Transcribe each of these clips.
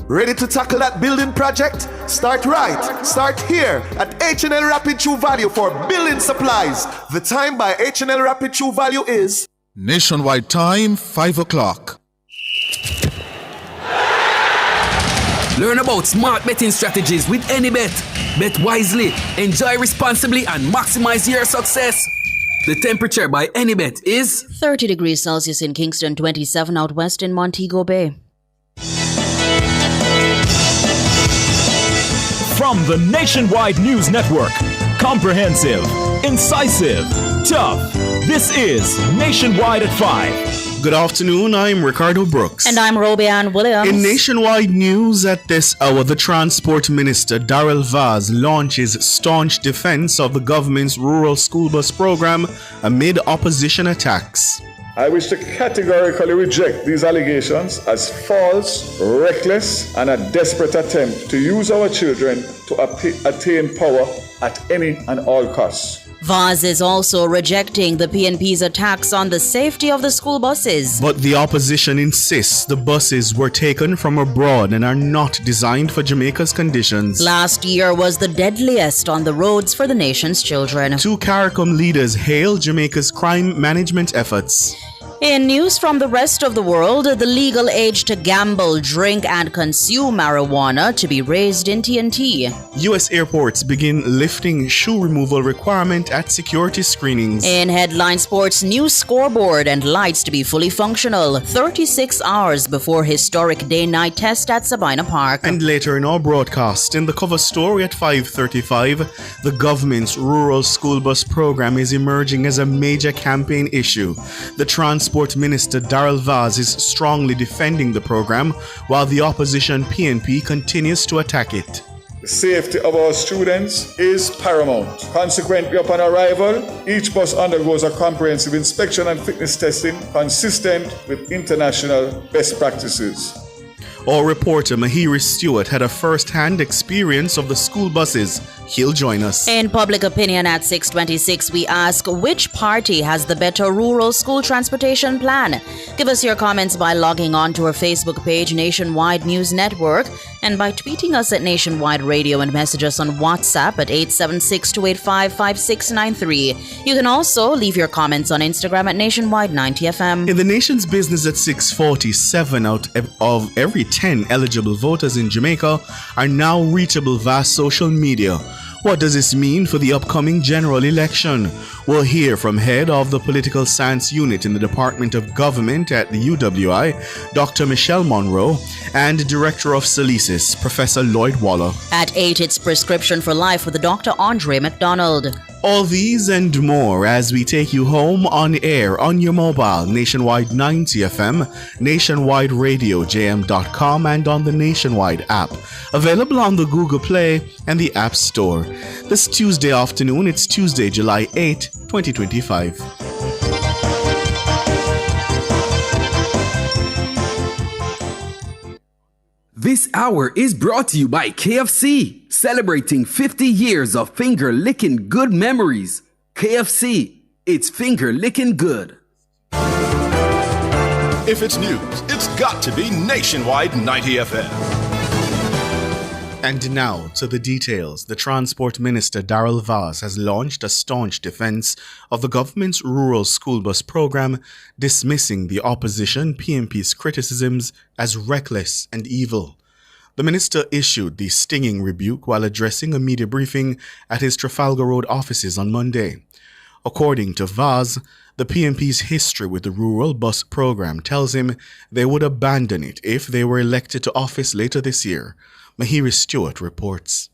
Ready to tackle that building project? Start right. Start here at H&L Rapid True Value for building supplies. The time by H&L Rapid True Value is Nationwide time, 5 o'clock. Learn about smart betting strategies with AnyBet. Bet wisely, enjoy responsibly, and maximize your success. The temperature by AnyBet is 30 degrees Celsius in Kingston, 27 out west in Montego Bay. From the Nationwide News Network, comprehensive, incisive, tough. This is Nationwide at 5. Good afternoon, I'm Ricardo Brooks. And I'm Roby Ann Williams. In Nationwide News at this hour, the Transport Minister Darrell Vaz launches staunch defense of the government's rural school bus program amid opposition attacks. I wish to categorically reject these allegations as false, reckless, and a desperate attempt to use our children to attain power at any and all costs. Vaz is also rejecting the PNP's attacks on the safety of the school buses. But the opposition insists the buses were taken from abroad and are not designed for Jamaica's conditions. Last year was the deadliest on the roads for the nation's children. 2 CARICOM leaders hail Jamaica's crime management efforts. In news from the rest of the world, the legal age to gamble, drink, and consume marijuana to be raised in TNT. U.S. airports begin lifting shoe removal requirement at security screenings. In headline sports, new scoreboard and lights to be fully functional 36 hours before historic day-night test at Sabina Park. And later in our broadcast, in the cover story at 5:35, the government's rural school bus program is emerging as a major campaign issue. The Transport Minister Darrell Vaz is strongly defending the program, while the opposition PNP continues to attack it. The safety of our students is paramount. Consequently, upon arrival, each bus undergoes a comprehensive inspection and fitness testing consistent with international best practices. Our reporter Mahiri Stewart had a first-hand experience of the school buses. He'll join us. In Public Opinion at 6:26, we ask which party has the better rural school transportation plan. Give us your comments by logging on to our Facebook page, Nationwide News Network, and by tweeting us at Nationwide Radio and message us on WhatsApp at 876-285-5693. You can also leave your comments on Instagram at Nationwide 90FM. In the nation's business at 6:47 out of every 10 eligible voters in Jamaica are now reachable via social media. What does this mean for the upcoming general election? We'll hear from head of the Political Science Unit in the Department of Government at the UWI, Dr. Michelle Monroe, and Director of Salisis, Professor Lloyd Waller. At 8, it's Prescription for Life with Dr. Andre McDonald. All these and more as we take you home on air on your mobile, Nationwide 90FM, Nationwide Radio, JM.com, and on the Nationwide app. Available on the Google Play and the App Store. This Tuesday afternoon, it's Tuesday, July 8, 2025. This hour is brought to you by KFC, celebrating 50 years of finger-licking good memories. KFC, it's finger-licking good. If it's news, it's got to be Nationwide 90 FM. And now to the details. The Transport Minister Darrell Vaz has launched a staunch defense of the government's rural school bus program, dismissing the opposition PNP's criticisms as reckless and evil. The minister issued the stinging rebuke while addressing a media briefing at his Trafalgar Road offices on Monday. According to Vaz, the PNP's history with the rural bus program tells him they would abandon it if they were elected to office later this year. Mahiri Stewart reports.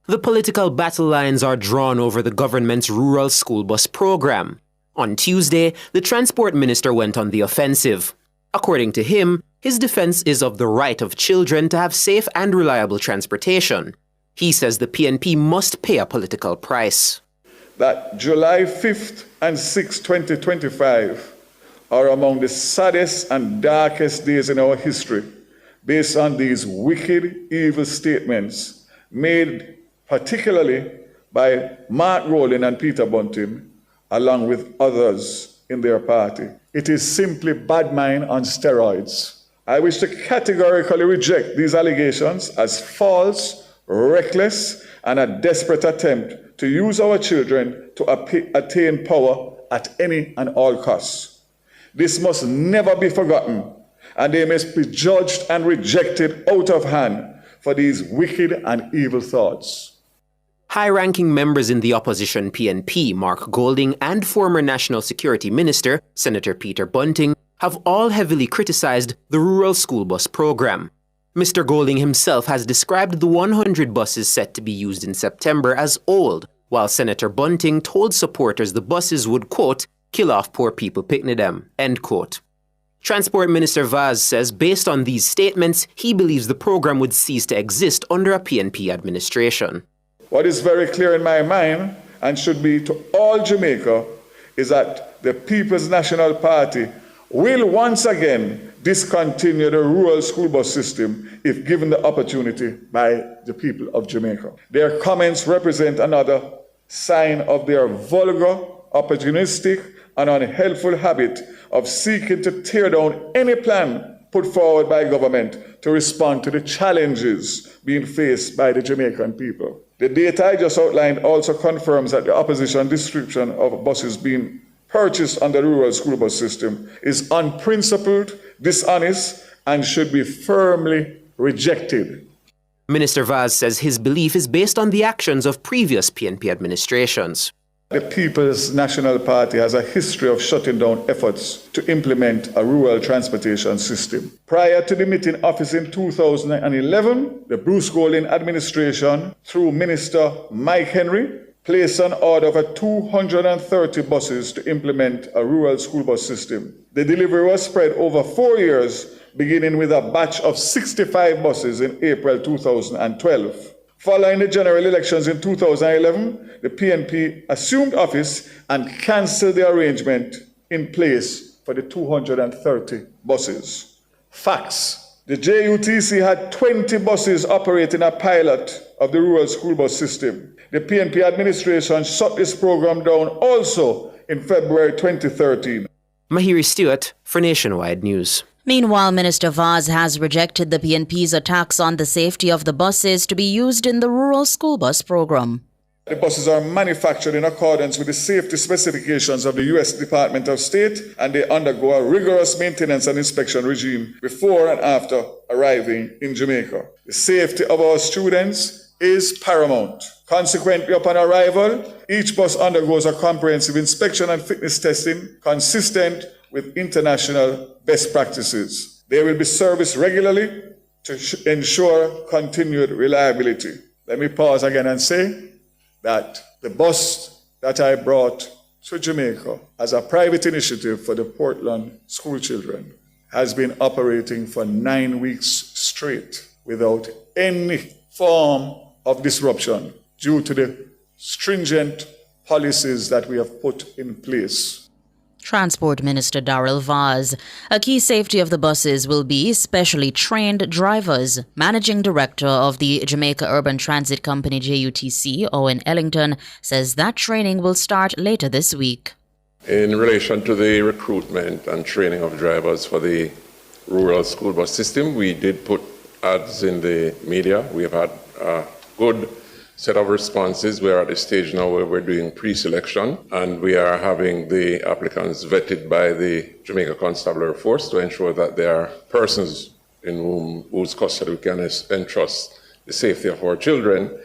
The political battle lines are drawn over the government's rural school bus program. On Tuesday, the Transport Minister went on the offensive. According to him, his defense is of the right of children to have safe and reliable transportation. He says the PNP must pay a political price. That July 5th and 6th, 2025 are among the saddest and darkest days in our history, based on these wicked, evil statements made particularly by Mark Rowling and Peter Bunting, along with others in their party. It is simply bad mind on steroids. I wish to categorically reject these allegations as false, reckless, and a desperate attempt to use our children to attain power at any and all costs. This must never be forgotten, and they must be judged and rejected out of hand for these wicked and evil thoughts. High-ranking members in the opposition PNP, Mark Golding, and former National Security Minister, Senator Peter Bunting, have all heavily criticized the rural school bus program. Mr. Golding himself has described the 100 buses set to be used in September as old, while Senator Bunting told supporters the buses would, quote, kill off poor people picking them, end quote. Transport Minister Vaz says based on these statements, he believes the program would cease to exist under a PNP administration. What is very clear in my mind, and should be to all Jamaica, is that the People's National Party will once again discontinue the rural school bus system if given the opportunity by the people of Jamaica. Their comments represent another sign of their vulgar, opportunistic, and unhelpful habit of seeking to tear down any plan put forward by government to respond to the challenges being faced by the Jamaican people. The data I just outlined also confirms that the opposition description of buses being purchased on the rural school bus system is unprincipled, dishonest, and should be firmly rejected. Minister Vaz says his belief is based on the actions of previous PNP administrations. The People's National Party has a history of shutting down efforts to implement a rural transportation system. Prior to the meeting office in 2011, the Bruce Golding administration, through Minister Mike Henry, placed an order for 230 buses to implement a rural school bus system. The delivery was spread over 4 years, beginning with a batch of 65 buses in April 2012. Following the general elections in 2011, the PNP assumed office and cancelled the arrangement in place for the 230 buses. Facts. The JUTC had 20 buses operating a pilot of the rural school bus system. The PNP administration shut this program down also in February 2013. Mahiri Stewart for Nationwide News. Meanwhile, Minister Vaz has rejected the PNP's attacks on the safety of the buses to be used in the rural school bus program. The buses are manufactured in accordance with the safety specifications of the U.S. Department of State, and they undergo a rigorous maintenance and inspection regime before and after arriving in Jamaica. The safety of our students is paramount. Consequently, upon arrival, each bus undergoes a comprehensive inspection and fitness testing consistent with international best practices. They will be serviced regularly to ensure continued reliability. Let me pause again and say that the bus that I brought to Jamaica as a private initiative for the Portland school children has been operating for 9 weeks straight without any form of disruption due to the stringent policies that we have put in place. Transport Minister Darrell Vaz. A key safety of the buses will be specially trained drivers. Managing Director of the Jamaica Urban Transit Company JUTC, Owen Ellington, says that training will start later this week. In relation to the recruitment and training of drivers for the rural school bus system, we did put ads in the media. We have had a good set of responses. We are at the stage now where we're doing pre-selection, and we are having the applicants vetted by the Jamaica Constabulary Force to ensure that they are persons in whose custody we can entrust the safety of our children.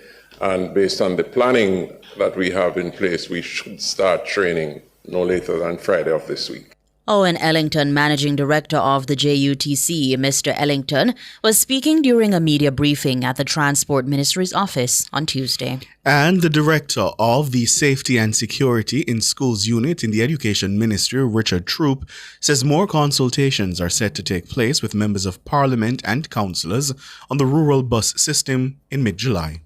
And based on the planning that we have in place, we should start training no later than Friday of this week. Owen Ellington, Managing Director of the JUTC, Mr. Ellington, was speaking during a media briefing at the Transport Ministry's office on Tuesday. And the Director of the Safety and Security in Schools Unit in the Education Ministry, Richard Troop, says more consultations are set to take place with members of Parliament and councillors on the rural bus system in mid-July.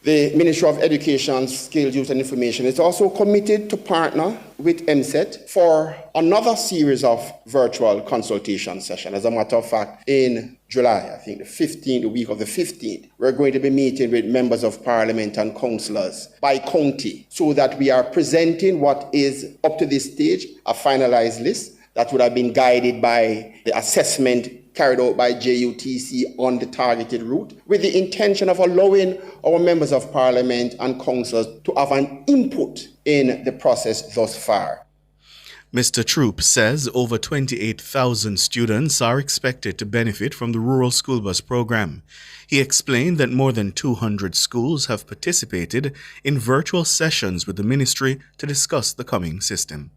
The Ministry of Education, Skills, Youth and Information is also committed to partner with MSET for another series of virtual consultation sessions. As a matter of fact, in July, I think the week of the 15th, we're going to be meeting with members of Parliament and councillors by county so that we are presenting what is, up to this stage, a finalized list that would have been guided by the assessment carried out by JUTC on the targeted route, with the intention of allowing our members of parliament and councillors to have an input in the process thus far. Mr. Troop says over 28,000 students are expected to benefit from the Rural School Bus program. He explained that more than 200 schools have participated in virtual sessions with the ministry to discuss the coming system.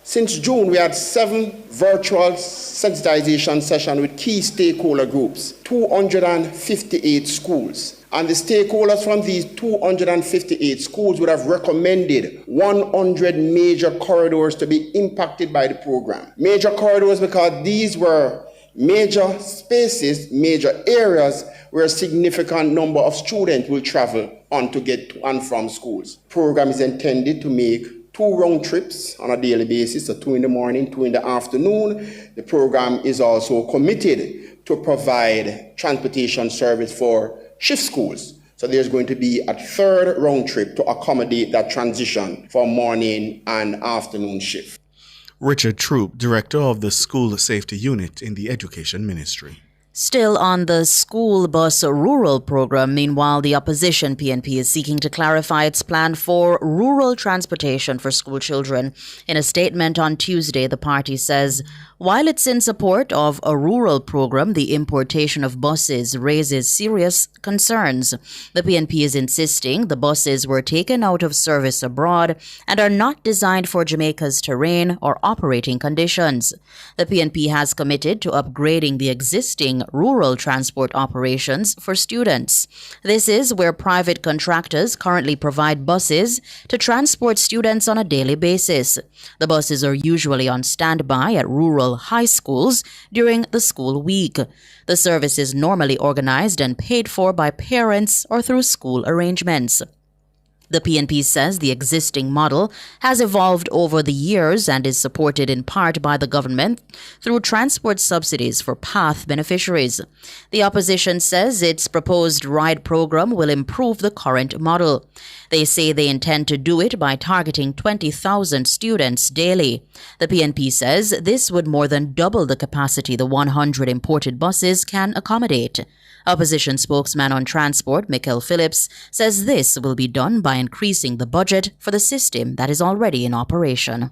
Since June, we had 7 virtual sensitization sessions with key stakeholder groups, 258 schools. And the stakeholders from these 258 schools would have recommended 100 major corridors to be impacted by the program. Major corridors because these were major spaces, major areas where a significant number of students will travel on to get to and from schools. The program is intended to make 2 round trips on a daily basis, so 2 in the morning, 2 in the afternoon. The program is also committed to provide transportation service for shift schools. So there's going to be a 3rd round trip to accommodate that transition for morning and afternoon shift. Richard Troop, Director of the School Safety Unit in the Education Ministry. Still on the school bus rural program, meanwhile, the opposition PNP is seeking to clarify its plan for rural transportation for school children. In a statement on Tuesday, the party says, while it's in support of a rural program, the importation of buses raises serious concerns. The PNP is insisting the buses were taken out of service abroad and are not designed for Jamaica's terrain or operating conditions. The PNP has committed to upgrading the existing rural transport operations for students. This is where private contractors currently provide buses to transport students on a daily basis. The buses are usually on standby at rural high schools during the school week. The service is normally organized and paid for by parents or through school arrangements. The PNP says the existing model has evolved over the years and is supported in part by the government through transport subsidies for PATH beneficiaries. The opposition says its proposed ride program will improve the current model. They say they intend to do it by targeting 20,000 students daily. The PNP says this would more than double the capacity the 100 imported buses can accommodate. Opposition spokesman on transport, Michael Phillips, says this will be done by increasing the budget for the system that is already in operation.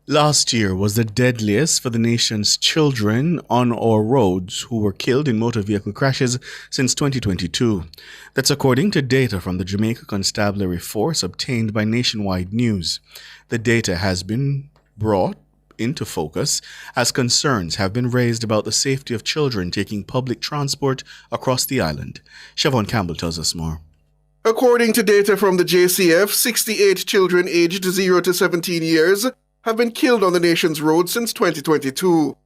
Last year was the deadliest for the nation's children on our roads who were killed in motor vehicle crashes since 2022. That's according to data from the Jamaica Constabulary Force obtained by Nationwide News. The data has been brought into focus as concerns have been raised about the safety of children taking public transport across the island. Siobhan Campbell tells us more. According to data from the JCF, 68 children aged 0 to 17 years have been killed on the nation's roads since 2022.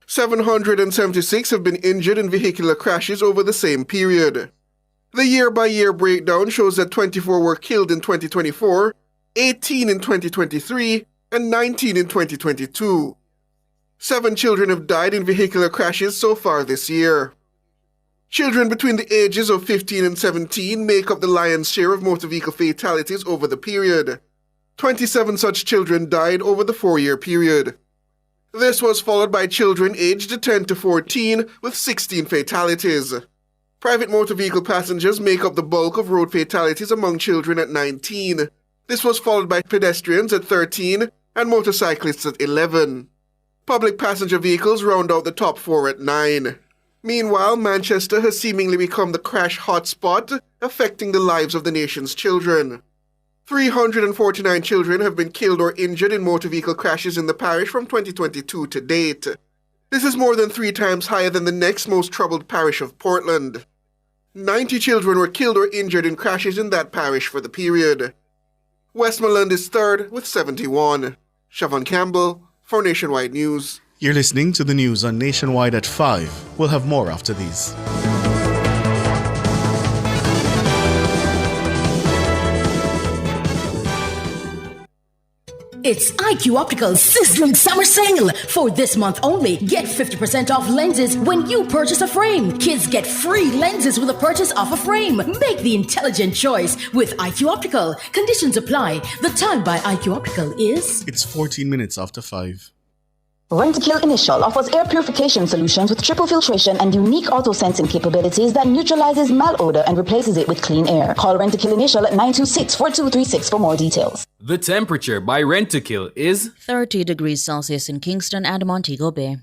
776 have been injured in vehicular crashes over the same period. The year-by-year breakdown shows that 24 were killed in 2024, 18 in 2023, and 19 in 2022. 7 children have died in vehicular crashes so far this year. Children between the ages of 15 and 17 make up the lion's share of motor vehicle fatalities over the period. 27 such children died over the 4-year period. This was followed by children aged 10 to 14 with 16 fatalities. Private motor vehicle passengers make up the bulk of road fatalities among children at 19. This was followed by pedestrians at 13 and motorcyclists at 11. Public passenger vehicles round out the top 4 at 9. Meanwhile, Manchester has seemingly become the crash hotspot, affecting the lives of the nation's children. 349 children have been killed or injured in motor vehicle crashes in the parish from 2022 to date. This is more than 3 times higher than the next most troubled parish of Portland. 90 children were killed or injured in crashes in that parish for the period. Westmoreland is third with 71. Siobhan Campbell for Nationwide News. You're listening to the news on Nationwide at 5. We'll have more after these. It's IQ Optical's sizzling summer sale. For this month only, get 50% off lenses when you purchase a frame. Kids get free lenses with a purchase of a frame. Make the intelligent choice with IQ Optical. Conditions apply. The time by IQ Optical is... It's 14 minutes after 5. Rentokil Initial offers air purification solutions with triple filtration and unique auto-sensing capabilities that neutralizes malodor and replaces it with clean air. Call Rentokil Initial at 926-4236 for more details. The temperature by Rentokil is 30 degrees Celsius in Kingston and Montego Bay.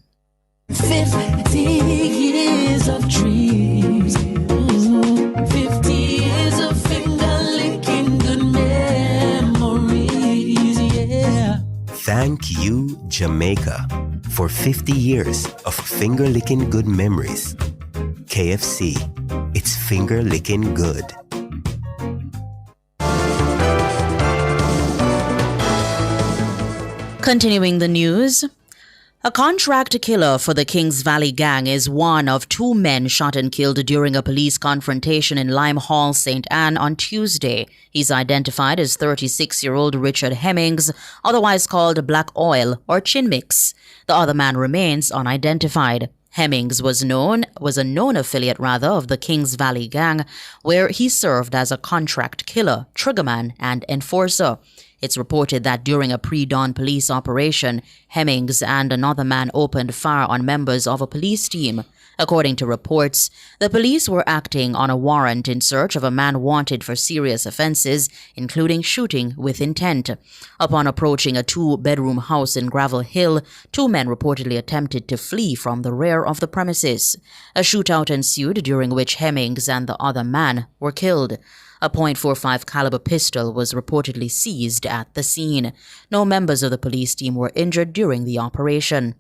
50 years of dreams. 50 years of finger-licking good memories, yeah. Thank you, Jamaica, for 50 years of finger-licking good memories. KFC, it's finger-licking good. Continuing the news. A contract killer for the Kings Valley Gang is one of two men shot and killed during a police confrontation in Lime Hall, St. Anne on Tuesday. He's identified as 36-year-old Richard Hemmings, otherwise called Black Oil or Chin Mix. The other man remains unidentified. Hemmings was a known affiliate of the Kings Valley Gang, where he served as a contract killer, triggerman, and enforcer. It's reported that during a pre-dawn police operation, Hemmings and another man opened fire on members of a police team. According to reports, the police were acting on a warrant in search of a man wanted for serious offenses, including shooting with intent. Upon approaching a two-bedroom house in Gravel Hill, two men reportedly attempted to flee from the rear of the premises. A shootout ensued during which Hemmings and the other man were killed. A .45 caliber pistol was reportedly seized at the scene. No members of the police team were injured during the operation.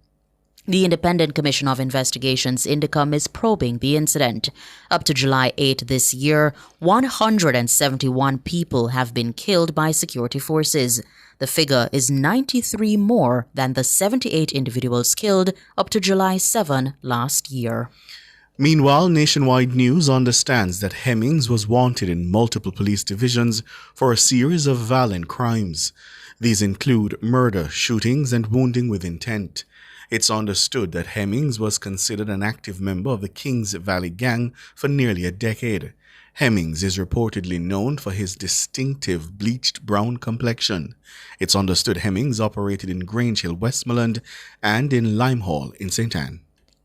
The Independent Commission of Investigations Indicom is probing the incident. Up to July 8 this year, 171 people have been killed by security forces. The figure is 93 more than the 78 individuals killed up to July 7 last year. Meanwhile, Nationwide News understands that Hemmings was wanted in multiple police divisions for a series of violent crimes. These include murder, shootings, and wounding with intent. It's understood that Hemmings was considered an active member of the Kings Valley Gang for nearly a decade. Hemmings is reportedly known for his distinctive bleached brown complexion. It's understood Hemmings operated in Grange Hill, Westmoreland, and in Lime Hall in St. Anne.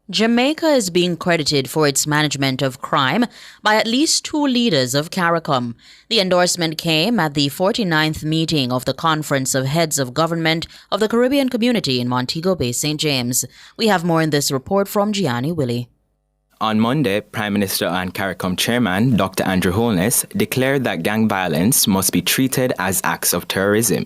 Jamaica is being credited for its management of crime by at least two leaders of CARICOM. The endorsement came at the 49th meeting of the Conference of Heads of Government of the Caribbean Community in Montego Bay, St. James. We have more in this report from Gianni Willie. On Monday, Prime Minister and CARICOM Chairman Dr. Andrew Holness declared that gang violence must be treated as acts of terrorism.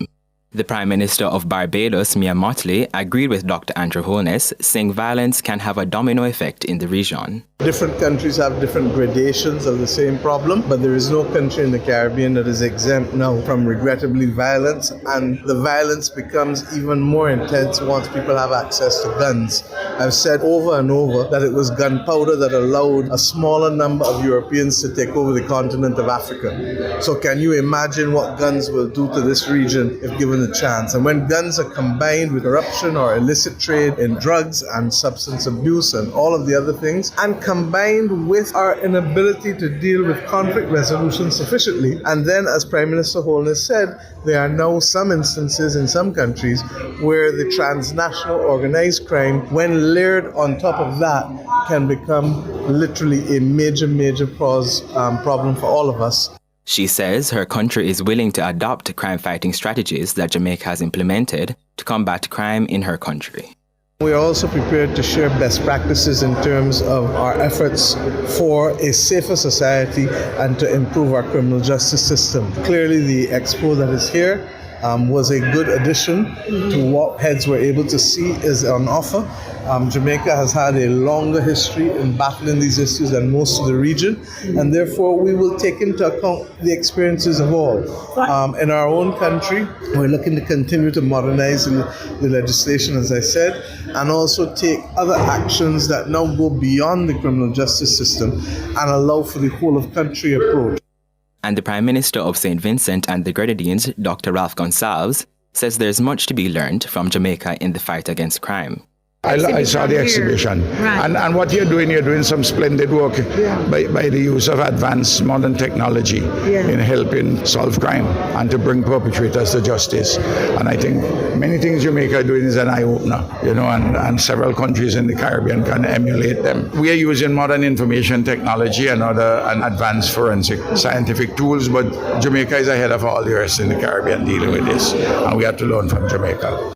The Prime Minister of Barbados, Mia Mottley, agreed with Dr. Andrew Holness, saying violence can have a domino effect in the region. Different countries have different gradations of the same problem, but there is no country in the Caribbean that is exempt now from regrettably violence, and the violence becomes even more intense once people have access to guns. I've said over and over that it was gunpowder that allowed a smaller number of Europeans to take over the continent of Africa. So can you imagine what guns will do to this region if given a chance? And when guns are combined with corruption or illicit trade in drugs and substance abuse and all of the other things, and combined with our inability to deal with conflict resolution sufficiently. And then, as Prime Minister Holness said, there are now some instances in some countries where the transnational organized crime, when layered on top of that, can become literally a major problem for all of us. She says her country is willing to adopt crime-fighting strategies that Jamaica has implemented to combat crime in her country. We are also prepared to share best practices in terms of our efforts for a safer society and to improve our criminal justice system. Clearly, the expo that is here was a good addition to what heads were able to see is on offer. Jamaica has had a longer history in battling these issues than most of the region, and therefore we will take into account the experiences of all. In our own country, we're looking to continue to modernize the legislation, as I said, and also take other actions that now go beyond the criminal justice system and allow for the whole of country approach. And the Prime Minister of St. Vincent and the Grenadines, Dr. Ralph Gonsalves, says there's much to be learned from Jamaica in the fight against crime. I saw the exhibition. Right. And what you're doing some splendid work by the use of advanced modern technology in helping solve crime and to bring perpetrators to justice. And I think many things Jamaica are doing is an eye-opener, and several countries in the Caribbean can emulate them. We are using modern information technology and advanced forensic scientific tools, but Jamaica is ahead of all the rest in the Caribbean dealing with this, and we have to learn from Jamaica.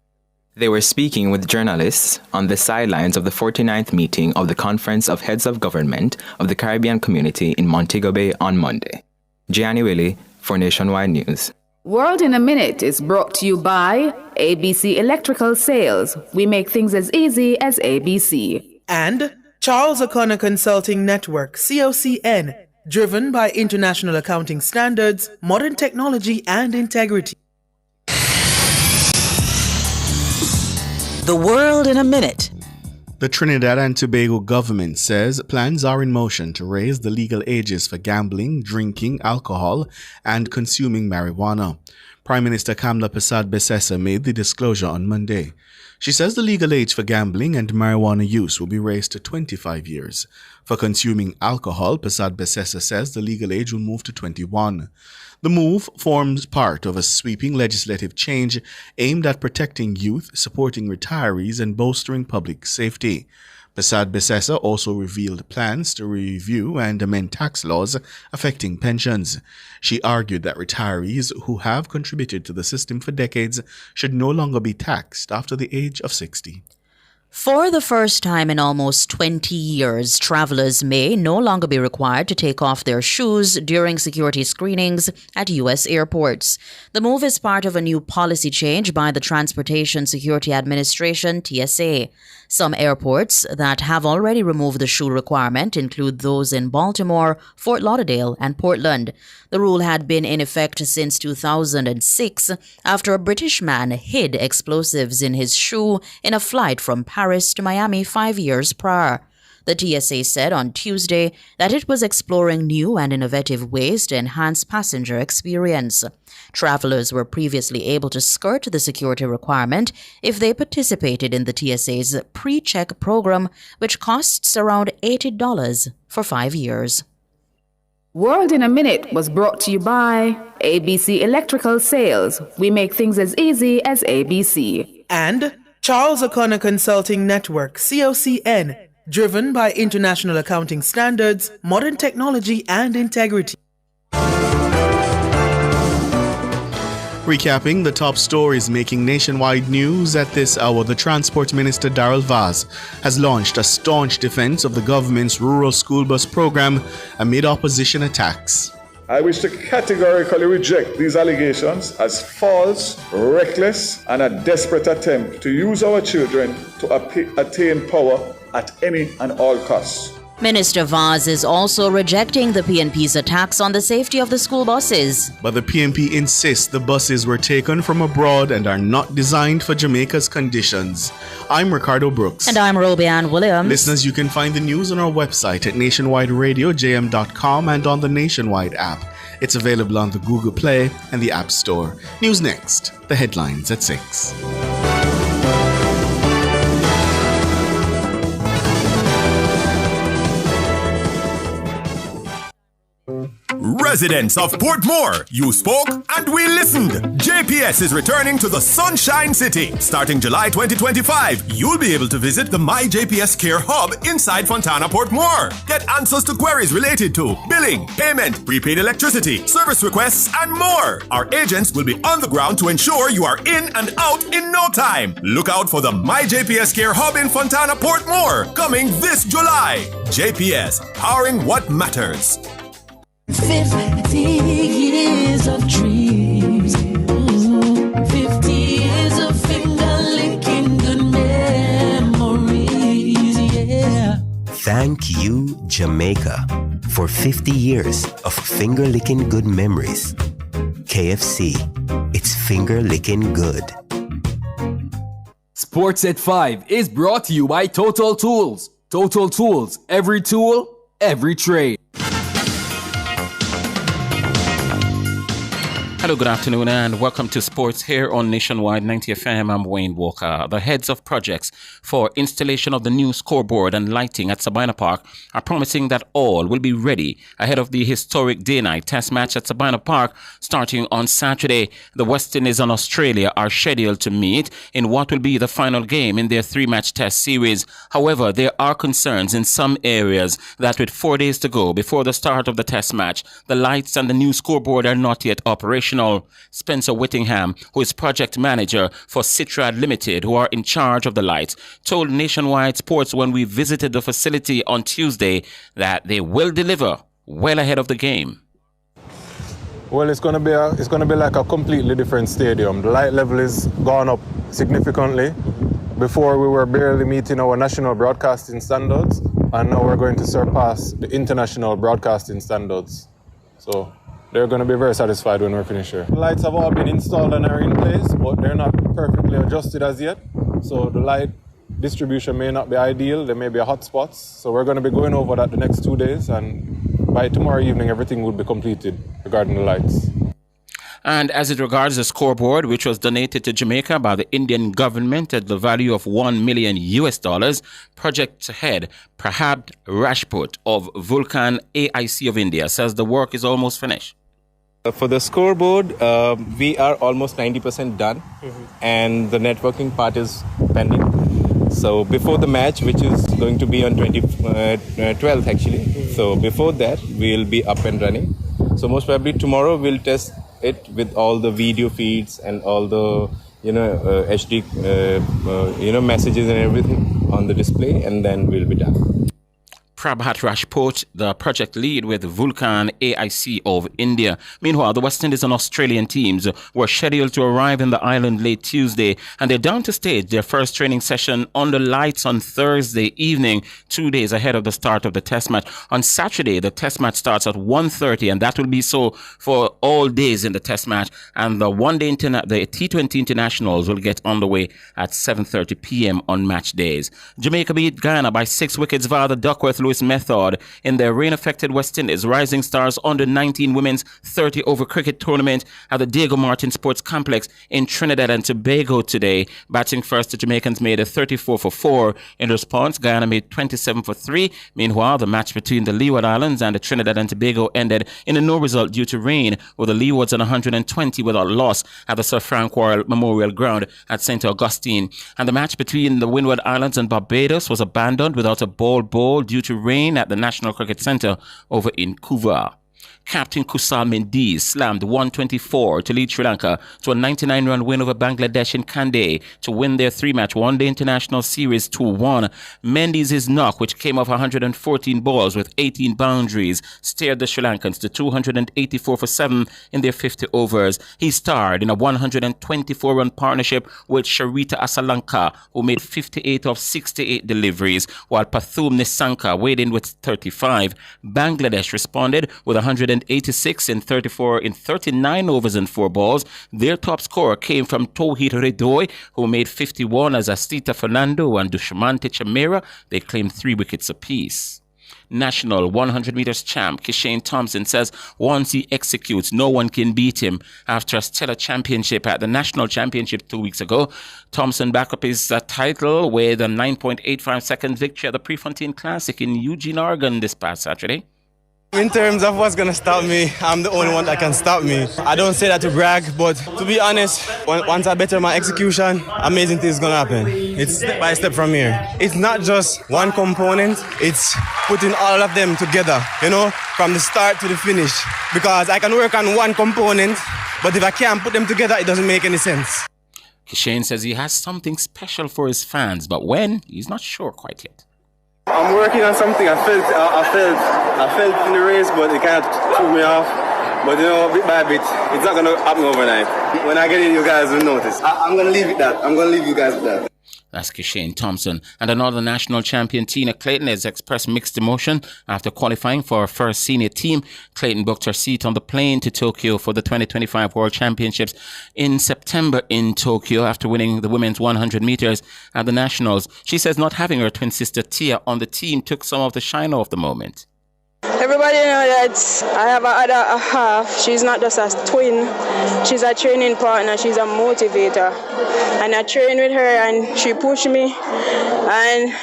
They were speaking with journalists on the sidelines of the 49th meeting of the Conference of Heads of Government of the Caribbean Community in Montego Bay on Monday. Gianni Willie for Nationwide News. World in a Minute is brought to you by ABC Electrical Sales. We make things as easy as ABC. And Charles O'Connor Consulting Network, COCN, driven by international accounting standards, modern technology, and integrity. The World in a Minute. The Trinidad and Tobago government says plans are in motion to raise the legal ages for gambling, drinking alcohol, and consuming marijuana. Prime Minister Kamla Persad-Bissessar made the disclosure on Monday. She says the legal age for gambling and marijuana use will be raised to 25 years. For consuming alcohol, Persad-Bissessar says the legal age will move to 21. The move forms part of a sweeping legislative change aimed at protecting youth, supporting retirees, and bolstering public safety. Persad-Bissessar also revealed plans to review and amend tax laws affecting pensions. She argued that retirees who have contributed to the system for decades should no longer be taxed after the age of 60. For the first time in almost 20 years, travelers may no longer be required to take off their shoes during security screenings at U.S. airports. The move is part of a new policy change by the Transportation Security Administration, TSA. Some airports that have already removed the shoe requirement include those in Baltimore, Fort Lauderdale, and Portland. The rule had been in effect since 2006 after a British man hid explosives in his shoe in a flight from Paris to Miami 5 years prior. The TSA said on Tuesday that it was exploring new and innovative ways to enhance passenger experience. Travelers were previously able to skirt the security requirement if they participated in the TSA's pre-check program, which costs around $80 for 5 years. World in a Minute was brought to you by ABC Electrical Sales. We make things as easy as ABC. And Charles O'Connor Consulting Network, COCN, driven by international accounting standards, modern technology, and integrity. Recapping the top stories making nationwide news at this hour, the Transport Minister Darrell Vaz has launched a staunch defense of the government's rural school bus program amid opposition attacks. I wish to categorically reject these allegations as false, reckless, and a desperate attempt to use our children to attain power at any and all costs. Minister Vaz is also rejecting the PNP's attacks on the safety of the school buses. But the PNP insists the buses were taken from abroad and are not designed for Jamaica's conditions. I'm Ricardo Brooks. And I'm Robianne Williams. Listeners, you can find the news on our website at nationwideradiojm.com and on the Nationwide app. It's available on the Google Play and the App Store. News next. The headlines at 6. Residents of Portmore, you spoke and we listened. JPS is returning to the Sunshine City. Starting July 2025, you'll be able to visit the My JPS Care Hub inside Fontana Portmore. Get answers to queries related to billing, payment, prepaid electricity, service requests, and more. Our agents will be on the ground to ensure you are in and out in no time. Look out for the My JPS Care Hub in Fontana Portmore, coming this July. JPS, powering what matters. 50 years of dreams, 50 years of finger-licking good memories, yeah. Thank you, Jamaica, for 50 years of finger-licking good memories. KFC, it's finger-licking good. Sports at 5 is brought to you by Total Tools. Total Tools, every tool, every trade. Hello, good afternoon, and welcome to Sports here on Nationwide 90 FM. I'm Wayne Walker. The heads of projects for installation of the new scoreboard and lighting at Sabina Park are promising that all will be ready ahead of the historic day-night test match at Sabina Park starting on Saturday. The West Indies and Australia are scheduled to meet in what will be the final game in their 3-match test series. However, there are concerns in some areas that with 4 days to go before the start of the test match, the lights and the new scoreboard are not yet operational. Spencer Whittingham, who is project manager for Citrad Limited, who are in charge of the lights, told Nationwide Sports when we visited the facility on Tuesday that they will deliver well ahead of the game. Well, it's going to be like a completely different stadium. The light level is gone up significantly. Before we were barely meeting our national broadcasting standards, and now we're going to surpass the international broadcasting standards. So they're going to be very satisfied when we're finished here. The lights have all been installed and are in place, but they're not perfectly adjusted as yet. So the light distribution may not be ideal. There may be hot spots. So we're going to be going over that the next 2 days, and by tomorrow evening, everything will be completed regarding the lights. And as it regards the scoreboard, which was donated to Jamaica by the Indian government at the value of $1 million, project head Prabhat Rajput of Vulcan AIC of India says the work is almost finished. For the scoreboard, we are almost 90% done, and the networking part is pending. So before the match, which is going to be on 12th actually, so before that we'll be up and running. So most probably tomorrow we'll test it with all the video feeds and all the HD messages and everything on the display, and then we'll be done. Prabhat Rajput, the project lead with Vulcan AIC of India. Meanwhile, the West Indies and Australian teams were scheduled to arrive in the island late Tuesday, and they're down to stage their first training session under lights on Thursday evening, 2 days ahead of the start of the test match. On Saturday, the test match starts at 1:30, and that will be so for all days in the test match, and the the T20 internationals will get underway at 7:30 p.m. on match days. Jamaica beat Ghana by 6 wickets via the Duckworth-Lewis method in their rain-affected West Indies Rising Stars under-19 women's 30-over cricket tournament at the Diego Martin Sports Complex in Trinidad and Tobago today. Batting first, the Jamaicans made a 34 for 4. In response, Guyana made 27 for 3. Meanwhile, the match between the Leeward Islands and the Trinidad and Tobago ended in a no result due to rain, with the Leewards on 120 without loss at the Sir Frank Worrell Memorial Ground at St. Augustine. And the match between the Windward Islands and Barbados was abandoned without a ball due to rain at the National Cricket Centre over in Couva. Captain Kusal Mendiz slammed 124 to lead Sri Lanka to a 99-run win over Bangladesh in Kandy to win their 3-match one-day international series 2-1. Mendiz's knock, which came off 114 balls with 18 boundaries, steered the Sri Lankans to 284 for 7 in their 50 overs. He starred in a 124-run partnership with Sharita Asalanka, who made 58 of 68 deliveries, while Pathum Nissanka weighed in with 35. Bangladesh responded with 186 in 34 in 39 overs and 4 balls. Their top scorer came from Tauhid Redoy, who made 51, as Astita Fernando and Dushmante Chamera. They claimed 3 wickets apiece. National 100 meters champ Kishane Thompson says once he executes, no one can beat him. After a stellar championship at the National Championship 2 weeks ago, Thompson back up his title with a 9.85 second victory at the Prefontaine Classic in Eugene, Oregon this past Saturday. In terms of what's going to stop me, I'm the only one that can stop me. I don't say that to brag, but to be honest, once I better my execution, amazing things going to happen. It's step by step from here. It's not just one component, it's putting all of them together, from the start to the finish. Because I can work on one component, but if I can't put them together, it doesn't make any sense. Kishane says he has something special for his fans, but when, he's not sure quite yet. I'm working on something. I felt in the race, but it kind of threw me off. But bit by bit, it's not going to happen overnight. When I get in, you guys will notice. I'm going to leave it that. I'm going to leave you guys with that. That's Kishane Thompson. And another national champion, Tina Clayton, has expressed mixed emotion after qualifying for her first senior team. Clayton booked her seat on the plane to Tokyo for the 2025 World Championships in September in Tokyo after winning the women's 100 meters at the Nationals. She says not having her twin sister Tia on the team took some of the shine off the moment. Everybody know that I have a half. She's not just a twin. She's a training partner. She's a motivator. And I train with her and she pushed me. And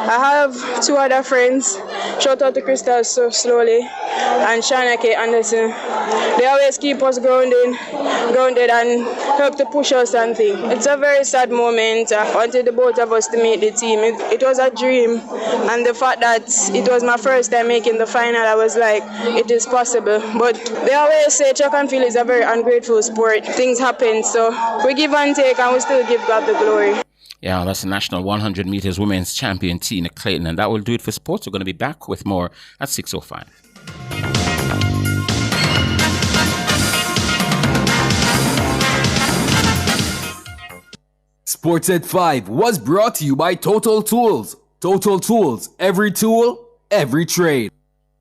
I have two other friends. Shout out to Crystal So Slowly and Shana K. Anderson. They always keep us grounded and help to push us and things. It's a very sad moment. I wanted the both of us to make the team. It was a dream. And the fact that it was my first time making the final, I was like, it is possible. But they always say track and field is a very ungrateful sport. Things happen, so we give and take and we still give God the glory. Yeah, that's the national 100 meters women's champion Tina Clayton, and that will do it for sports. We're going to be back with more at 6:05. Sports at 5 was brought to you by Total Tools. Total Tools, every tool, every trade.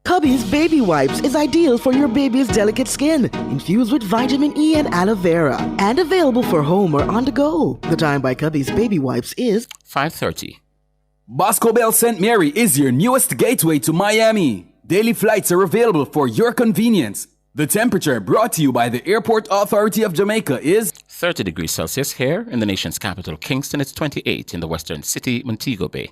Cubby's Baby Wipes is ideal for your baby's delicate skin, infused with vitamin E and aloe vera, and available for home or on the go. The time by Cubby's Baby Wipes is 5:30. Bosco Bell St. Mary is your newest gateway to Miami. Daily flights are available for your convenience. The temperature brought to you by the Airport Authority of Jamaica is 30 degrees Celsius here in the nation's capital, Kingston. It's 28 in the western city, Montego Bay.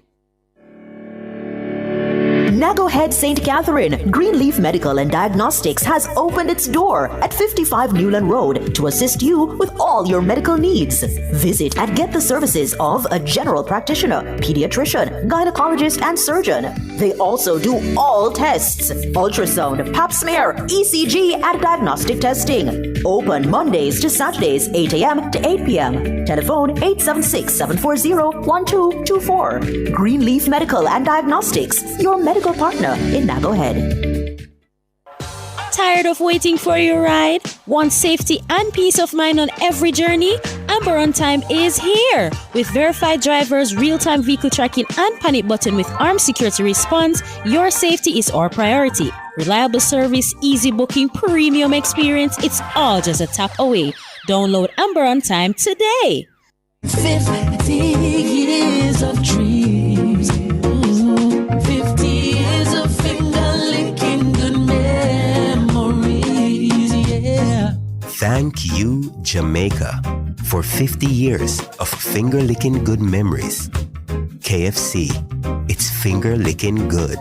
Nago Head St. Catherine, Greenleaf Medical and Diagnostics has opened its door at 55 Newland Road to assist you with all your medical needs. Visit and get the services of a general practitioner, pediatrician, gynecologist, and surgeon. They also do all tests, ultrasound, pap smear, ECG, and diagnostic testing. Open Mondays to Saturdays, 8 a.m. to 8 p.m. Telephone 876-740-1224. Greenleaf Medical and Diagnostics, your medical partner in Nago Head. Tired of waiting for your ride? Want safety and peace of mind on every journey? Amber On Time is here! With verified drivers, real-time vehicle tracking, and panic button with armed security response, your safety is our priority. Reliable service, easy booking, premium experience, it's all just a tap away. Download Amber On Time today. 50 years of dreams. 50 years of finger-licking good memories, yeah. Thank you, Jamaica, for 50 years of finger-licking good memories. KFC, it's finger-licking good.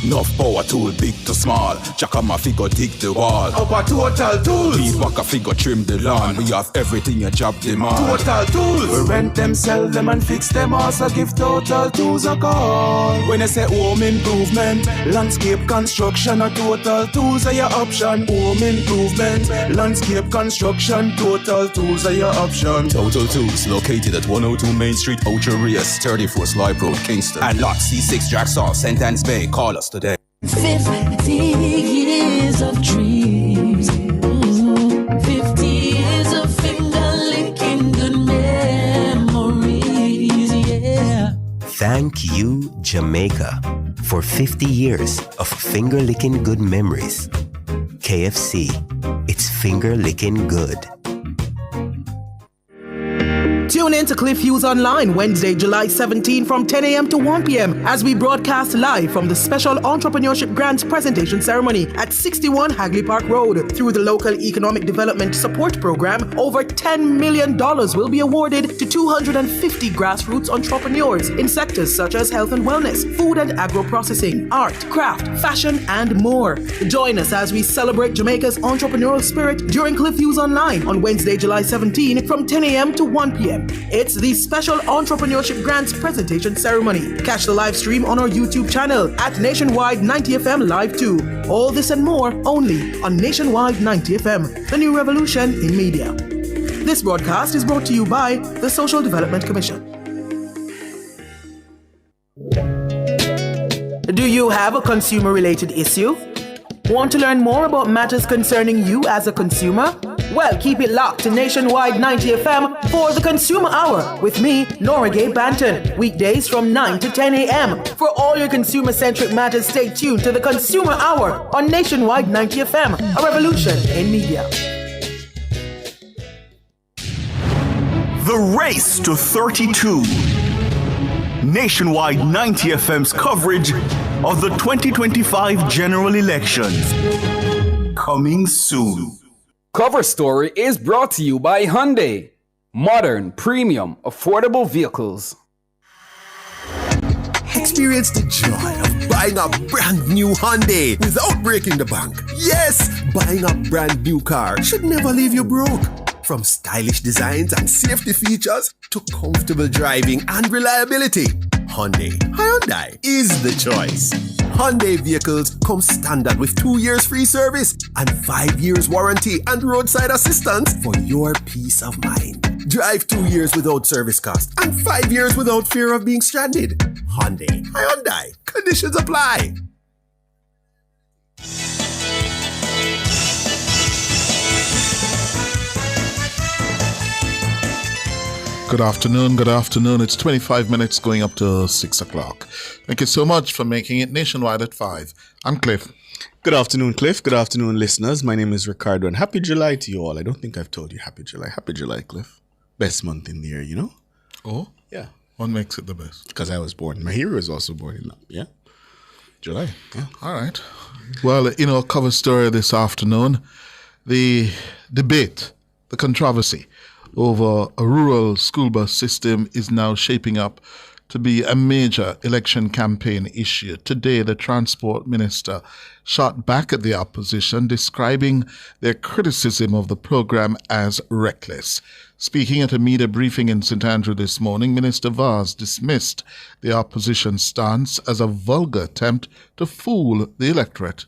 Enough power tool, big to small. Jackama figure dig the wall. Our Total Tools. Beat walker figure trim the lawn. We have everything your job demand. Total Tools. We rent them, sell them and fix them. Also give Total Tools a call. When I say home improvement, landscape construction, or Total Tools are your option. Home improvement, landscape construction, Total Tools are your option. Total Tools located at 102 Main Street, Ocho Rios, 34 Sly Road, Kingston. And lot C6 Jacksaw, Sentence Bay. Call us today. 50 years of dreams. 50 years of finger-licking good memories, yeah. Thank you, Jamaica, for 50 years of finger-licking good memories. KFC, it's finger-licking good. Tune in to Cliff Hughes Online Wednesday, July 17 from 10 a.m. to 1 p.m. as we broadcast live from the Special Entrepreneurship Grants Presentation Ceremony at 61 Hagley Park Road. Through the Local Economic Development Support Program, over $10 million will be awarded to 250 grassroots entrepreneurs in sectors such as health and wellness, food and agro-processing, art, craft, fashion, and more. Join us as we celebrate Jamaica's entrepreneurial spirit during Cliff Hughes Online on Wednesday, July 17 from 10 a.m. to 1 p.m. It's the Special Entrepreneurship Grants Presentation Ceremony. Catch the live stream on our YouTube channel at Nationwide 90 FM Live 2. All this and more only on Nationwide 90 FM, the new revolution in media. This broadcast is brought to you by the Social Development Commission. Do you have a consumer-related issue? Want to learn more about matters concerning you as a consumer? Well, keep it locked to Nationwide 90 FM for the Consumer Hour with me, Nora Gay Banton, weekdays from 9 to 10 a.m. For all your consumer-centric matters, stay tuned to the Consumer Hour on Nationwide 90 FM, a revolution in media. The race to 32. Nationwide 90 FM's coverage of the 2025 general elections. Coming soon. Cover Story is brought to you by Hyundai. Modern, premium, affordable vehicles. Experience the joy of buying a brand new Hyundai without breaking the bank. Yes, buying a brand new car should never leave you broke. From stylish designs and safety features to comfortable driving and reliability, Hyundai is the choice. Hyundai vehicles come standard with 2 years free service and 5 years warranty and roadside assistance for your peace of mind. Drive 2 years without service cost and 5 years without fear of being stranded. Hyundai. Conditions apply. Good afternoon. It's 25 minutes going up to 6 o'clock. Thank you so much for making it Nationwide at 5. I'm Cliff. Good afternoon, Cliff. Good afternoon, listeners. My name is Ricardo, and happy July to you all. I don't think I've told you happy July. Happy July, Cliff. Best month in the year, you know? Oh? Yeah. What makes it the best? Because I was born. My hero is also born in that, yeah? July, yeah. All right. Well, cover story this afternoon, the debate, the controversy over a rural school bus system is now shaping up to be a major election campaign issue. Today, the transport minister shot back at the opposition, describing their criticism of the program as reckless. Speaking at a media briefing in St. Andrew this morning, Minister Vaz dismissed the opposition stance as a vulgar attempt to fool the electorate.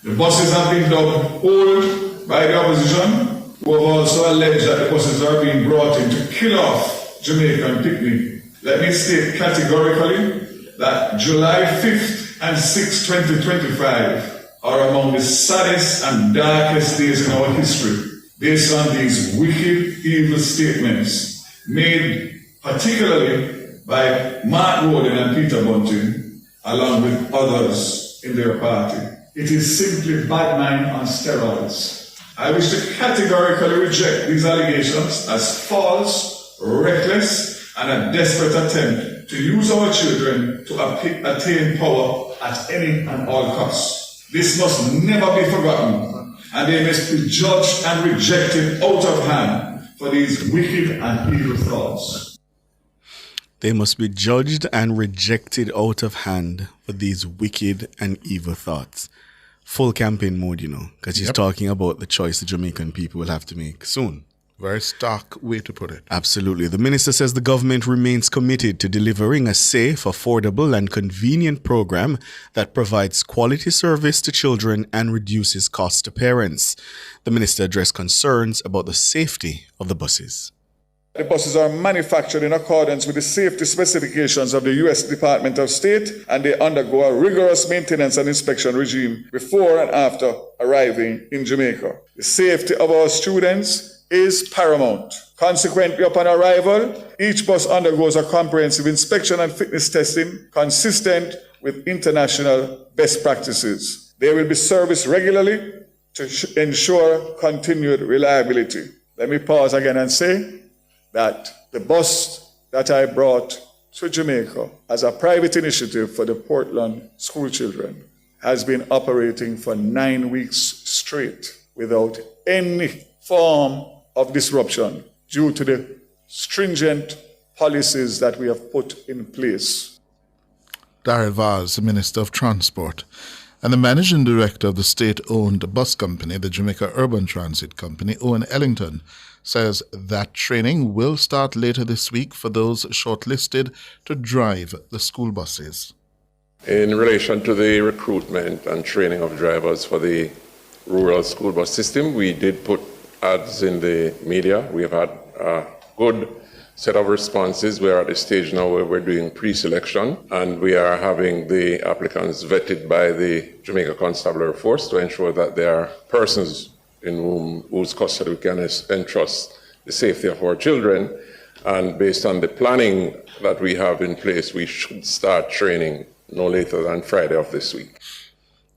The buses have been dubbed old by the opposition, who have also alleged that the buses are being brought in to kill off Jamaican picnic. Let me state categorically that July 5th and 6th, 2025 are among the saddest and darkest days in our history, based on these wicked, evil statements made particularly by Mark Roden and Peter Bunting, along with others in their party. It is simply bad mind on steroids. I wish to categorically reject these allegations as false, reckless, and a desperate attempt to use our children to attain power at any and all costs. This must never be forgotten, and they must be judged and rejected out of hand for these wicked and evil thoughts. They must be judged and rejected out of hand for these wicked and evil thoughts. Full campaign mode, because he's talking about the choice the Jamaican people will have to make soon. Very stark way to put it. Absolutely. The minister says the government remains committed to delivering a safe, affordable, and convenient program that provides quality service to children and reduces cost to parents. The minister addressed concerns about the safety of the buses. The buses are manufactured in accordance with the safety specifications of the U.S. Department of State, and they undergo a rigorous maintenance and inspection regime before and after arriving in Jamaica. The safety of our students is paramount. Consequently, upon arrival, each bus undergoes a comprehensive inspection and fitness testing consistent with international best practices. They will be serviced regularly to ensure continued reliability. Let me pause again and say that the bus that I brought to Jamaica as a private initiative for the Portland school children has been operating for 9 weeks straight without any form of disruption due to the stringent policies that we have put in place. Darrell Vaz, the Minister of Transport, and the Managing Director of the state-owned bus company, the Jamaica Urban Transit Company, Owen Ellington, says that training will start later this week for those shortlisted to drive the school buses. In relation to the recruitment and training of drivers for the rural school bus system, we did put ads in the media. We have had a good set of responses. We are at the stage now where we're doing pre-selection, and we are having the applicants vetted by the Jamaica Constabulary Force to ensure that they are persons in whose custody we can entrust the safety of our children. And based on the planning that we have in place, we should start training no later than Friday of this week.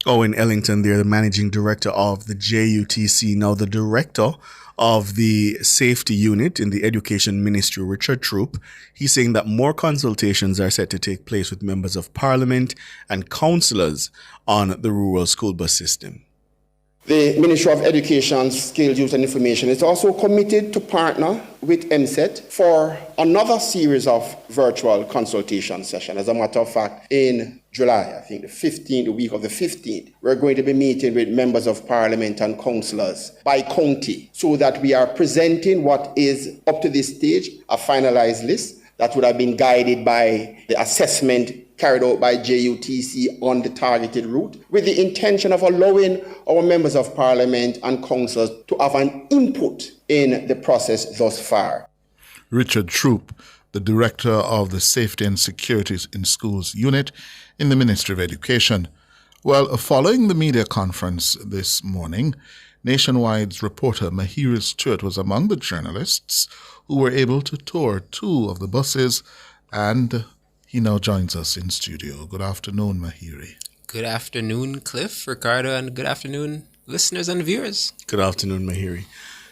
Owen Ellington, they're the managing director of the JUTC. Now, the director of the safety unit in the Education Ministry, Richard Troop. He's saying that more consultations are set to take place with members of parliament and councillors on the rural school bus system. The Ministry of Education, Skills, Youth and Information is also committed to partner with MSET for another series of virtual consultation sessions. As a matter of fact, in July, I think the week of the 15th, we're going to be meeting with members of parliament and councillors by county so that we are presenting what is, up to this stage, a finalized list that would have been guided by the assessment carried out by JUTC on the targeted route, with the intention of allowing our members of parliament and councillors to have an input in the process thus far. Richard Troop, the Director of the Safety and Security in Schools Unit in the Ministry of Education. Well, following the media conference this morning, Nationwide's reporter Mahiri Stewart was among the journalists who were able to tour two of the buses, and he now joins us in studio. Good afternoon, Mahiri. Good afternoon, Cliff, Ricardo, and good afternoon, listeners and viewers. Good afternoon, Mahiri.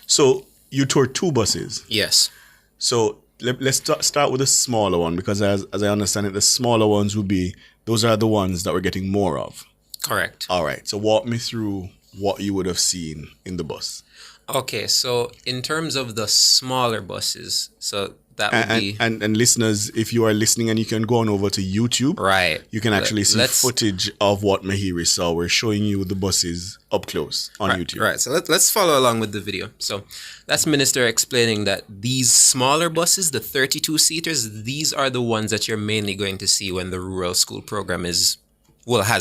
So you toured two buses. Yes. So let's start with the smaller one, because as I understand it, the smaller ones those are the ones that we're getting more of. Correct. All right. So walk me through what you would have seen in the bus. Okay. So in terms of the smaller buses, so that would be... And listeners, if you are listening and you can go on over to YouTube, right, you can actually see footage of what Mahiri saw. We're showing you the buses up close on YouTube. Right, so let's follow along with the video. So that's Minister explaining that these smaller buses, the 32-seaters, these are the ones that you're mainly going to see when the rural school program has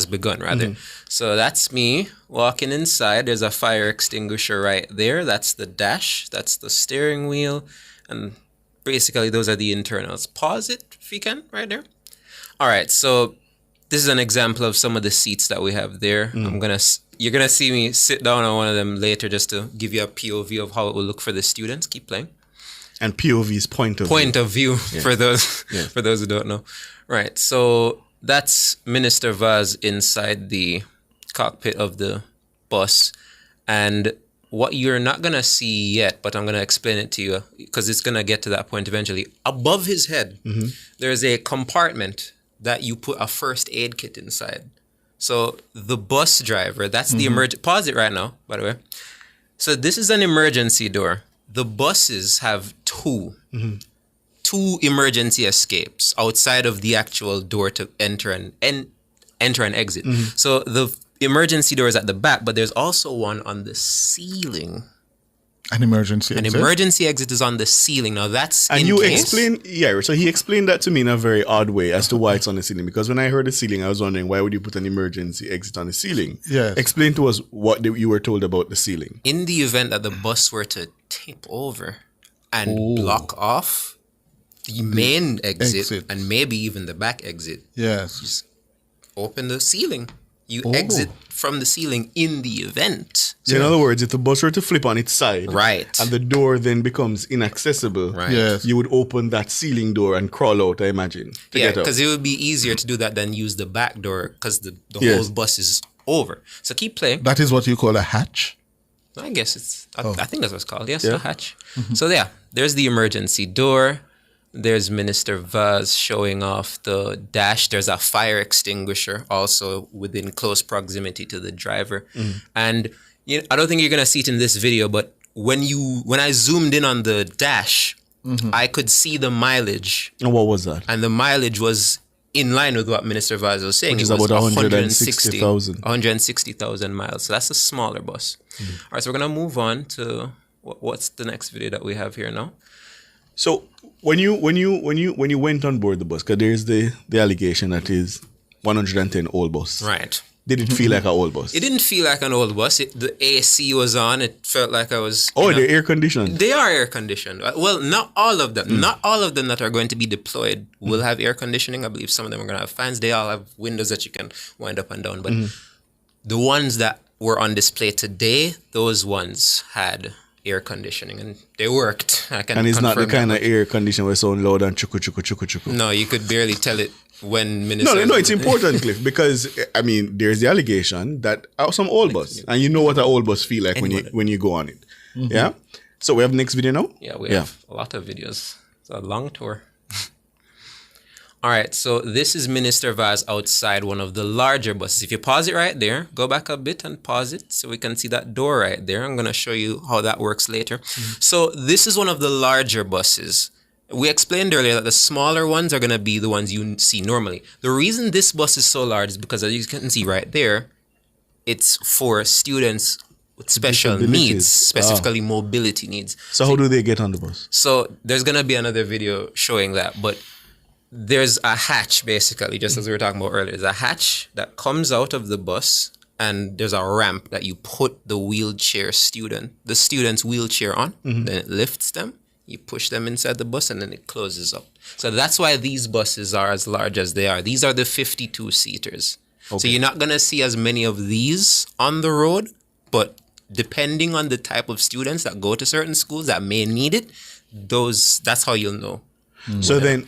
begun, rather. Mm-hmm. So that's me walking inside. There's a fire extinguisher right there. That's the dash. That's the steering wheel. And basically, those are the internals. Pause it if you can, right there. All right, so this is an example of some of the seats that we have there. You're gonna see me sit down on one of them later, just to give you a POV of how it will look for the students. Keep playing. And POV is point of view yeah. for those who don't know. Right. So that's Minister Vaz inside the cockpit of the bus, and what you're not going to see yet, but I'm going to explain it to you because it's going to get to that point eventually. Above his head, there's a compartment that you put a first aid kit inside. So the bus driver, that's the pause it right now, by the way. So this is an emergency door. The buses have two emergency escapes outside of the actual door to enter and exit. So the emergency door is at the back, but there's also one on the ceiling. An emergency exit? An emergency exit is on the ceiling. Now that's and you explained, so he explained that to me in a very odd way as to why it's on the ceiling. Because when I heard the ceiling, I was wondering, why would you put an emergency exit on the ceiling? Yes. Explain to us what you were told about the ceiling. In the event that the bus were to tip over and block off the main exit and maybe even the back exit, just open the ceiling. You exit from the ceiling in the event. So in other words, if the bus were to flip on its side, right, and the door then becomes inaccessible, right, you would open that ceiling door and crawl out, I imagine. Yeah, because it would be easier to do that than use the back door because the whole bus is over. So keep playing. That is what you call a hatch? I guess it's, I think that's what it's called. Yes, a hatch. So there's the emergency door. There's Minister Vaz showing off the dash. There's a fire extinguisher also within close proximity to the driver. And I don't think you're going to see it in this video, but when I zoomed in on the dash, I could see the mileage. And what was that? And the mileage was in line with what Minister Vaz was saying. Which is about 160,000. 160,000 miles. So that's a smaller bus. All right, so we're going to move on to what's the next video that we have here now. So when you went on board the bus, because there's the allegation that is 110 old bus. Right. Did it feel like an old bus? It didn't feel like an old bus. The AC was on. It felt like I was... they're air conditioned? They are air conditioned. Well, not all of them. Not all of them that are going to be deployed will have air conditioning. I believe some of them are going to have fans. They all have windows that you can wind up and down. But the ones that were on display today, those ones had air conditioning and they worked. And it's not the kind of air conditioning where it's so loud and chuku chuku chuku chuku. No, you could barely tell it when Minister... No, it's important, Cliff, because there's the allegation that some old bus, and you know what an old bus feel like when you go on it. Yeah? So we have next video now? Yeah, we have a lot of videos. It's a long tour. All right, so this is Minister Vaz outside one of the larger buses. If you pause it right there, go back a bit and pause it so we can see that door right there. I'm going to show you how that works later. So this is one of the larger buses. We explained earlier that the smaller ones are going to be the ones you see normally. The reason this bus is so large is because, as you can see right there, it's for students with special needs, specifically mobility needs. So how do they get on the bus? So there's going to be another video showing that, but there's a hatch, basically, just as we were talking about earlier. There's a hatch that comes out of the bus, and there's a ramp that you put the student's wheelchair on. Then it lifts them. You push them inside the bus, and then it closes up. So that's why these buses are as large as they are. These are the 52-seaters. Okay. So you're not going to see as many of these on the road, but depending on the type of students that go to certain schools that may need it, that's how you'll know. So then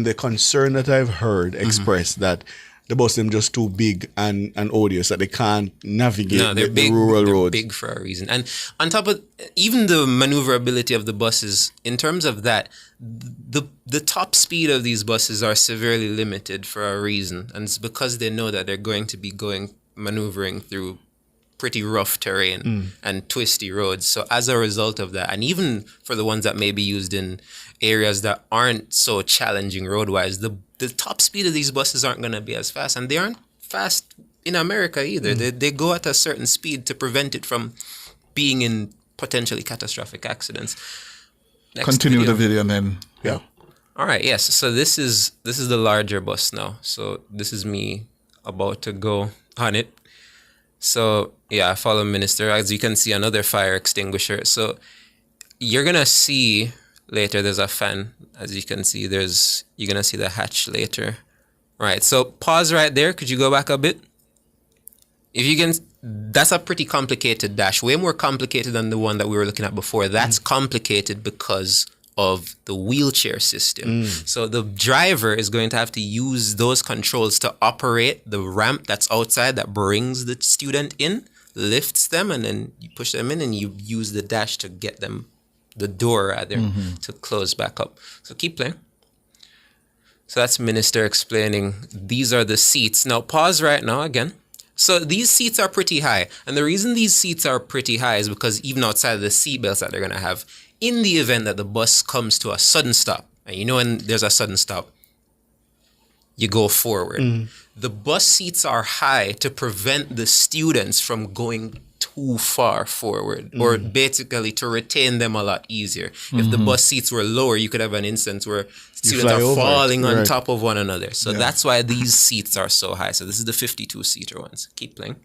the concern that I've heard expressed that the bus them just too big and odious that they can't navigate the rural roads. They're big for a reason. And on top of even the maneuverability of the buses, in terms of that, the top speed of these buses are severely limited for a reason. And it's because they know that they're going to be maneuvering through pretty rough terrain and twisty roads. So as a result of that, and even for the ones that may be used in areas that aren't so challenging road-wise, the top speed of these buses aren't going to be as fast. And they aren't fast in America either. They go at a certain speed to prevent it from being in potentially catastrophic accidents. Continue the video and then, All right, yes. So this is the larger bus now. So this is me about to go on it. So yeah, I follow Minister. As you can see, another fire extinguisher. So you're going to see later there's a fan. As you can see, you're going to see the hatch later. Right, so pause right there. Could you go back a bit? If you can, that's a pretty complicated dash. Way more complicated than the one that we were looking at before. That's complicated because of the wheelchair system. So the driver is going to have to use those controls to operate the ramp that's outside that brings the student in, lifts them, and then you push them in and you use the dash to get them, the door rather, to close back up. So keep playing. So that's Minister explaining these are the seats. Now pause right now again. So these seats are pretty high. And the reason these seats are pretty high is because even outside of the seat belts that they're going to have, in the event that the bus comes to a sudden stop, and you know when there's a sudden stop, you go forward. The bus seats are high to prevent the students from going too far forward, or basically to retain them a lot easier. If the bus seats were lower, you could have an instance where students are falling on top of one another. So that's why these seats are so high. So this is the 52-seater ones. Keep playing.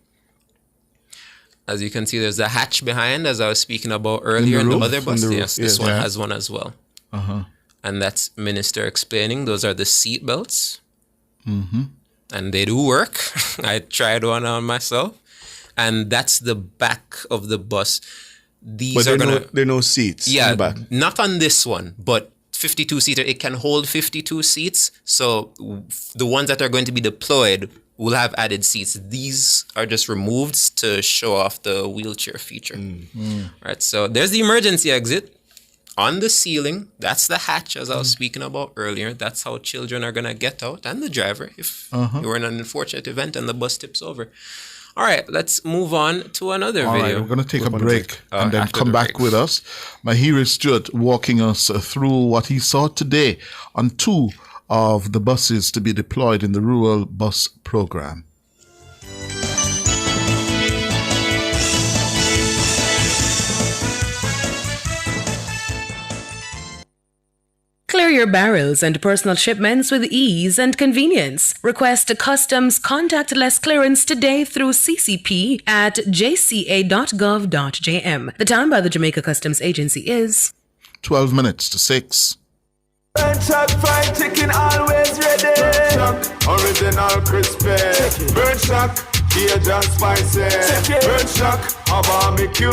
As you can see, there's a hatch behind, as I was speaking about earlier in the other bus. Yes, this one has one as well. And that's Minister explaining. Those are the seat belts. And they do work. I tried one on myself. And that's the back of the bus. These are there are no seats in the back. Not on this one, but 52-seater, it can hold 52 seats. So the ones that are going to be deployed will have added seats. These are just removed to show off the wheelchair feature. Right, so there's the emergency exit on the ceiling. That's the hatch, as I was speaking about earlier. That's how children are going to get out, and the driver, if you're in an unfortunate event and the bus tips over. All right, let's move on to another video. All right, we're going to take a break and then come back with us. Mahiri Stewart walking us through what he saw today on 2 of the buses to be deployed in the rural bus program. Clear your barrels and personal shipments with ease and convenience. Request a customs contactless clearance today through CCP at jca.gov.jm. The time by the Jamaica Customs Agency is 12 minutes to 6. Burnt Shack fried chicken always ready. Burnt Shack, original crispy. Burnt Shack, Cajun spicy. Burnt Shack, a barbecue.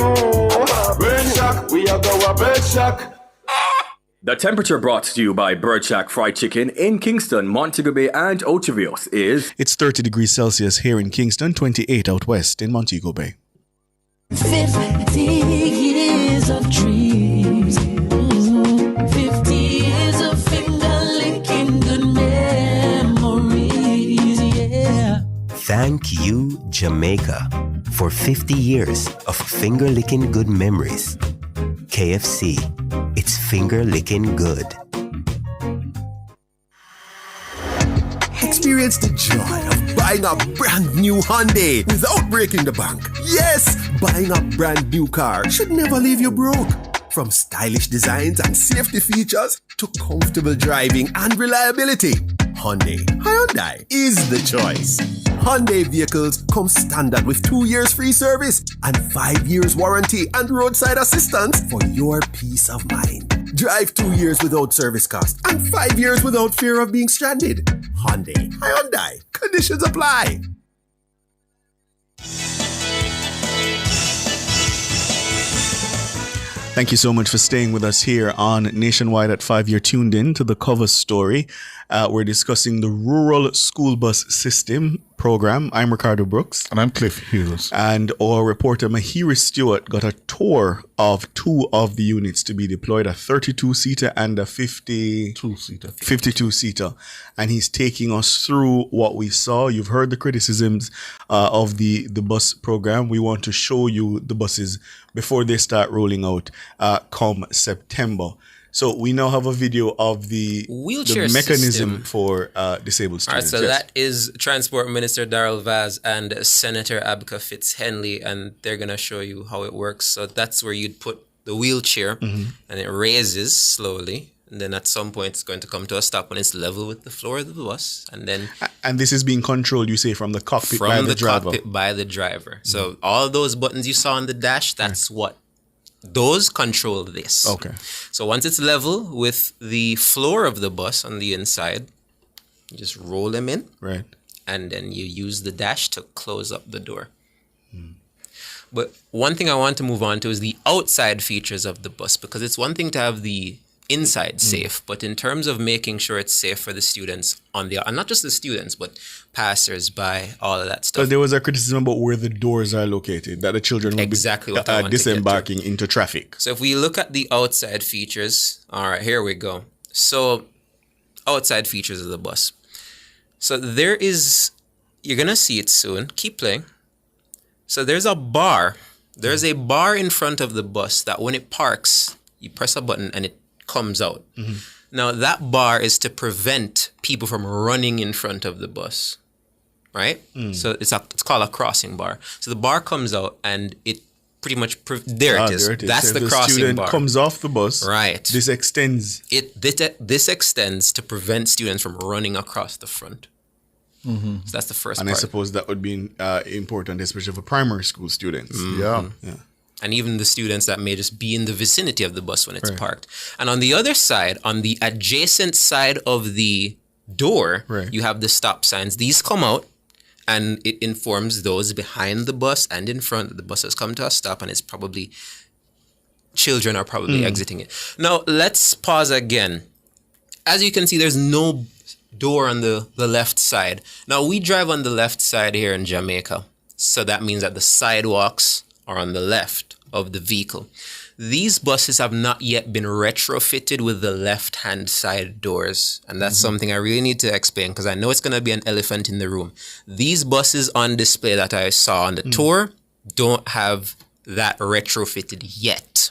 Burnt Shack, we are go a Burnt Shack. The temperature brought to you by Burnt Shack Fried Chicken in Kingston, Montego Bay and Ocho is... It's 30 degrees Celsius here in Kingston, 28 out west in Montego Bay. 50 years of dreams. Thank you, Jamaica, for 50 years of finger-licking good memories. KFC, it's finger-licking good. Experience the joy of buying a brand new Hyundai without breaking the bank. Yes, buying a brand new car should never leave you broke. From stylish designs and safety features to comfortable driving and reliability, Hyundai is the choice. Hyundai vehicles come standard with 2 years free service and 5 years warranty and roadside assistance for your peace of mind. Drive 2 years without service cost and 5 years without fear of being stranded. Hyundai. Conditions apply. Thank you so much for staying with us here on Nationwide at 5. You're tuned in to the cover story. We're discussing the Rural School Bus System program. I'm Ricardo Brooks. And I'm Cliff Hughes. And our reporter Mahiri Stewart got a tour of 2 of the units to be deployed, a 32-seater and a 52-seater. And he's taking us through what we saw. You've heard the criticisms of the bus program. We want to show you the buses before they start rolling out come September. So we now have a video of the wheelchair mechanism system for disabled students. All right, so that is Transport Minister Darrell Vaz and Senator Abka Fitz-Henley, and they're going to show you how it works. So that's where you'd put the wheelchair, and it raises slowly. And then at some point, it's going to come to a stop when it's level with the floor of the bus. And this is being controlled, you say, from the cockpit by the driver? From the cockpit by the driver. So all those buttons you saw on the dash, that's what those control this. Okay. So once it's level with the floor of the bus on the inside, you just roll them in. Right. And then you use the dash to close up the door. But one thing I want to move on to is the outside features of the bus, because it's one thing to have the inside safe, but in terms of making sure it's safe for the students and not just the students, but passers-by, all of that stuff. Because there was a criticism about where the doors are located, that the children will be disembarking into traffic. So if we look at the outside features, all right, here we go. So outside features of the bus. So there is, you're going to see it soon. Keep playing. So there's a bar. There's a bar in front of the bus that when it parks, you press a button and it comes out. Now that bar is to prevent people from running in front of the bus, right? So it's called a crossing bar. So the bar comes out and it pretty much there it is. That's the crossing student bar. Comes off the bus. Right. This extends. This extends to prevent students from running across the front. So that's the first and part. I suppose that would be important, especially for primary school students. Yeah. And even the students that may just be in the vicinity of the bus when it's parked. And on the other side, on the adjacent side of the door, you have the stop signs. These come out and it informs those behind the bus and in front that the bus has come to a stop and it's probably, children are probably exiting it. Now, let's pause again. As you can see, there's no door on the left side. Now, we drive on the left side here in Jamaica. So that means that the sidewalks are on the left of the vehicle. These buses have not yet been retrofitted with the left-hand side doors. And that's something I really need to explain because I know it's going to be an elephant in the room. These buses on display that I saw on the tour don't have that retrofitted yet.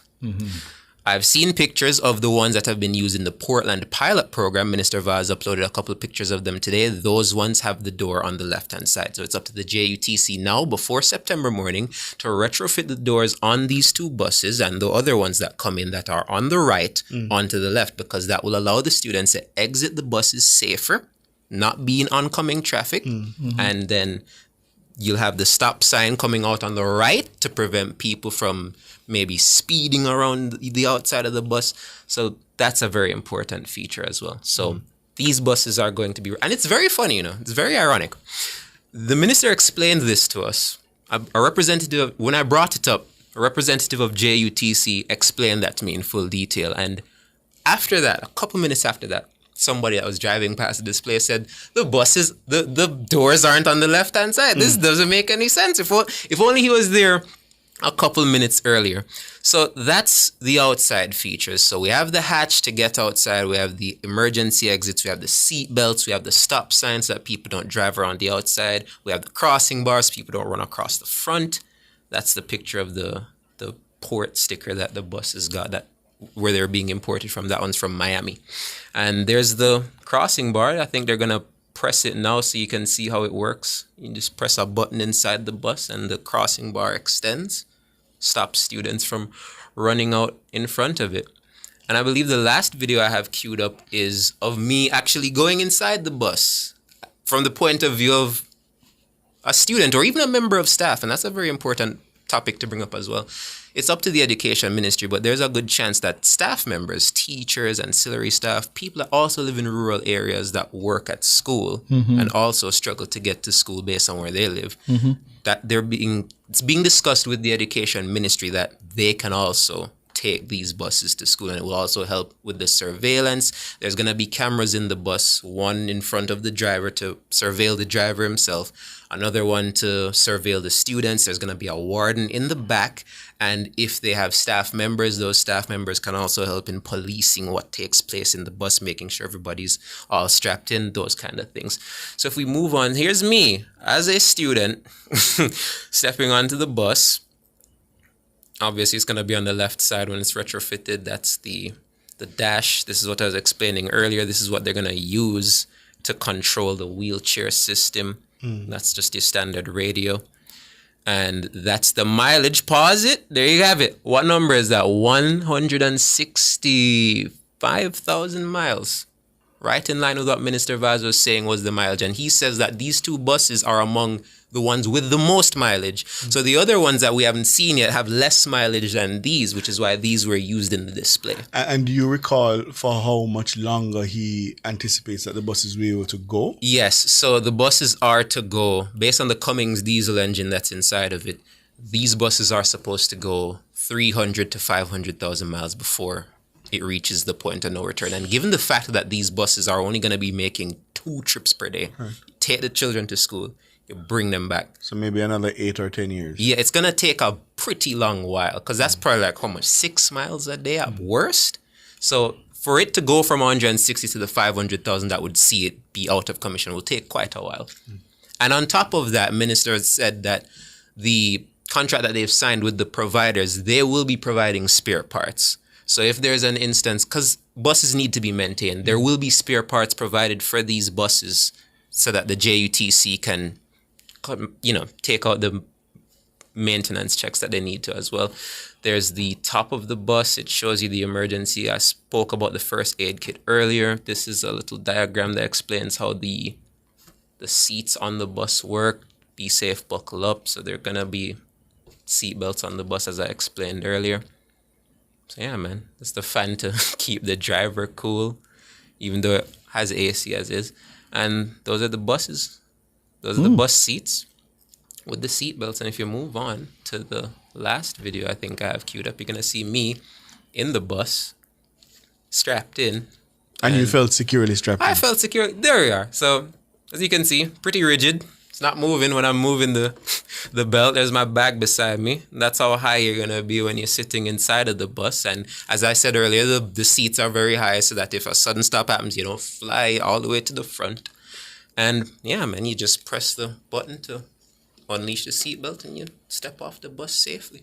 I've seen pictures of the ones that have been used in the Portland pilot program. Minister Vaz uploaded a couple of pictures of them today. Those ones have the door on the left-hand side. So it's up to the JUTC now, before September morning, to retrofit the doors on these 2 buses and the other ones that come in that are on the right onto the left, because that will allow the students to exit the buses safer, not be in oncoming traffic, and then you'll have the stop sign coming out on the right to prevent people from maybe speeding around the outside of the bus. So that's a very important feature as well. So these buses are going to be, and it's very funny, it's very ironic. The minister explained this to us. A representative, when I brought it up, a representative of JUTC explained that to me in full detail. And after that, a couple minutes after that, somebody that was driving past the display said, the buses, the doors aren't on the left-hand side. This doesn't make any sense. If only he was there a couple minutes earlier. So that's the outside features. So we have the hatch to get outside. We have the emergency exits. We have the seat belts. We have the stop signs so that people don't drive around the outside. We have the crossing bars. People don't run across the front. That's the picture of the port sticker that the buses got, that where they're being imported from. That one's from Miami. And there's the crossing bar. I think they're going to press it now so you can see how it works. You just press a button inside the bus and the crossing bar extends, stops students from running out in front of it. And I believe the last video I have queued up is of me actually going inside the bus from the point of view of a student or even a member of staff. And that's a very important topic to bring up as well. It's up to the education ministry, but there's a good chance that staff members, teachers, ancillary staff, people that also live in rural areas that work at school and also struggle to get to school based on where they live, that it's being discussed with the education ministry that they can also take these buses to school, and it will also help with the surveillance. There's going to be cameras in the bus, one in front of the driver to surveil the driver himself, another one to surveil the students. There's going to be a warden in the back, and if they have staff members, those staff members can also help in policing what takes place in the bus, making sure everybody's all strapped in, those kind of things. So if we move on, here's me as a student stepping onto the bus. Obviously, it's going to be on the left side when it's retrofitted. That's the dash. This is what I was explaining earlier. This is what they're going to use to control the wheelchair system. That's just your standard radio. And that's the mileage. Pause it. There you have it. What number is that? 165,000 miles. Right in line with what Minister Vaz was saying was the mileage. And he says that these two buses are among the ones with the most mileage. So the other ones that we haven't seen yet have less mileage than these, which is why these were used in the display. And do you recall for how much longer he anticipates that the buses will be able to go? Yes. So the buses are to go, based on the Cummins diesel engine that's inside of it, these buses are supposed to go 300 to 500,000 miles before it reaches the point of no return. And given the fact that these buses are only going to be making 2 trips per day, take the children to school, you bring them back. So maybe another 8 or 10 years. Yeah, it's going to take a pretty long while, because that's probably like how much, 6 miles a day at worst? So for it to go from 160 to the 500,000 that would see it be out of commission will take quite a while. And on top of that, Minister said that the contract that they've signed with the providers, they will be providing spare parts. So if there's an instance, because buses need to be maintained, there will be spare parts provided for these buses so that the JUTC can, take out the maintenance checks that they need to as well. There's the top of the bus. It shows you the emergency. I spoke about the first aid kit earlier. This is a little diagram that explains how the seats on the bus work. Be safe, buckle up. So there are going to be seat belts on the bus, as I explained earlier. So yeah, man, that's the fan to keep the driver cool, even though it has AC as is. And those are the buses. Those are the bus seats with the seat belts. And if you move on to the last video I think I have queued up, you're going to see me in the bus, strapped in. And you felt securely strapped in? I felt secure. There we are. So as you can see, pretty rigid. It's not moving when I'm moving the belt. There's my bag beside me. That's how high you're going to be when you're sitting inside of the bus. And as I said earlier, the seats are very high so that if a sudden stop happens, you don't fly all the way to the front. And yeah, man, you just press the button to unleash the seatbelt and you step off the bus safely.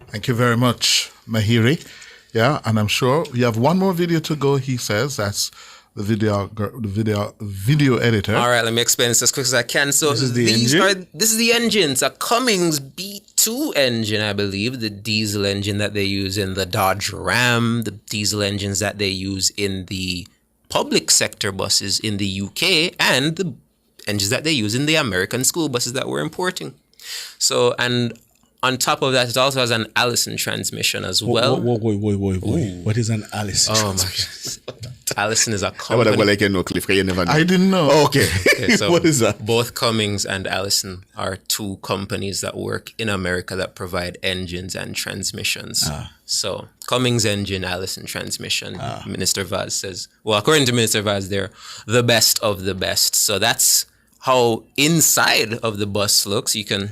Thank you very much, Mahiri. Yeah, and I'm sure we have one more video to go, he says. That's the video editor. All right, let me explain this as quick as I can. So this is the engine? This is the engine. It's a Cummins B2 engine, I believe. The diesel engine that they use in the Dodge Ram, the diesel engines that they use in the public sector buses in the UK, and the engines that they use in the American school buses that we're importing. So, and on top of that, it also has an Allison transmission as well. Wait. What is an Allison transmission? My God. Allison is a company. I didn't know. Oh, okay. So what is that? Both Cummins and Allison are 2 companies that work in America that provide engines and transmissions. So Cummins engine, Allison transmission. Minister Vaz says, well, according to Minister Vaz, they're the best of the best. So that's how inside of the bus looks. You can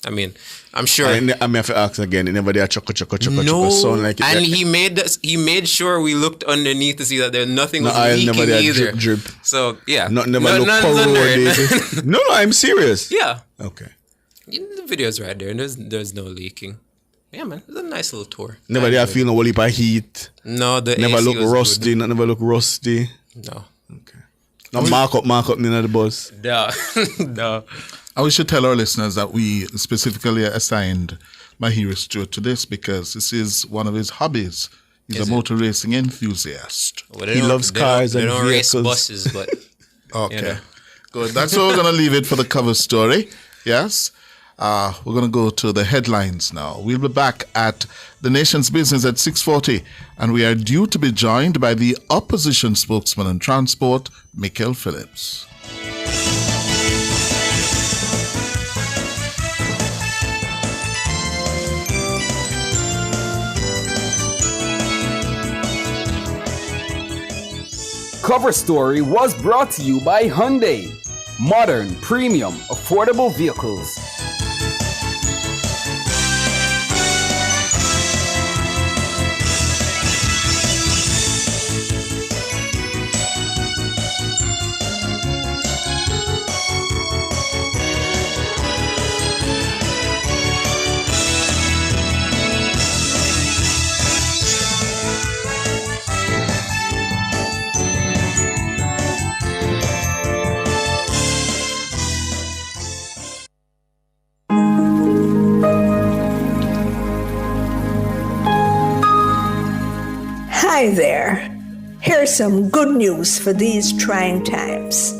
I mean, I'm sure. I have to ask again. Never there choco sound like it. And he made sure we looked underneath to see that there nothing was leaking never there either. Drip. So yeah, never look corroded. No, I'm serious. Yeah. Okay. The video's right there, and there's no leaking. Yeah, man, it's a nice little tour. Never there feel no whole heap of heat. No, the never AC look was rusty. good. Never look rusty. No. Okay. Now mark up in the bus. No. I wish to tell our listeners that we specifically assigned Mahira Stewart to this because this is one of his hobbies. He's a motor racing enthusiast. Well, he loves cars and vehicles. They don't race buses, but... Okay. You know. Good. That's where we're going to leave it for the cover story. Yes. We're going to go to the headlines now. We'll be back at the nation's business at 6:40, and we are due to be joined by the opposition spokesman on transport, Michael Phillips. Cover Story was brought to you by Hyundai. Modern, premium, affordable vehicles. Hi there. Here's some good news for these trying times.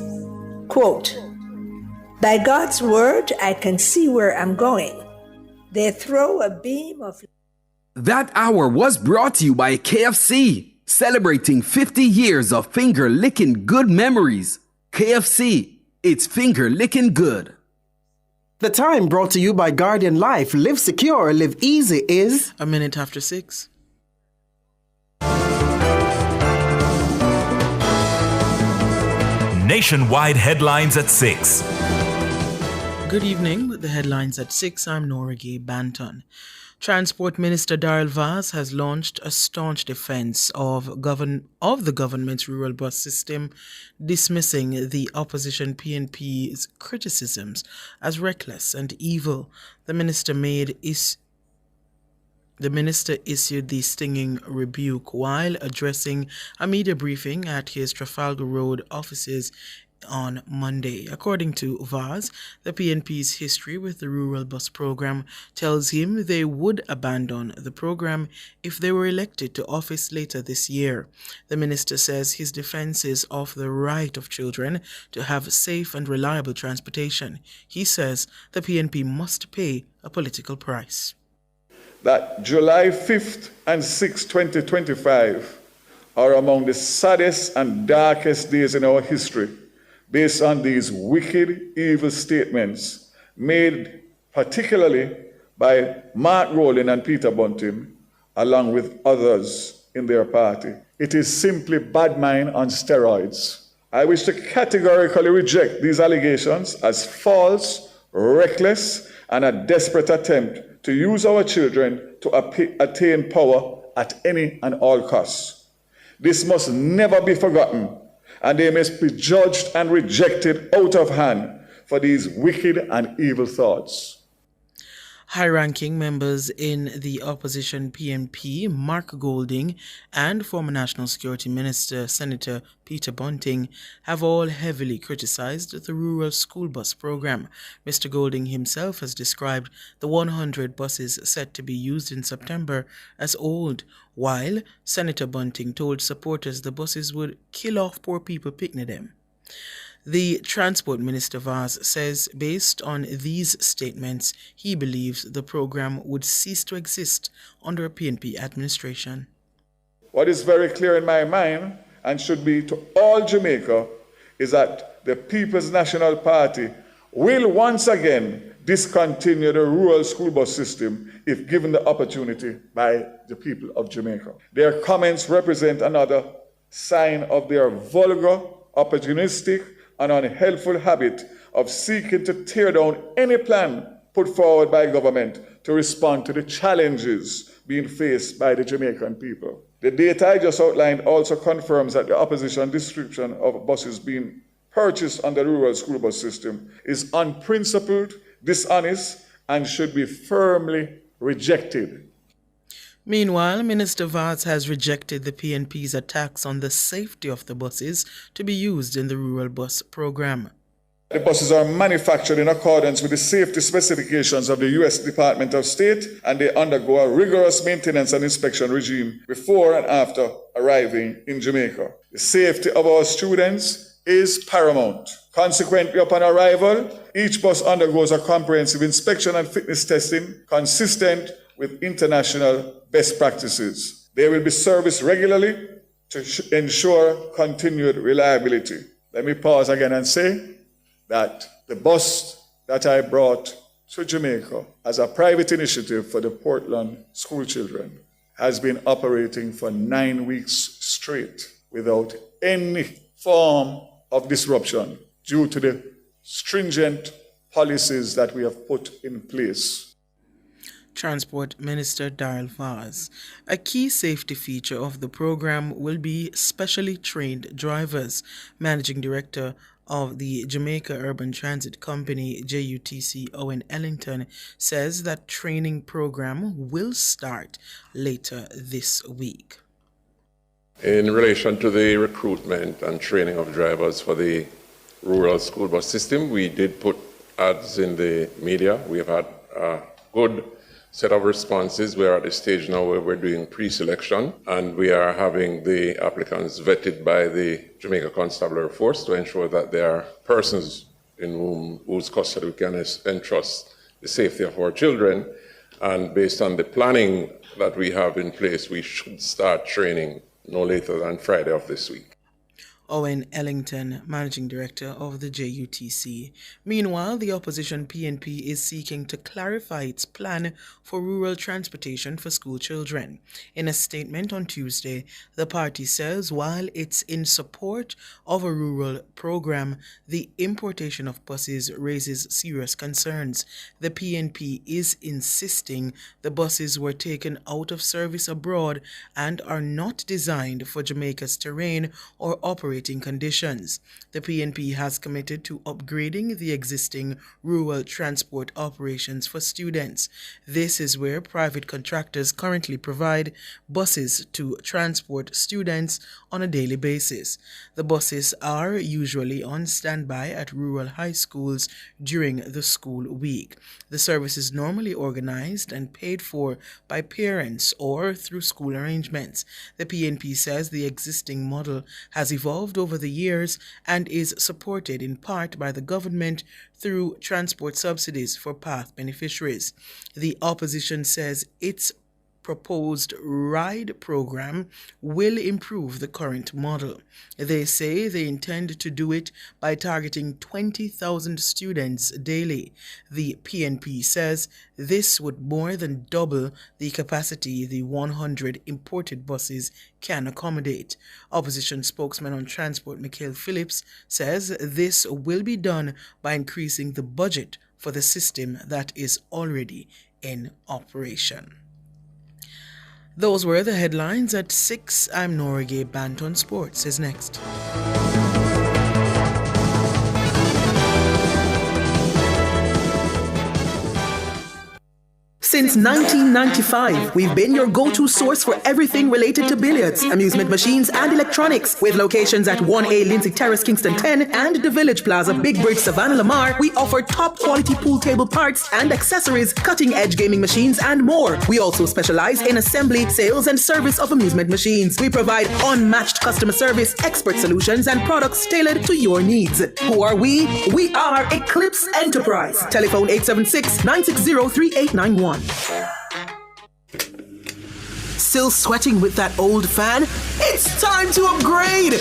Quote, "By God's word, I can see where I'm going. They throw a beam of..." That hour was brought to you by KFC, celebrating 50 years of finger-licking good memories. KFC, it's finger-licking good. The time brought to you by Guardian Life. Live secure, live easy is... 6:00. Nationwide headlines at 6. Good evening. With the headlines at 6, I'm Nora Gay Banton. Transport Minister Darrell Vaz has launched a staunch defense of the government's rural bus system, dismissing the opposition PNP's criticisms as reckless and evil. The minister issued the stinging rebuke while addressing a media briefing at his Trafalgar Road offices on Monday. According to Vaz, the PNP's history with the rural bus program tells him they would abandon the program if they were elected to office later this year. The minister says his defense is of the right of children to have safe and reliable transportation. He says the PNP must pay a political price. That July 5th and 6th, 2025 are among the saddest and darkest days in our history based on these wicked, evil statements made particularly by Mark Rowling and Peter Bunting, along with others in their party. It is simply bad mind on steroids. I wish to categorically reject these allegations as false, reckless, and a desperate attempt to use our children to attain power at any and all costs. This must never be forgotten, and they must be judged and rejected out of hand for these wicked and evil thoughts. High-ranking members in the opposition PNP, Mark Golding, and former National Security Minister Senator Peter Bunting have all heavily criticized the rural school bus program. Mr. Golding himself has described the 100 buses set to be used in September as old, while Senator Bunting told supporters the buses would kill off poor people picking them. The Transport Minister Vaz says based on these statements, he believes the program would cease to exist under a PNP administration. What is very clear in my mind, and should be to all Jamaica, is that the People's National Party will once again discontinue the rural school bus system if given the opportunity by the people of Jamaica. Their comments represent another sign of their vulgar, opportunistic, and unhelpful habit of seeking to tear down any plan put forward by government to respond to the challenges being faced by the Jamaican people. The data I just outlined also confirms that the opposition description of buses being purchased under the rural school bus system is unprincipled, dishonest, and should be firmly rejected. Meanwhile, Minister Vaz has rejected the PNP's attacks on the safety of the buses to be used in the rural bus program. The buses are manufactured in accordance with the safety specifications of the U.S. Department of State, and they undergo a rigorous maintenance and inspection regime before and after arriving in Jamaica. The safety of our students is paramount. Consequently, upon arrival, each bus undergoes a comprehensive inspection and fitness testing consistent with international best practices. They will be serviced regularly to ensure continued reliability. Let me pause again and say that the bus that I brought to Jamaica as a private initiative for the Portland school children has been operating for 9 weeks straight without any form of disruption due to the stringent policies that we have put in place. Transport Minister Darrell Vaz. A key safety feature of the program will be specially trained drivers. Managing Director of the Jamaica Urban Transit Company, JUTC, Owen Ellington, says that training program will start later this week. In relation to the recruitment and training of drivers for the rural school bus system, we did put ads in the media. We have had a good set of responses. We are at the stage now where we're doing pre-selection, and we are having the applicants vetted by the Jamaica Constabulary Force to ensure that they are persons in whose custody we can entrust the safety of our children. And based on the planning that we have in place, we should start training no later than Friday of this week. Owen Ellington, Managing Director of the JUTC. Meanwhile, the opposition PNP is seeking to clarify its plan for rural transportation for school children. In a statement on Tuesday, the party says while it's in support of a rural program, the importation of buses raises serious concerns. The PNP is insisting the buses were taken out of service abroad and are not designed for Jamaica's terrain or operating conditions. The PNP has committed to upgrading the existing rural transport operations for students. This is where private contractors currently provide buses to transport students on a daily basis. The buses are usually on standby at rural high schools during the school week. The service is normally organized and paid for by parents or through school arrangements. The PNP says the existing model has evolved over the years and is supported in part by the government through transport subsidies for path beneficiaries. The opposition says its proposed RIDE program will improve the current model. They say they intend to do it by targeting 20,000 students daily. The PNP says this would more than double the capacity the 100 imported buses can accommodate. Opposition spokesman on transport Mikhail Phillips says this will be done by increasing the budget for the system that is already in operation. Those were the headlines at 6. I'm Norige. Banton Sports is next. Since 1995, we've been your go-to source for everything related to billiards, amusement machines, and electronics. With locations at 1A Lindsay Terrace, Kingston 10, and the Village Plaza, Big Bridge, Savannah Lamar, we offer top-quality pool table parts and accessories, cutting-edge gaming machines, and more. We also specialize in assembly, sales, and service of amusement machines. We provide unmatched customer service, expert solutions, and products tailored to your needs. Who are we? We are Eclipse Enterprise. Telephone 876-960-3891. Still sweating with that old fan? It's time to upgrade!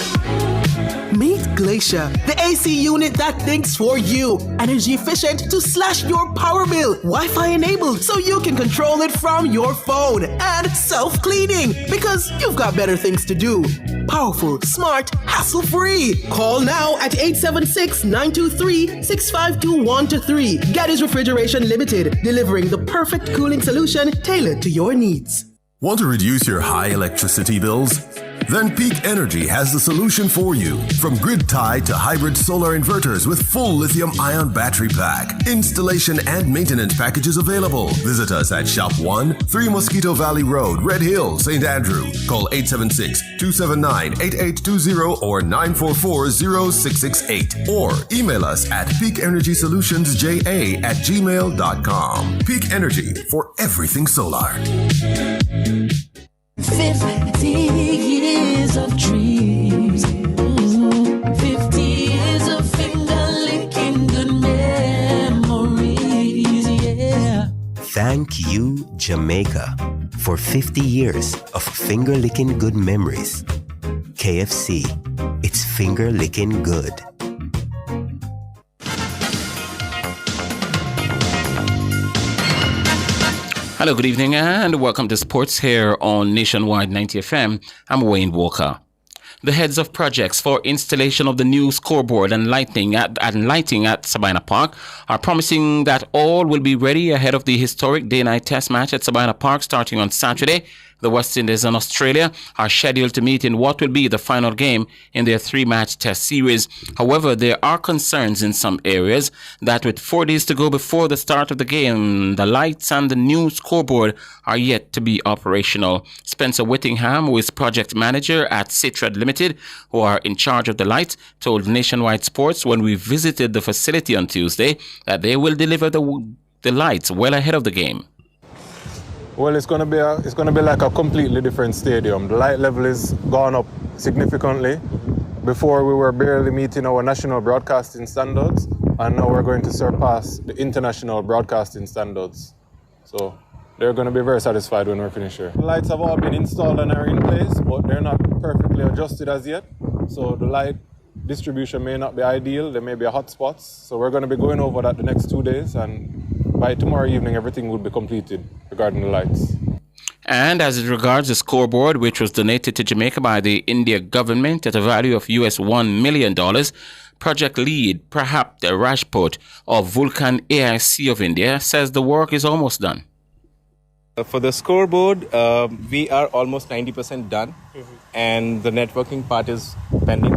Meet Glacier, the AC unit that thinks for you. Energy efficient to slash your power bill. Wi-Fi enabled so you can control it from your phone. And self-cleaning because you've got better things to do. Powerful, smart, hassle-free. Call now at 876-923-6521-3. Gaddy's Refrigeration Limited, delivering the perfect cooling solution tailored to your needs. Want to reduce your high electricity bills? Then Peak Energy has the solution for you. From grid-tied to hybrid solar inverters with full lithium-ion battery pack. Installation and maintenance packages available. Visit us at Shop 1, 3 Mosquito Valley Road, Red Hill, St. Andrew. Call 876-279-8820 or 944-0668. Or email us at peakenergysolutionsja@gmail.com. Peak Energy for everything solar. 50 years of dreams. 50 years of finger-licking good memories, yeah. Thank you, Jamaica, for 50 years of finger-licking good memories. KFC, it's finger-licking good. Hello, good evening, and welcome to Sports here on Nationwide 90 FM. I'm Wayne Walker. The heads of projects for installation of the new scoreboard and lighting at Sabina Park are promising that all will be ready ahead of the historic day-night test match at Sabina Park starting on Saturday. The West Indies and Australia are scheduled to meet in what will be the final game in their 3-match test series. However, there are concerns in some areas that with 4 days to go before the start of the game, the lights and the new scoreboard are yet to be operational. Spencer Whittingham, who is project manager at Citred Limited, who are in charge of the lights, told Nationwide Sports when we visited the facility on Tuesday that they will deliver the lights well ahead of the game. Well, it's going to be like a completely different stadium. The light level is gone up significantly. Before we were barely meeting our national broadcasting standards, and now we're going to surpass the international broadcasting standards. So they're going to be very satisfied when we're finished here. The lights have all been installed and are in place, but they're not perfectly adjusted as yet. So the light distribution may not be ideal. There may be hot spots. So we're going to be going over that the next 2 days, and by tomorrow evening, everything will be completed regarding the lights. And as it regards the scoreboard, which was donated to Jamaica by the India government at a value of US $1 million, project lead Prahap Rajput of Vulcan AIC of India says the work is almost done. For the scoreboard, we are almost 90% done, and the networking part is pending.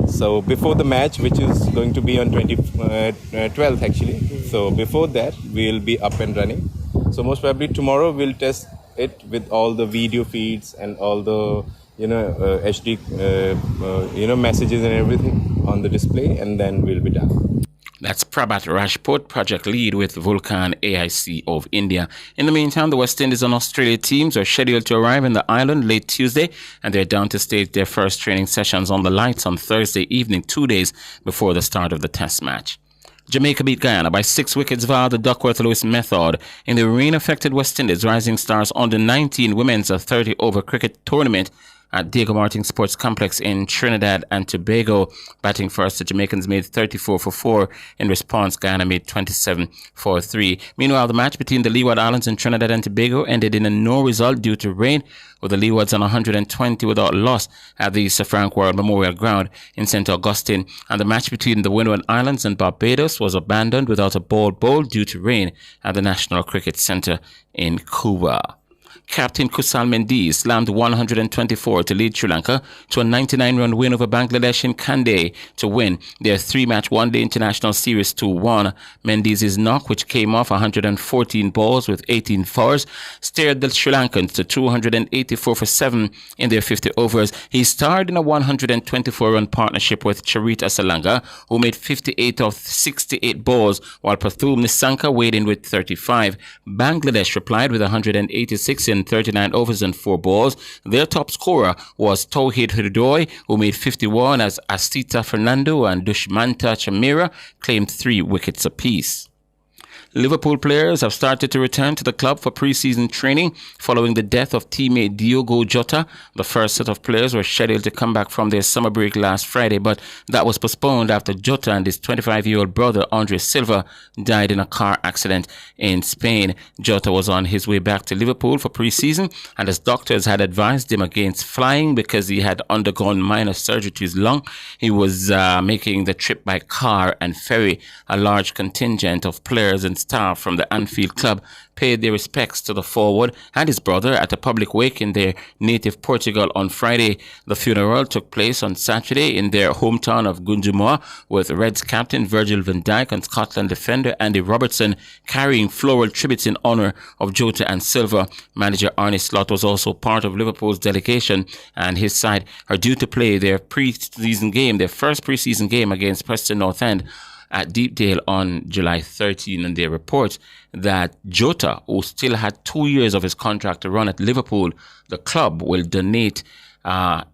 So before the match, which is going to be on 12th actually, so before that we'll be up and running. So most probably tomorrow we'll test it with all the video feeds and all the HD messages and everything on the display, and then we'll be done. That's Prabhat Rajput, project lead with Vulcan AIC of India. In the meantime, the West Indies and Australia teams are scheduled to arrive in the island late Tuesday, and they're down to stage their first training sessions on the lights on Thursday evening, 2 days before the start of the test match. Jamaica beat Guyana by 6 wickets via the Duckworth-Lewis method in the rain-affected West Indies Rising Stars Under-19 Women's 30-over cricket tournament at Diego Martin Sports Complex in Trinidad and Tobago. Batting first, the Jamaicans made 34 for 4. In response, Guyana made 27 for 3. Meanwhile, the match between the Leeward Islands and Trinidad and Tobago ended in a no result due to rain, with the Leewards on 120 without loss at the Sir Frank World Memorial Ground in St. Augustine. And the match between the Windward Islands and Barbados was abandoned without a ball bowled due to rain at the National Cricket Centre in Cuba. Captain Kusal Mendes slammed 124 to lead Sri Lanka to a 99-run win over Bangladesh in Kandy to win their 3-match one-day international series 2-1. Mendes' knock, which came off 114 balls with 18 fours, steered the Sri Lankans to 284 for 7 in their 50 overs. He starred in a 124-run partnership with Charita Salanga, who made 58 of 68 balls, while Pathum Nisanka weighed in with 35. Bangladesh replied with 186 in 39 overs and 4 balls. Their top scorer was Tauhid Hridoy, who made 51, as Astita Fernando and Dushmanta Chamira claimed 3 wickets apiece. Liverpool players have started to return to the club for pre-season training following the death of teammate Diogo Jota. The first set of players were scheduled to come back from their summer break last Friday, but that was postponed after Jota and his 25-year-old brother Andre Silva died in a car accident in Spain. Jota was on his way back to Liverpool for pre-season, and as doctors had advised him against flying because he had undergone minor surgery to his lung, he was making the trip by car and ferry. A large contingent of players and staff from the Anfield club paid their respects to the forward and his brother at a public wake in their native Portugal on Friday. The funeral took place on Saturday in their hometown of Gundumoa, with Reds captain Virgil van Dijk and Scotland defender Andy Robertson carrying floral tributes in honour of Jota and Silva. Manager Arne Slot was also part of Liverpool's delegation, and his side are due to play their first pre-season game against Preston North End at Deepdale on July 13, and they report that Jota, who still had 2 years of his contract to run at Liverpool, the club will donate the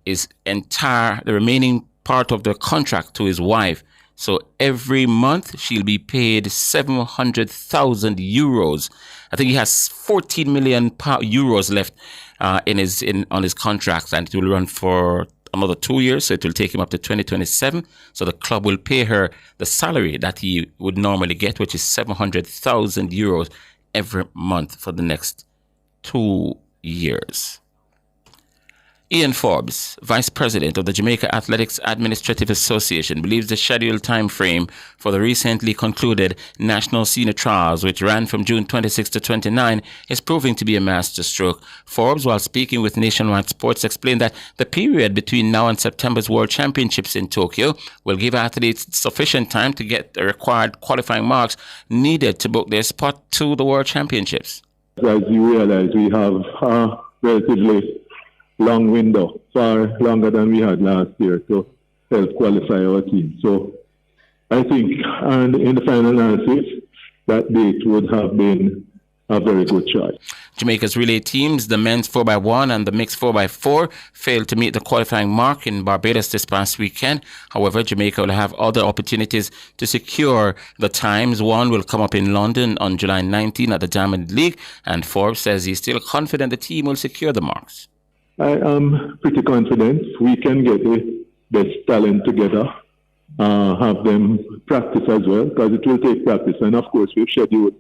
remaining part of the contract to his wife. So every month she'll be paid 700,000 euros. I think he has 14 million euros left on his contract, and it will run for another 2 years, so it will take him up to 2027. So the club will pay her the salary that he would normally get, which is 700,000 euros every month for the next 2 years. Ian Forbes, Vice President of the Jamaica Athletics Administrative Association, believes the scheduled time frame for the recently concluded National Senior Trials, which ran from June 26 to 29, is proving to be a masterstroke. Forbes, while speaking with Nationwide Sports, explained that the period between now and September's World Championships in Tokyo will give athletes sufficient time to get the required qualifying marks needed to book their spot to the World Championships. As you realize, we have a relatively long window, far longer than we had last year, to help qualify our team. So I think, and in the final analysis, that date would have been a very good choice. Jamaica's relay teams, the men's 4x1 and the mixed 4x4, failed to meet the qualifying mark in Barbados this past weekend. However, Jamaica will have other opportunities to secure the times. One will come up in London on July 19 at the Diamond League, and Forbes says he's still confident the team will secure the marks. I am pretty confident we can get the best talent together, have them practice as well, because it will take practice. And of course, we've scheduled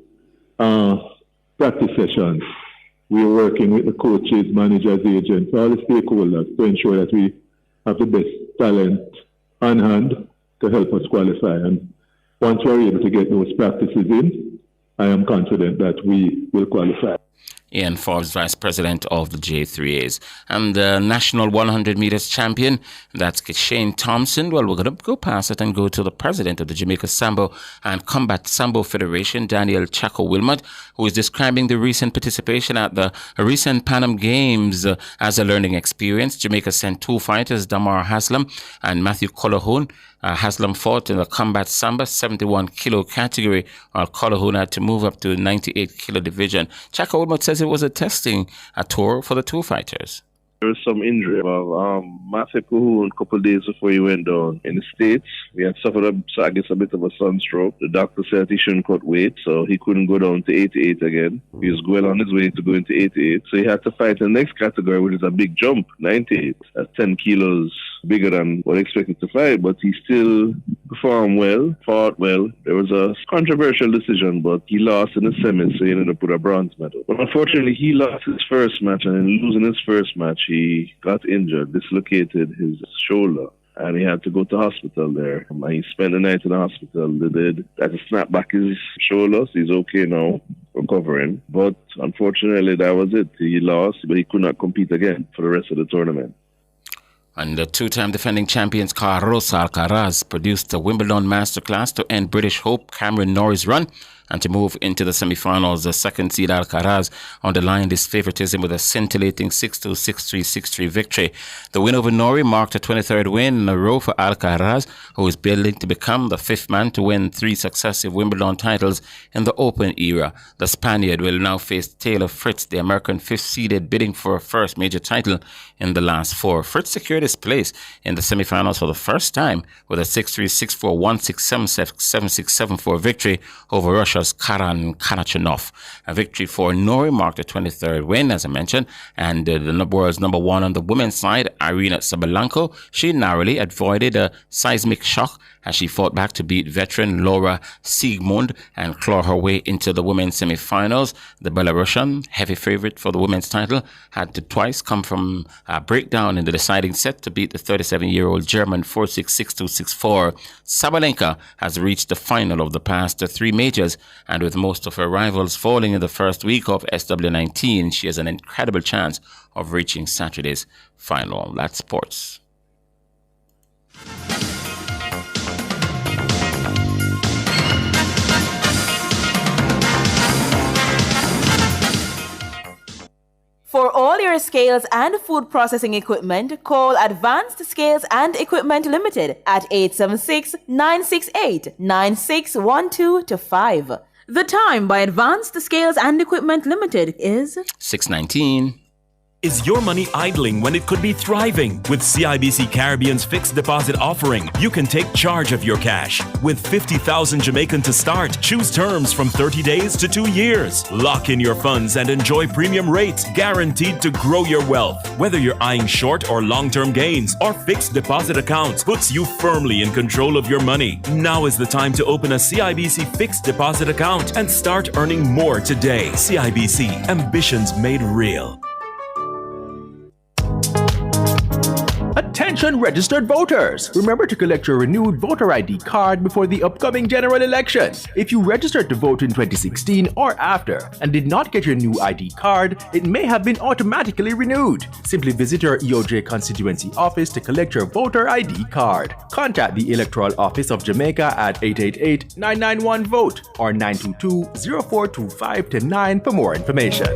practice sessions. We're working with the coaches, managers, agents, all the stakeholders to ensure that we have the best talent on hand to help us qualify. And once we're able to get those practices in, I am confident that we will qualify. Ian Forbes, Vice President of the J3As. And the national 100 meters champion, that's Shane Thompson. Well, we're going to go past it and go to the President of the Jamaica Sambo and Combat Sambo Federation, Daniel Chaco Wilmot, who is describing the recent participation at the recent Pan Am Games as a learning experience. Jamaica sent two fighters, Damar Haslam and Matthew Colquhoun. Haslam fought in the Combat Sambo 71 kilo category, while Colquhoun had to move up to 98 kilo division. Chaco Wilmot says it was a tour for the two fighters. There was some injury. Matthew Colquhoun, a couple of days before he went down in the States, he had suffered a bit of a sunstroke. The doctor said he shouldn't cut weight, so he couldn't go down to 88 again. He was well on his way to going to 88. So he had to fight the next category, which is a big jump, 98. That's 10 kilos bigger than what he expected to fight, but he still performed well, fought well. There was a controversial decision, but he lost in the semis, so he ended up with a bronze medal. But unfortunately, he lost his first match, and in losing his first match, he got injured, dislocated his shoulder, and he had to go to hospital there. He spent the night in the hospital. They had to snap back his shoulder, so he's okay now, recovering. But unfortunately, that was it. He lost, but he could not compete again for the rest of the tournament. And the two-time defending champions Carlos Alcaraz produced a Wimbledon masterclass to end British hope Cameron Norrie's run and to move into the semi-finals. The second seed Alcaraz underlined his favoritism with a scintillating 6-2, 6-3, 6-3 victory. The win over Norrie marked a 23rd win in a row for Alcaraz, who is building to become the fifth man to win 3 successive Wimbledon titles in the Open era. The Spaniard will now face Taylor Fritz, the American fifth-seeded, bidding for a first major title in the last 4. Fritz secured his lowest place in the semifinals for the first time with a 6-3, 6-4, 1-6, 7-6, 7-6, 7-4 over Russia's Karan Kanachanov. A victory for Norway marked the 23rd win, as I mentioned, and the world's number one on the women's side, Irina Sabalenko, she narrowly avoided a seismic shock as she fought back to beat veteran Laura Siegmund and claw her way into the women's semi-finals. The Belarusian, heavy favorite for the women's title, had to twice come from a breakdown in the deciding set to beat the 37-year-old German 4-6, 6-2, 6-4. Sabalenka has reached the final of the past three majors, and with most of her rivals falling in the first week of SW19, she has an incredible chance of reaching Saturday's final. That's sports. For all your scales and food processing equipment, call Advanced Scales and Equipment Limited at 876-968-9612-5. The time by Advanced Scales and Equipment Limited is 6:19. Is your money idling when it could be thriving? With CIBC Caribbean's fixed deposit offering, you can take charge of your cash. With 50,000 Jamaican to start, choose terms from 30 days to 2 years. Lock in your funds and enjoy premium rates guaranteed to grow your wealth. Whether you're eyeing short or long-term gains, our fixed deposit account puts you firmly in control of your money. Now is the time to open a CIBC fixed deposit account and start earning more today. CIBC, ambitions made real. Attention registered voters! Remember to collect your renewed voter ID card before the upcoming general election. If you registered to vote in 2016 or after and did not get your new ID card, it may have been automatically renewed. Simply visit your EOJ constituency office to collect your voter ID card. Contact the Electoral Office of Jamaica at 888-991-VOTE or 922-0425-9 for more information.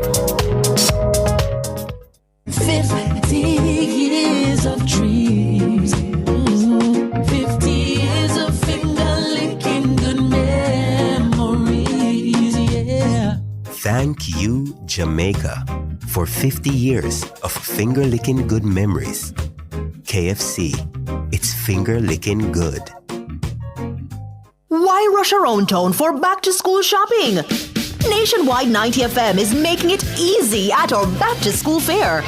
50 years of dreams. 50 years of finger-licking good memories, yeah. Thank you, Jamaica, for 50 years of finger-licking good memories. KFC, it's finger-licking good. Why rush around town for back-to-school shopping? Nationwide 90 FM is making it easy at our back-to-school fair.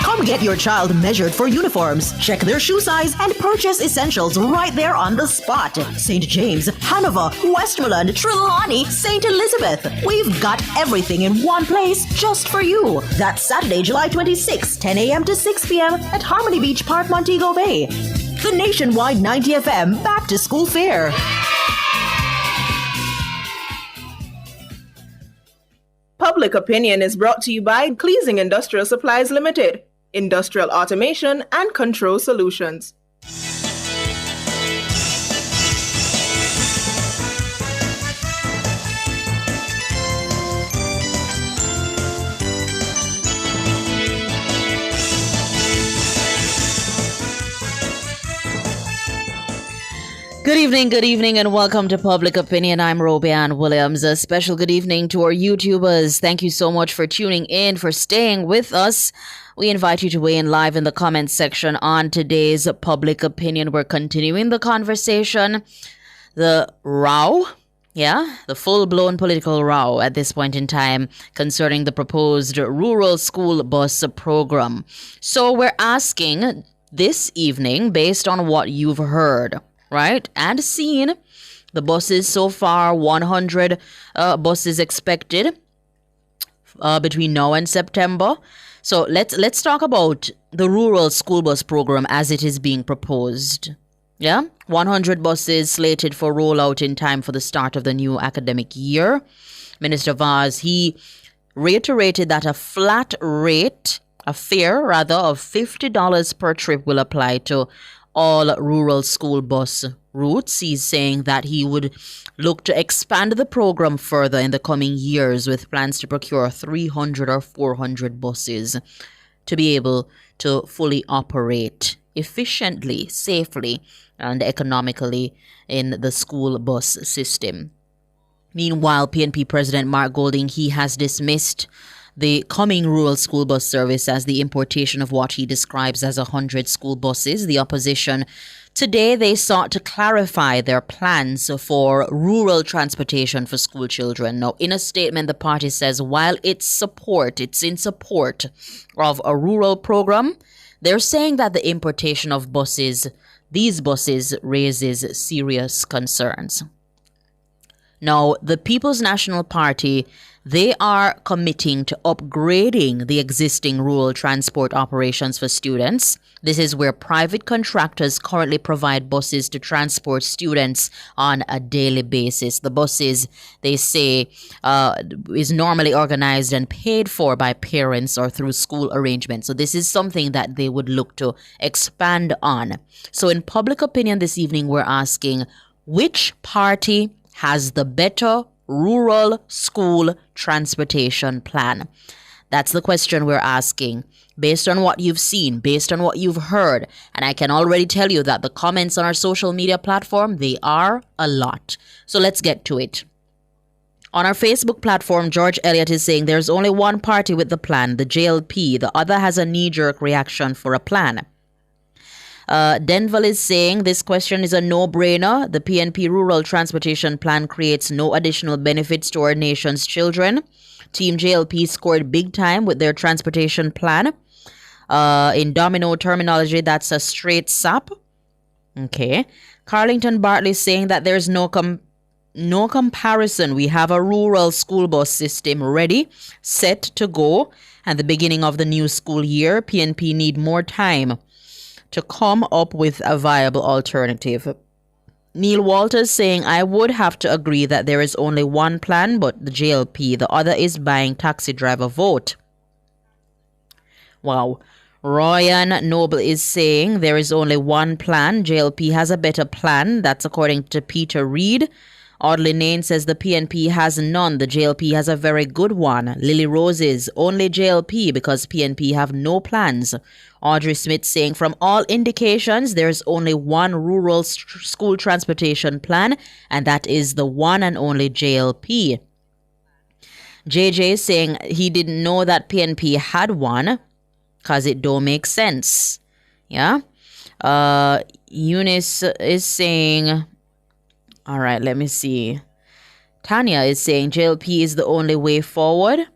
Come get your child measured for uniforms, check their shoe size, and purchase essentials right there on the spot. St. James, Hanover, Westmoreland, Trelawney, St. Elizabeth. We've got everything in one place just for you. That's Saturday, July 26, 10 a.m. to 6 p.m. at Harmony Beach Park, Montego Bay. The Nationwide 90 FM Back-to-School Fair. Public Opinion is brought to you by Cleasing Industrial Supplies Limited, Industrial Automation and Control Solutions. Good evening, and welcome to Public Opinion. I'm Robianne Williams. A special good evening to our YouTubers. Thank you so much for tuning in, for staying with us. We invite you to weigh in live in the comments section on today's Public Opinion. We're continuing the conversation. The row, the full-blown political row at this point in time concerning the proposed rural school bus program. So we're asking this evening, based on what you've heard, right, and seen, the buses so far, 100 buses expected between now and September. So let's talk about the rural school bus program as it is being proposed. 100 buses slated for rollout in time for the start of the new academic year. Minister Vaz, he reiterated that a fare of $50 per trip will apply to all rural school bus routes. He's saying that he would look to expand the program further in the coming years with plans to procure 300 or 400 buses to be able to fully operate efficiently, safely, and economically in the school bus system. Meanwhile, PNP President Mark Golding, he has dismissed the coming rural school bus service as the importation of what he describes as 100 school buses. The opposition today, they sought to clarify their plans for rural transportation for school children. Now, in a statement, the party says while it's in support of a rural program, they're saying that the importation of these buses raises serious concerns. Now, the People's National Party, they are committing to upgrading the existing rural transport operations for students. This is where private contractors currently provide buses to transport students on a daily basis. The buses, they say, is normally organized and paid for by parents or through school arrangements. So this is something that they would look to expand on. So in public opinion this evening, we're asking, which party has the better rural school transportation plan? That's the question we're asking. Based on what you've seen, based on what you've heard, and I can already tell you that the comments on our social media platform, they are a lot. So let's get to it. On our Facebook platform, George Elliott is saying there's only one party with the plan, the JLP. The other has a knee-jerk reaction for a plan. Denville is saying this question is a no-brainer. The PNP Rural Transportation Plan creates no additional benefits to our nation's children. Team JLP scored big time with their transportation plan. In domino terminology, that's a straight sap. Okay. Carlington Bartley is saying that there's no comparison. We have a rural school bus system ready, set to go. At the beginning of the new school year, PNP need more time to come up with a viable alternative. Neil Walters saying, I would have to agree that there is only one plan, but the JLP. The other is buying taxi driver vote. Wow. Royan Noble is saying there is only one plan. JLP has a better plan. That's according to Peter Reed. Audley Nain says the PNP has none. The JLP has a very good one. Lily Roses, only JLP because PNP have no plans. Audrey Smith saying from all indications, there's only one rural school transportation plan, and that is the one and only JLP. JJ saying he didn't know that PNP had one because it don't make sense. Yeah. Eunice is saying... All right, let me see. Tanya is saying JLP is the only way forward.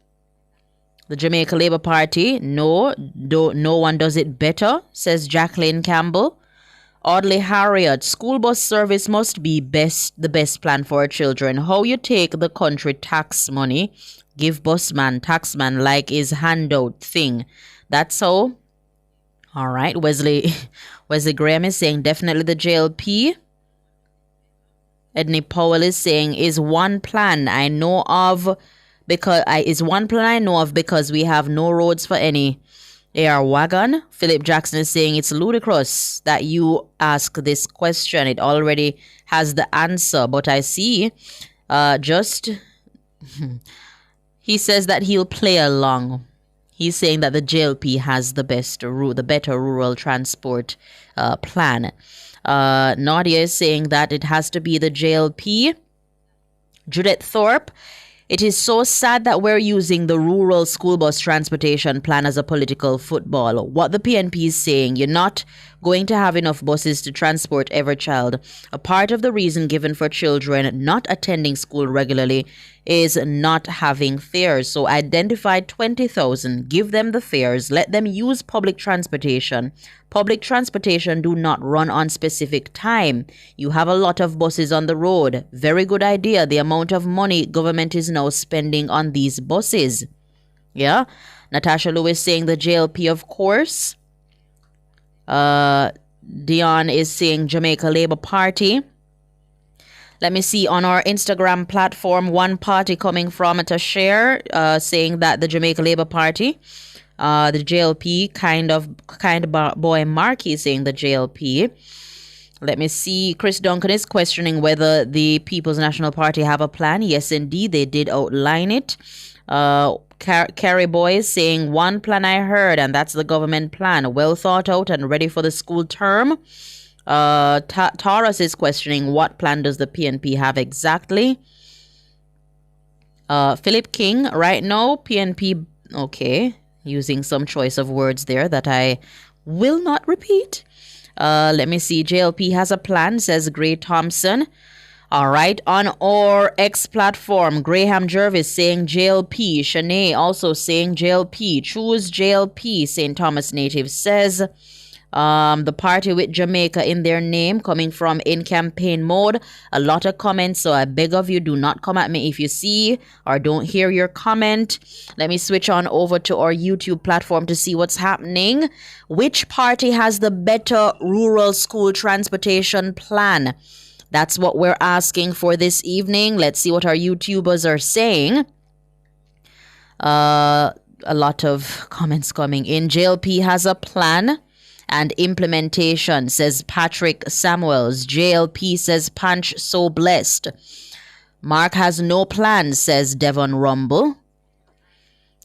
The Jamaica Labour Party, no one does it better, says Jacqueline Campbell. Audley Harriet, school bus service must be the best plan for our children. How you take the country tax money, give busman, taxman like his handout thing. That's how. All right, Wesley Graham is saying definitely the JLP. Edney Powell is saying is one plan I know of because we have no roads for any AR wagon. Philip Jackson is saying it's ludicrous that you ask this question. It already has the answer, but I see he says that he'll play along. He's saying that the JLP has the better rural transport plan. Nadia is saying that it has to be the JLP. Judith Thorpe, it is so sad that we're using the rural school bus transportation plan as a political football. What the PNP is saying, you're not going to have enough buses to transport every child. A part of the reason given for children not attending school regularly is not having fares. So identify 20,000, give them the fares, let them use public transportation. Public transportation do not run on specific time. You have a lot of buses on the road. Very good idea. The amount of money government is now spending on these buses. Yeah. Natasha Lewis saying the JLP, of course. Dion is saying Jamaica Labour Party. Let me see on our Instagram platform, one party coming from Tashare saying that the Jamaica Labour Party. The JLP, kind boy Marky saying the JLP. Let me see. Chris Duncan is questioning whether the People's National Party have a plan. Yes, indeed, they did outline it. Carrie Boy is saying one plan I heard, and that's the government plan. Well thought out and ready for the school term. Taurus is questioning what plan does the PNP have exactly. Philip King, right now, PNP Okay. Using some choice of words there that I will not repeat. Let me see. JLP has a plan, says Gray Thompson. All right. On our X platform, Graham Jervis saying JLP. Shanae also saying JLP. Choose JLP, St. Thomas native says. The party with Jamaica in their name, coming from in campaign mode. A lot of comments, so I beg of you, do not come at me if you see or don't hear your comment. Let me switch on over to our YouTube platform to see what's happening. Which party has the better rural school transportation plan? That's what we're asking for this evening. Let's see what our YouTubers are saying. A lot of comments coming in. JLP has a plan and implementation, says Patrick Samuels. JLP says Punch so blessed. Mark has no plans, says Devon Rumble.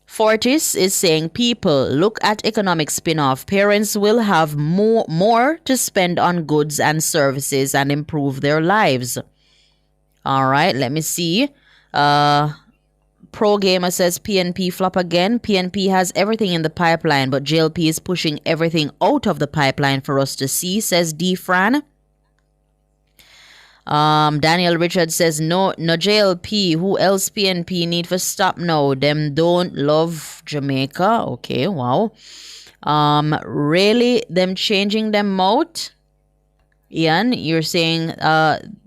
Fortis is saying people look at economic spin-off. Parents will have more to spend on goods and services and improve their lives. All right, let me see. Pro Gamer says PNP flop again. PNP has everything in the pipeline, but JLP is pushing everything out of the pipeline for us to see, says D. Fran. Daniel Richard says no JLP. Who else PNP need for stop now? Them don't love Jamaica. Okay, wow. Really? Them changing them out? Ian, you're saying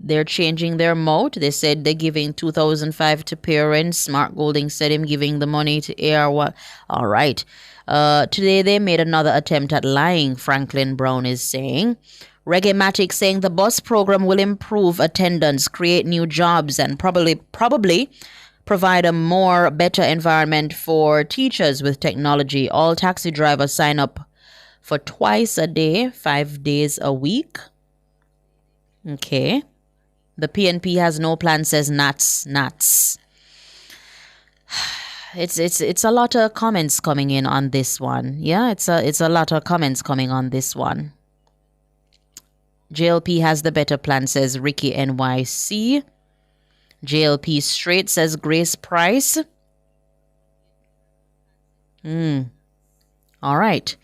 they're changing their mode. They said they're giving $2,500 to parents. Mark Golding said him giving the money to AR1. All right. Today they made another attempt at lying, Franklin Brown is saying. Reggae-matic saying the bus program will improve attendance, create new jobs, and probably provide a better environment for teachers with technology. All taxi drivers sign up for twice a day, 5 days a week. Okay. The PNP has no plan, says Nats. It's a lot of comments coming in on this one. Yeah, it's a lot of comments coming on this one. JLP has the better plan, says Ricky NYC. JLP straight, says Grace Price. All right.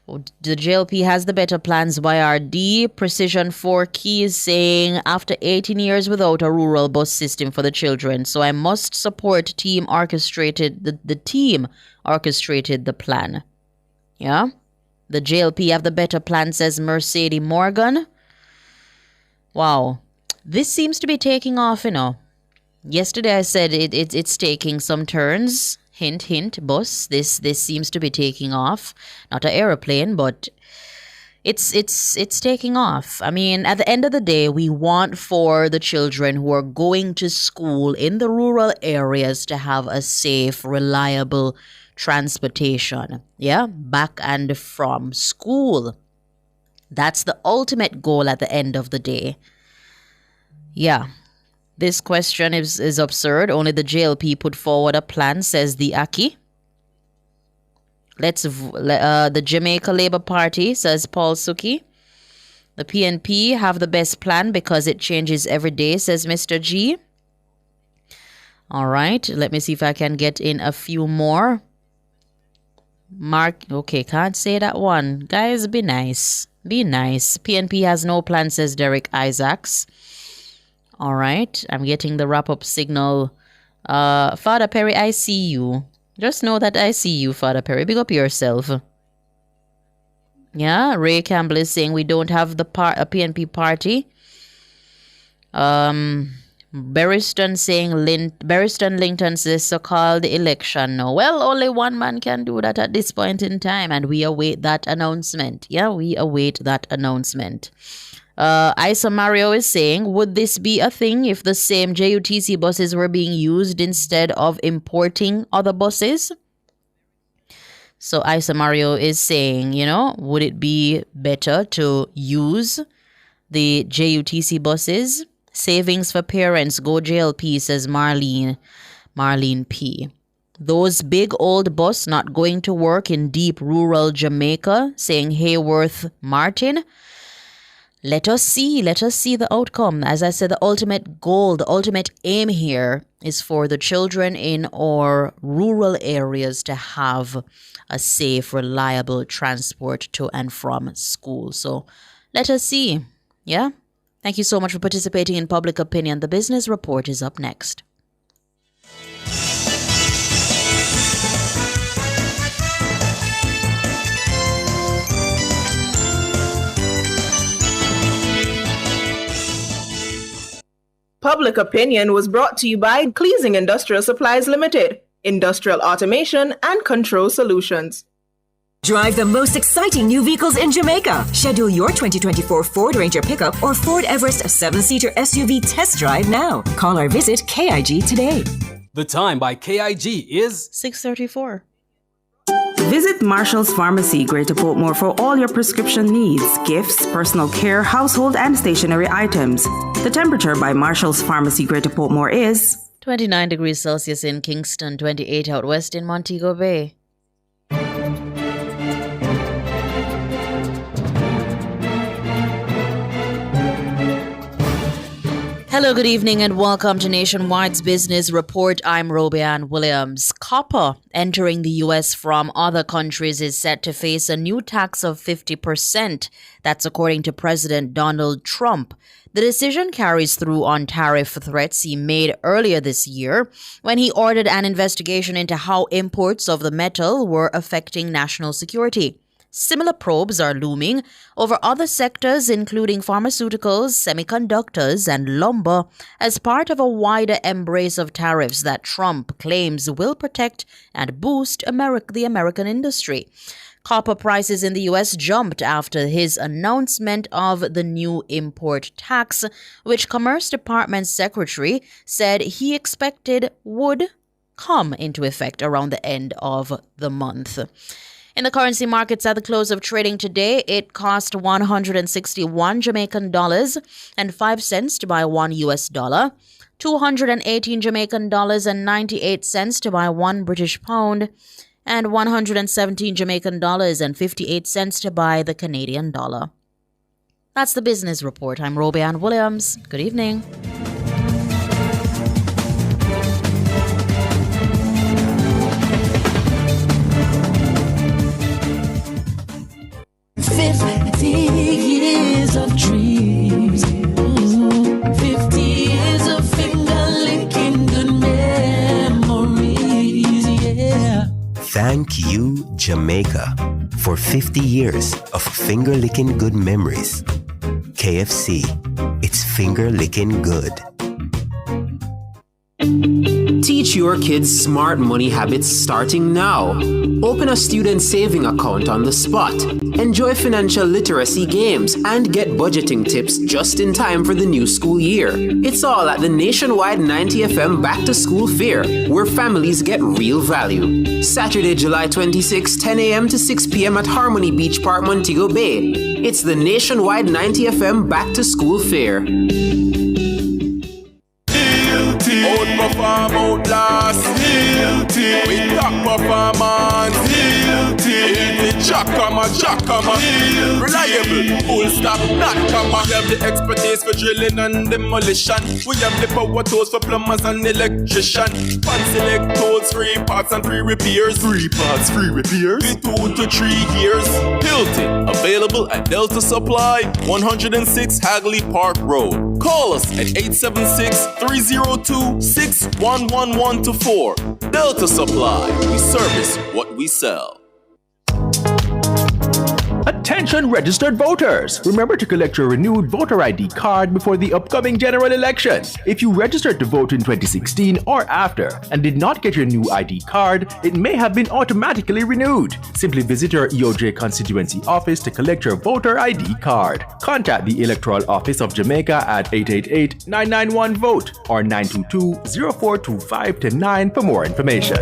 The JLP has the better plans. YRD Precision 4 Keys saying after 18 years without a rural bus system for the children, so I must support the team orchestrated the plan. Yeah. The JLP have the better plan, says Mercedes Morgan. Wow. This seems to be taking off, you know. Yesterday I said it's taking some turns. Hint, hint, bus. This seems to be taking off. Not an aeroplane, but it's taking off. I mean, at the end of the day, we want for the children who are going to school in the rural areas to have a safe, reliable transportation. Yeah, back and from school. That's the ultimate goal at the end of the day. Yeah. This question is absurd. Only the JLP put forward a plan, says the Aki. The Jamaica Labour Party, says Paul Suki. The PNP have the best plan because it changes every day, says Mr. G. All right, let me see if I can get in a few more. Mark, okay, can't say that one. Guys, be nice. Be nice. PNP has no plan, says Derek Isaacs. All right, I'm getting the wrap-up signal. Father Perry, I see you. Just know that I see you, Father Perry. Big up yourself. Yeah, Ray Campbell is saying we don't have a PNP party. Barriston saying Barriston Linton says so-called election. No, well, only one man can do that at this point in time, and we await that announcement. Yeah, we await that announcement. Isa Mario is saying, would this be a thing if the same JUTC buses were being used instead of importing other buses? So Isa Mario is saying, would it be better to use the JUTC buses? Savings for parents, go JLP, says Marlene P. Those big old bus not going to work in deep rural Jamaica, saying Hayworth Martin. Let us see the outcome. As I said, the ultimate goal, the ultimate aim here is for the children in our rural areas to have a safe, reliable transport to and from school. So let us see. Yeah? Thank you so much for participating in Public Opinion. The Business Report is up next. Public Opinion was brought to you by Cleasing Industrial Supplies Limited, industrial automation and control solutions. Drive the most exciting new vehicles in Jamaica. Schedule your 2024 Ford Ranger pickup or Ford Everest 7-seater SUV test drive now. Call or visit KIG today. The time by KIG is 6:34. Visit Marshall's Pharmacy, Greater Portmore, for all your prescription needs, gifts, personal care, household, and stationery items. The temperature by Marshall's Pharmacy, Greater Portmore is 29 degrees Celsius in Kingston, 28 out west in Montego Bay. Hello, good evening, and welcome to Nationwide's Business Report. I'm Robianne Williams. Copper entering the U.S. from other countries is set to face a new tax of 50%. That's according to President Donald Trump. The decision carries through on tariff threats he made earlier this year when he ordered an investigation into how imports of the metal were affecting national security. Similar probes are looming over other sectors, including pharmaceuticals, semiconductors, and lumber, as part of a wider embrace of tariffs that Trump claims will protect and boost the American industry. Copper prices in the U.S. jumped after his announcement of the new import tax, which Commerce Department Secretary said he expected would come into effect around the end of the month. In the currency markets at the close of trading today, it cost 161 Jamaican dollars and 5 cents to buy $1, 218 Jamaican dollars and 98 cents to buy £1 British pound, and 117 Jamaican dollars and 58 cents to buy the Canadian dollar. That's the Business Report. I'm Robianne Williams. Good evening. Years of dreams, 50 years of finger-licking good memories, yeah. Thank you, Jamaica, for 50 years of finger-licking good memories. KFC, it's finger-licking good. Teach your kids smart money habits starting now. Open a student saving account on the spot. Enjoy financial literacy games and get budgeting tips just in time for the new school year. It's all at the Nationwide 90 FM Back to School Fair, where families get real value. Saturday, July 26, 10 a.m. to 6 p.m. at Harmony Beach Park, Montego Bay. It's the Nationwide 90 FM Back to School Fair. Outperform, outlast, with top performance, Jackama, reliable, full stop, not comma. We have the expertise for drilling and demolition. We have the power tools for plumbers and electrician. Fancy select tools, free parts and free repairs. 3 parts, free repairs. 2 to 3 years. Hilton, available at Delta Supply, 106 Hagley Park Road. Call us at 876-302-61114. Delta Supply, we service what we sell. Attention registered voters! Remember to collect your renewed voter ID card before the upcoming general election. If you registered to vote in 2016 or after and did not get your new ID card, it may have been automatically renewed. Simply visit your EOJ constituency office to collect your voter ID card. Contact the Electoral Office of Jamaica at 888-991-VOTE or 922-0425-9 for more information.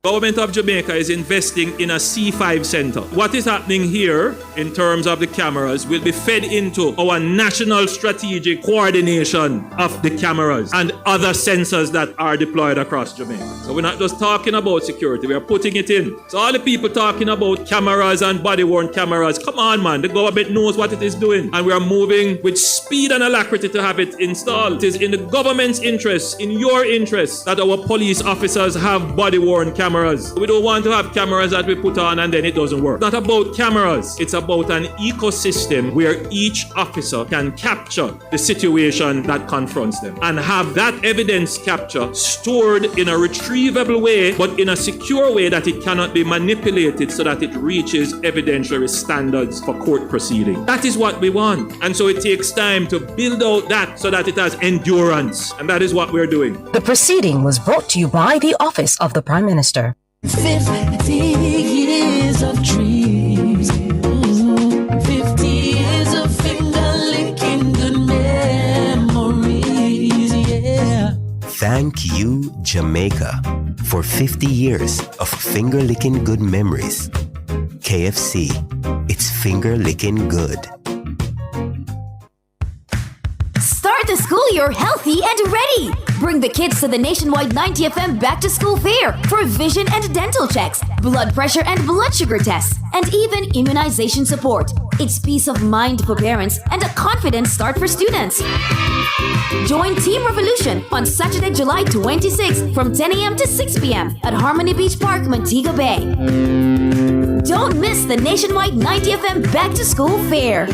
Government of Jamaica is investing in a C5 center. What is happening here in terms of the cameras will be fed into our national strategic coordination of the cameras and other sensors that are deployed across Jamaica. So we're not just talking about security, we are putting it in. So all the people talking about cameras and body-worn cameras, come on man, the government knows what it is doing and we are moving with speed and alacrity to have it installed. It is in the government's interest, in your interest, that our police officers have body-worn cameras. We don't want to have cameras that we put on and then it doesn't work. It's not about cameras. It's about an ecosystem where each officer can capture the situation that confronts them and have that evidence capture stored in a retrievable way, but in a secure way that it cannot be manipulated so that it reaches evidentiary standards for court proceeding. That is what we want. And so it takes time to build out that so that it has endurance. And that is what we're doing. The proceeding was brought to you by the Office of the Prime Minister. 50 years of dreams, 50 years of finger-licking good memories, yeah. Thank you, Jamaica, for 50 years of finger-licking good memories. KFC, it's finger-licking good. Start the school year healthy and ready. Bring the kids to the nationwide 90 FM Back to School Fair for vision and dental checks, blood pressure and blood sugar tests, and even immunization support. It's peace of mind for parents and a confident start for students. Join Team Revolution on Saturday, July 26th from 10 a.m. to 6 p.m. at Harmony Beach Park, Montego Bay. Don't miss the nationwide 90 FM Back to School Fair.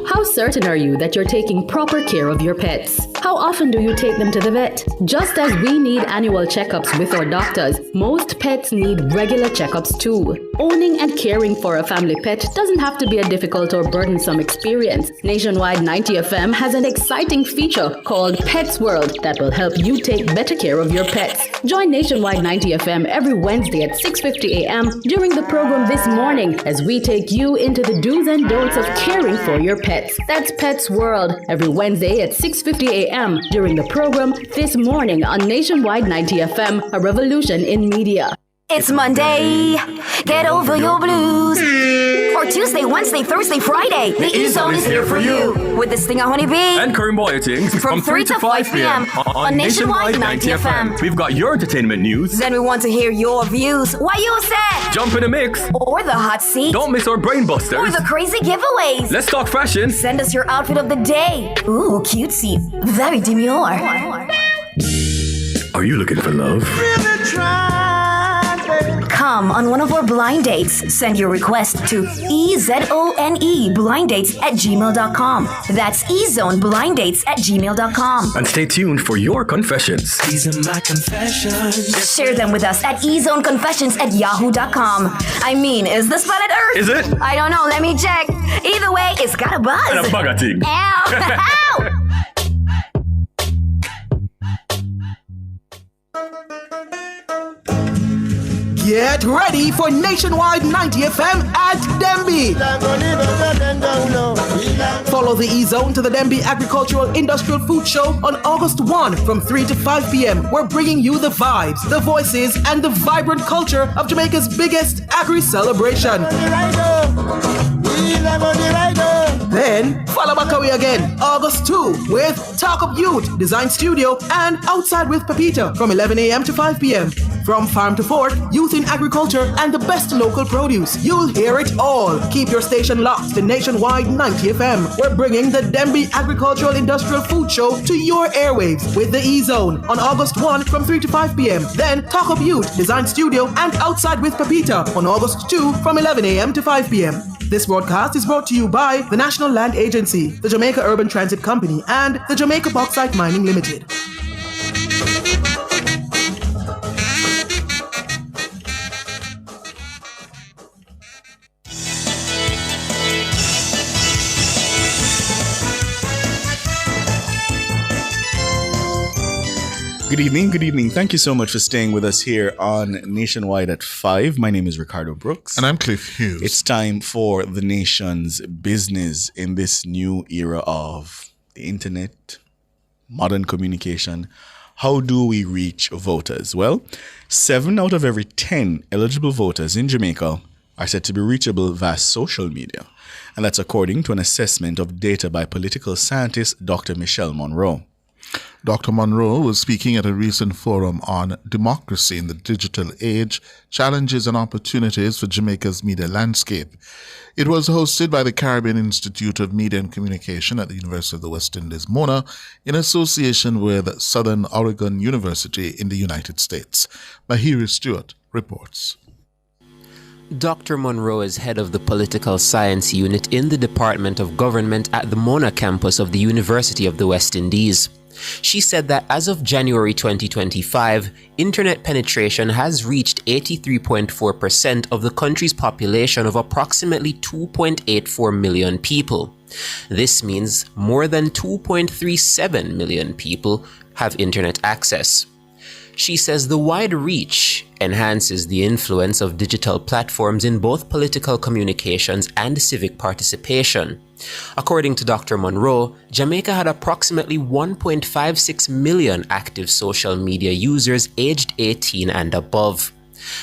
How certain are you that you're taking proper care of your pets? How often do you take them to the vet? Just as we need annual checkups with our doctors, most pets need regular checkups too. Owning and caring for a family pet doesn't have to be a difficult or burdensome experience. Nationwide 90 FM has an exciting feature called Pets World that will help you take better care of your pets. Join Nationwide 90 FM every Wednesday at 6:50 a.m. during the program This Morning as we take you into the do's and don'ts of caring for your pets. That's Pets World every Wednesday at 6:50 a.m. during the program This Morning on Nationwide 90 FM, a revolution in media. It's Monday, get over your blues. Or Tuesday, Wednesday, Thursday, Friday. The E-Zone is here for you. With the Stinger Honey Bee and Karim Boyatings from 3 to 5 p.m. on Nationwide 90 FM. We've got your entertainment news. Then we want to hear your views. What you said? Jump in the mix. Or the hot seat. Don't miss our brainbusters. Or the crazy giveaways. Let's talk fashion. Send us your outfit of the day. Ooh, cutesy. Very demure. Are you looking for love? Come on one of our blind dates. Send your request to ezone blinddates@gmail.com. That's ezoneblinddates@gmail.com. And stay tuned for your confessions. These are my confessions. Share them with us at ezoneconfessions@yahoo.com. I mean, is this planet Earth? Is it? I don't know. Let me check. Either way, it's got a buzz. And a bugger thing. Ow! Ow! Get ready for Nationwide 90 FM at Denby. Follow the E-Zone to the Denby Agricultural Industrial Food Show on August 1 from 3 to 5 p.m. We're bringing you the vibes, the voices, and the vibrant culture of Jamaica's biggest agri-celebration. Then, follow Bakawi again, August 2 with Talk Up Youth, Design Studio, and Outside with Pepita from 11 a.m. to 5 p.m. From farm to fork, youth in agriculture, and the best local produce. You'll hear it all. Keep your station locked to Nationwide 90 FM. We're bringing the Denby Agricultural Industrial Food Show to your airwaves with the E-Zone on August 1 from 3 to 5 p.m. Then Talk Up Youth, Design Studio, and Outside with Pepita on August 2 from 11 a.m. to 5 p.m. This broadcast is brought to you by the National Land Agency, the Jamaica Urban Transit Company, and the Jamaica Bauxite Mining Limited. Good evening. Thank you so much for staying with us here on Nationwide at 5. My name is Ricardo Brooks. And I'm Cliff Hughes. It's time for the nation's business in this new era of the internet, modern communication, how do we reach voters? Well, 7 out of every 10 eligible voters in Jamaica are said to be reachable via social media. And that's according to an assessment of data by political scientist Dr. Michelle Monroe. Dr. Monroe was speaking at a recent forum on democracy in the digital age, challenges and opportunities for Jamaica's media landscape. It was hosted by the Caribbean Institute of Media and Communication at the University of the West Indies, Mona, in association with Southern Oregon University in the United States. Mahiri Stewart reports. Dr. Monroe is head of the Political Science Unit in the Department of Government at the Mona campus of the University of the West Indies. She said that as of January 2025, internet penetration has reached 83.4% of the country's population of approximately 2.84 million people. This means more than 2.37 million people have internet access. She says the wide reach enhances the influence of digital platforms in both political communications and civic participation. According to Dr. Monroe, Jamaica had approximately 1.56 million active social media users aged 18 and above.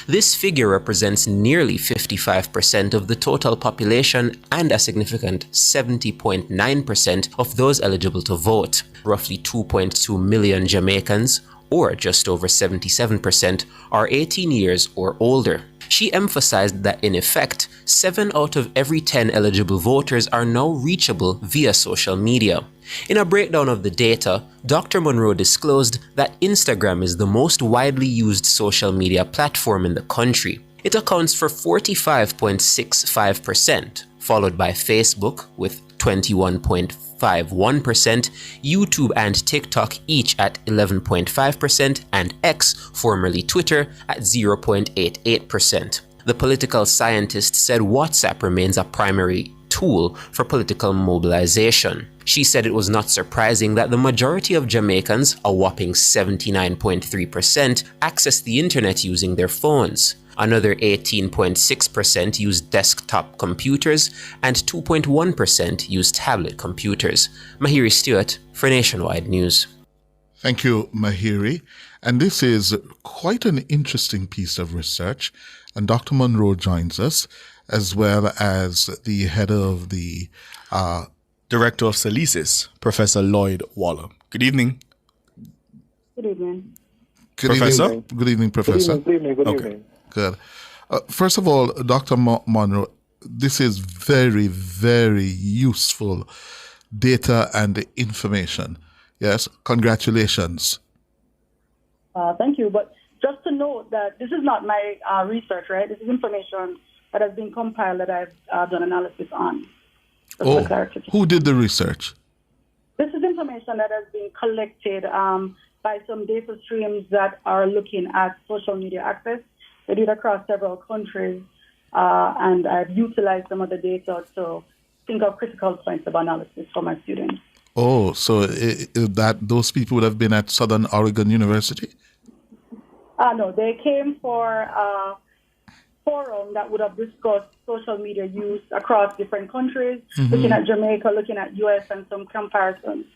This figure represents nearly 55% of the total population and a significant 70.9% of those eligible to vote. Roughly 2.2 million Jamaicans, or just over 77%, are 18 years or older. She emphasized that in effect, 7 out of every 10 eligible voters are now reachable via social media. In a breakdown of the data, Dr. Monroe disclosed that Instagram is the most widely used social media platform in the country. It accounts for 45.65%, followed by Facebook with 21.51%, YouTube and TikTok each at 11.5%, and X, formerly Twitter, at 0.88%. The political scientist said WhatsApp remains a primary tool for political mobilization. She said it was not surprising that the majority of Jamaicans, a whopping 79.3%, access the internet using their phones. Another 18.6% used desktop computers, and 2.1% used tablet computers. Mahiri Stewart for Nationwide News. Thank you, Mahiri. And this is quite an interesting piece of research. And Dr. Monroe joins us, as well as the head of the Director of Salisis, Professor Lloyd Waller. Good evening. Good evening. Good evening. Good evening, Professor. Good evening. Good. First of all, Dr. Monroe, this is very, very useful data and information. Yes, congratulations. Thank you. But just to note that this is not my research, right? This is information that has been compiled that I've done analysis on. Oh, who did the research? This is information that has been collected by some data streams that are looking at social media access. They did across several countries, and I've utilized some of the data to think of critical points of analysis for my students. Oh, so that those people would have been at Southern Oregon University? No, they came for a forum that would have discussed social media use across different countries, looking at Jamaica, looking at US, and some comparisons.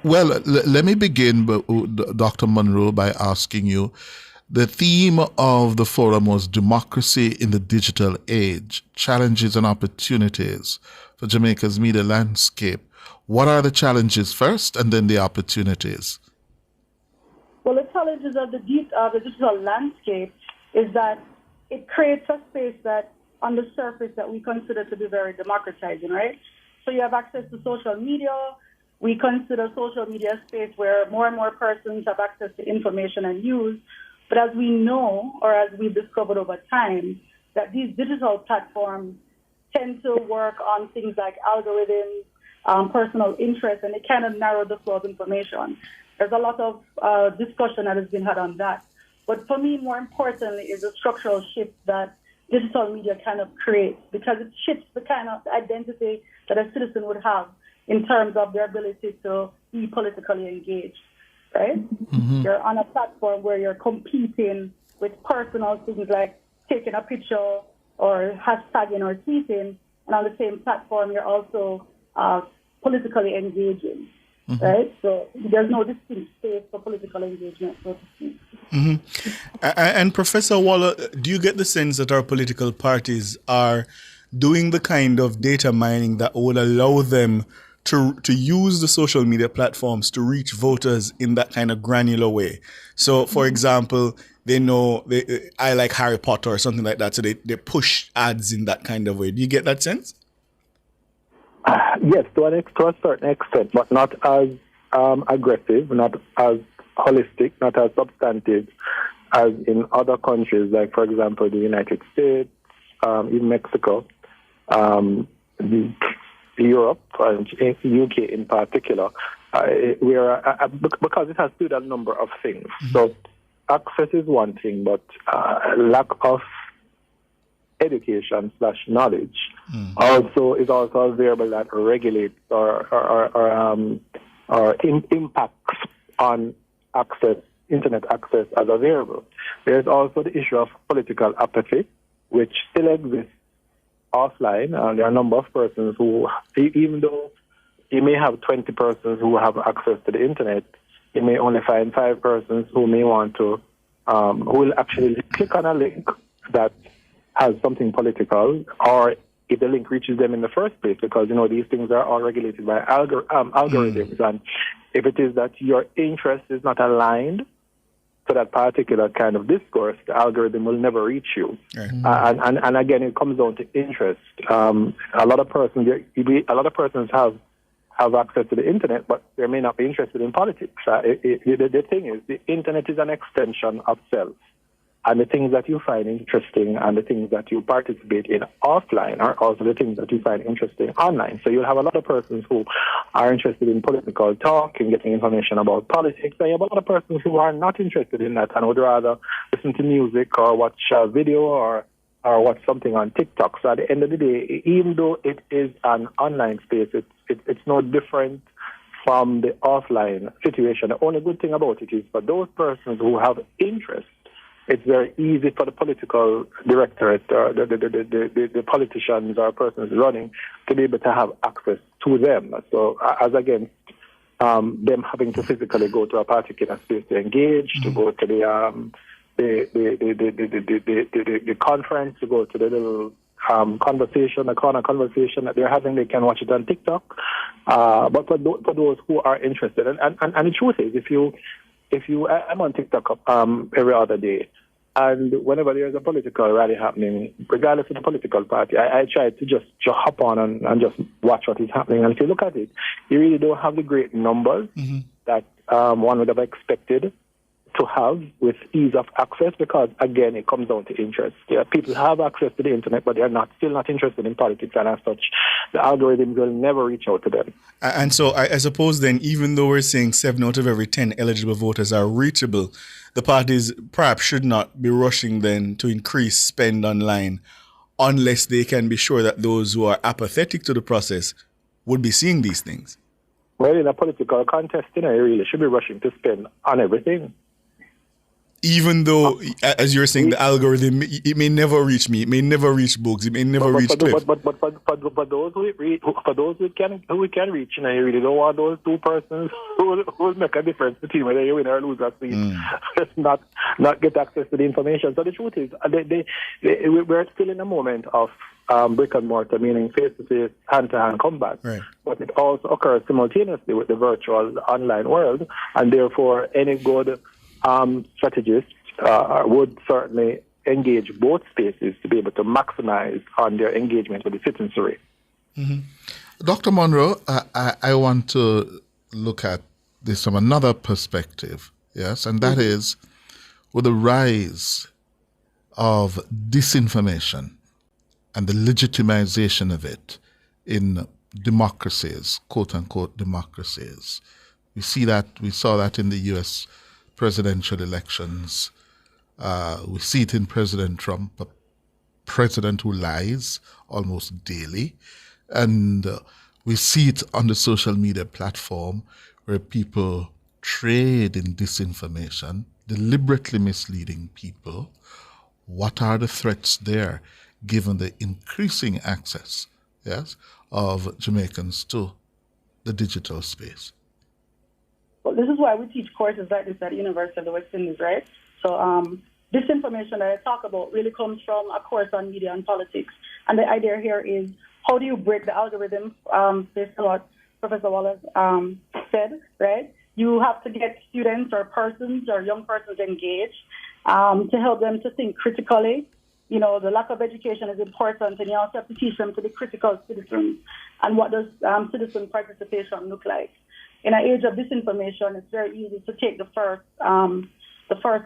Well, let me begin, Dr. Monroe, by asking you, the theme of the forum was democracy in the digital age, challenges and opportunities for Jamaica's media landscape. What are the challenges first and then the opportunities? Well, the challenges of the digital landscape is that it creates a space that on the surface that we consider to be very democratizing, right? So you have access to social media. We consider social media a space where more and more persons have access to information and news. But as we know, or as we've discovered over time, that these digital platforms tend to work on things like algorithms, personal interests, and they kind of narrow the flow of information. There's a lot of discussion that has been had on that. But for me, more importantly, is the structural shift that digital media kind of creates, because it shifts the kind of identity that a citizen would have in terms of their ability to be politically engaged, right? You're on a platform where you're competing with personal things like taking a picture or hashtagging or tweeting, and on the same platform, you're also politically engaging. right? So there's no distinct space for political engagement, so to speak. And Professor Waller, do you get the sense that our political parties are doing the kind of data mining that would allow them to use the social media platforms to reach voters in that kind of granular way? So, for example, they know I like Harry Potter or something like that, so they push ads in that kind of way. Do you get that sense? Yes, to a certain extent, but not as aggressive, not as holistic, not as substantive as in other countries, like, for example, the United States, in Mexico, Europe, and UK in particular, because it has to do a number of things. So access is one thing, but lack of education/knowledge is also a variable that regulates or impacts on access, internet access as a variable. There's also the issue of political apathy, which still exists offline. There are a number of persons who, even though you may have 20 persons who have access to the internet, you may only find 5 persons who may want to, who will actually click on a link that has something political, or if the link reaches them in the first place, because, these things are all regulated by algorithms. And if it is that your interest is not aligned to that particular kind of discourse, the algorithm will never reach you. Right. And again, it comes down to interest. A lot of persons have access to the internet, but they may not be interested in politics. The thing is, the internet is an extension of self. And the things that you find interesting and the things that you participate in offline are also the things that you find interesting online. So you'll have a lot of persons who are interested in political talk and getting information about politics. And you have a lot of persons who are not interested in that and would rather listen to music or watch a video or watch something on TikTok. So at the end of the day, even though it is an online space, it's no different from the offline situation. The only good thing about it is for those persons who have interest, it's very easy for the political directorate or the politicians or persons running to be able to have access to them. So as against them having to physically go to a particular space to engage, to go to the conference, to go to the little conversation, the corner conversation that they're having, they can watch it on TikTok. But for those who are interested, and the truth is, I'm on TikTok every other day, and whenever there's a political rally happening, regardless of the political party, I try to just hop on and just watch what is happening. And if you look at it, you really don't have the great numbers that one would have expected to have with ease of access, because again, it comes down to interest. People have access to the internet, but they're still not interested in politics, and as such, the algorithms will never reach out to them. And so I suppose then, even though we're saying 7 out of every 10 eligible voters are reachable, the parties perhaps should not be rushing then to increase spend online unless they can be sure that those who are apathetic to the process would be seeing these things. Well, in a political contest, you really should be rushing to spend on everything. Even though, as you're saying, the algorithm, it may never reach me, it may never reach books, it may never reach Cliff. But for those who can reach, you really don't want those 2 persons who will make a difference between whether you win or lose that seat. Just not get access to the information. So the truth is, we're still in a moment of brick and mortar, meaning face-to-face, hand-to-hand combat. Right. But it also occurs simultaneously with the virtual online world, and therefore any good strategists would certainly engage both spaces to be able to maximize on their engagement with the citizenry. Dr. Monroe, I want to look at this from another perspective, yes, and that is with the rise of disinformation and the legitimization of it in democracies, quote-unquote democracies. We saw that in the U.S. presidential elections. We see it in President Trump, a president who lies almost daily. And we see it on the social media platform where people trade in disinformation, deliberately misleading people. What are the threats there, given the increasing access, yes, of Jamaicans to the digital space? this is why we teach courses like this at the University of the West Indies, right? So this information that I talk about really comes from a course on media and politics. And the idea here is, how do you break the algorithm, based on what Professor Wallace said, right? You have to get students or persons or young persons engaged to help them to think critically. You know, the lack of education is important, and you also have to teach them to be critical citizens. And what does citizen participation look like? In an age of disinformation, it's very easy to take the first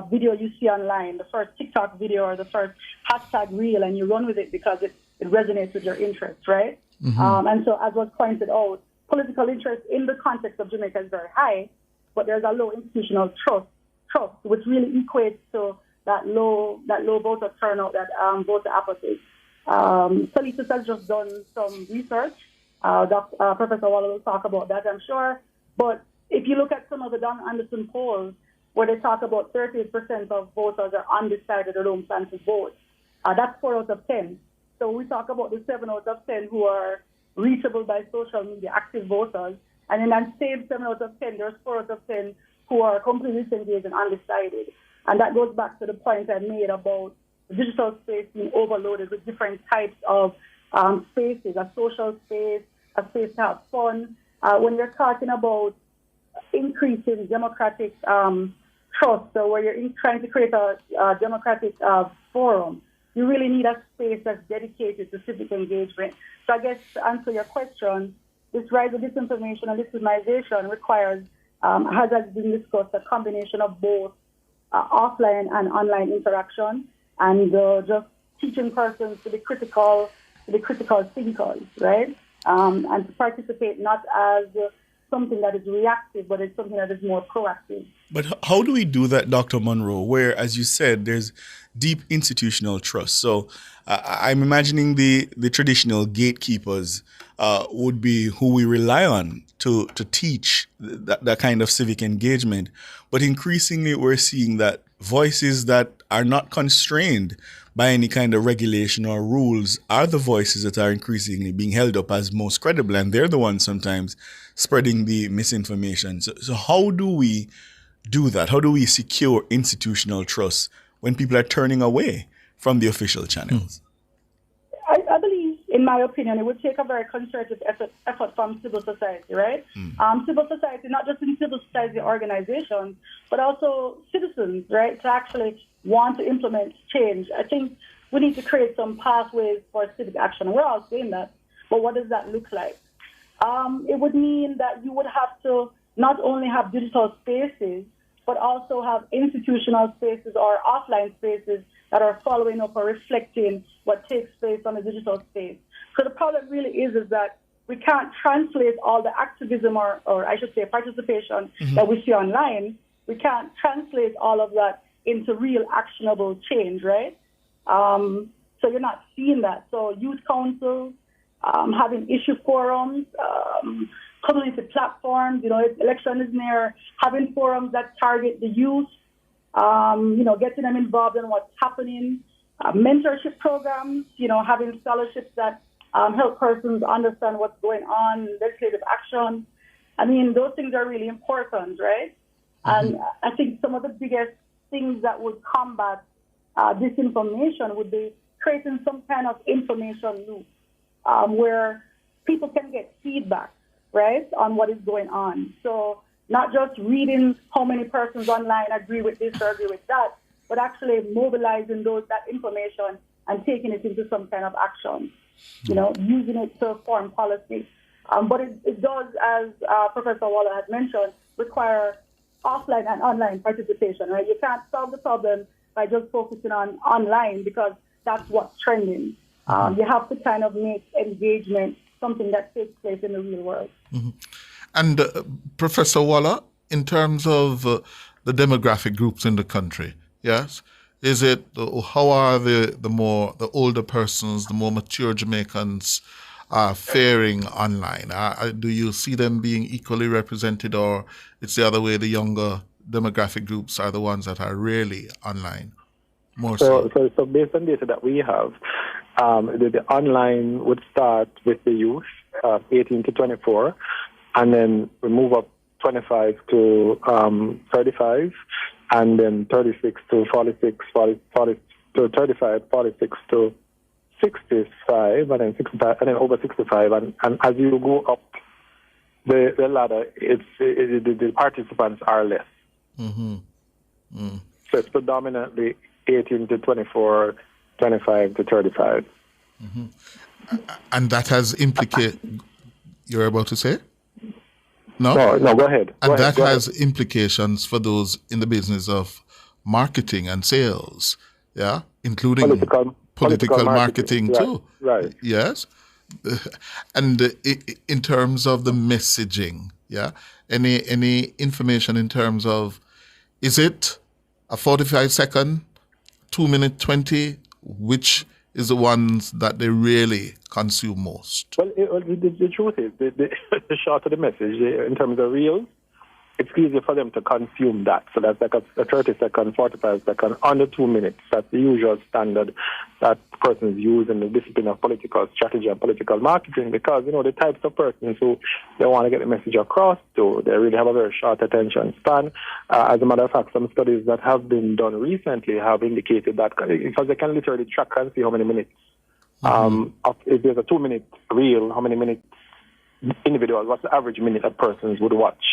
video you see online, the first TikTok video or the first hashtag reel, and you run with it because it resonates with your interests, right? Mm-hmm. And so, as was pointed out, political interest in the context of Jamaica is very high, but there's a low institutional trust, which really equates to that low voter turnout, that voter apathy. Solitus has just done some research. Professor Waller will talk about that, I'm sure. But if you look at some of the Don Anderson polls, where they talk about 38% of voters are undecided or don't plan to vote, that's 4 out of 10. So we talk about the 7 out of 10 who are reachable by social media, active voters. And in that same 7 out of 10, there's 4 out of 10 who are completely disengaged and undecided. And that goes back to the point I made about the digital space being overloaded with different types of spaces, a social space, a space to have fun. When you're talking about increasing democratic trust, so where you're trying to create a democratic forum, you really need a space that's dedicated to civic engagement. So I guess to answer your question, this rise of disinformation and disinformation requires, as has been discussed, a combination of both offline and online interaction, and just teaching persons to be critical thinkers, right? And to participate not as something that is reactive, but it's something that is more proactive. But how do we do that, Dr. Monroe, where, as you said, there's deep institutional trust? So I'm imagining the traditional gatekeepers would be who we rely on to teach that kind of civic engagement. But increasingly, we're seeing that voices that are not constrained by any kind of regulation or rules are the voices that are increasingly being held up as most credible, and they're the ones sometimes spreading the misinformation. So how do we do that? How do we secure institutional trust when people are turning away from the official channels? I believe, in my opinion, it would take a very concerted effort from civil society, right? Civil society, not just in civil society organizations, but also citizens, right, to actually want to implement change. I think we need to create some pathways for civic action. We're all saying that, but what does that look like? It would mean that you would have to not only have digital spaces, but also have institutional spaces or offline spaces that are following up or reflecting what takes place on the digital space. So the problem really is that we can't translate all the activism or I should say participation that we see online. We can't translate all of that into real actionable change, right? So you're not seeing that. So youth councils, having issue forums, community platforms, if election is near, having forums that target the youth, getting them involved in what's happening, mentorship programs, having scholarships that help persons understand what's going on, legislative action. I mean, those things are really important, right? And I think some of the biggest things that would combat disinformation would be creating some kind of information loop where people can get feedback, right, on what is going on. So not just reading how many persons online agree with this or agree with that, but actually mobilizing that information and taking it into some kind of action, using it to form policy. But it does, as Professor Waller had mentioned, require offline and online participation, right? You can't solve the problem by just focusing on online because that's what's trending. You have to kind of make engagement something that takes place in the real world. Mm-hmm. And Professor Waller, in terms of the demographic groups in the country, yes, is it how are the older persons, the more mature Jamaicans faring online? Do you see them being equally represented, or it's the other way? The younger demographic groups are the ones that are really online more so. So based on data that we have, the online would start with the youth, 18 to 24, and then we move up 25 to 35, and then 36 to 46, 40 to 35, 46 to 65, and then 65, and then over 65. And as you go up the ladder, the participants are less. So it's predominantly 18 to 24, 25 to 35. And that has you're about to say? No, go ahead. And that has implications for those in the business of marketing and sales, yeah, including political marketing too. Right. Yes. And in terms of the messaging, yeah, any information in terms of, is it a 45-second, 2-minute 20, which is the ones that they really consume most? Well, the truth is, the shorter the message, in terms of reels, it's easier for them to consume that. So that's like a 30-second, 45-second, under 2 minutes. That's the usual standard that persons use in the discipline of political strategy and political marketing, because, the types of persons who they want to get the message across to, they really have a very short attention span. As a matter of fact, some studies that have been done recently have indicated that, because they can literally track and see how many minutes. If there's a 2-minute reel, how many minutes individuals, what's the average minute that persons would watch?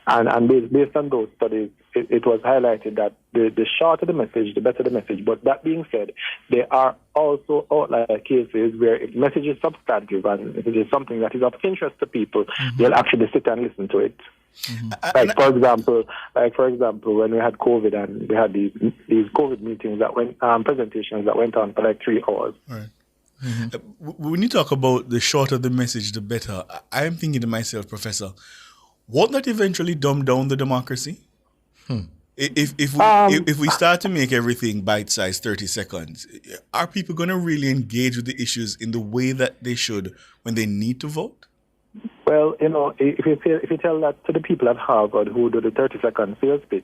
And based on those studies, it was highlighted that the shorter the message, the better the message. But that being said, there are also outlier cases where if the message is substantive and if it is something that is of interest to people, they'll actually sit and listen to it. Like for example, when we had COVID and we had these COVID meetings that went presentations that went on for like 3 hours. Right. When you talk about the shorter the message, the better, I am thinking to myself, Professor, won't that eventually dumb down the democracy? If we start to make everything bite-sized, 30 seconds, are people going to really engage with the issues in the way that they should when they need to vote? Well, if you tell that to the people at Harvard who do the 30-second sales pitch,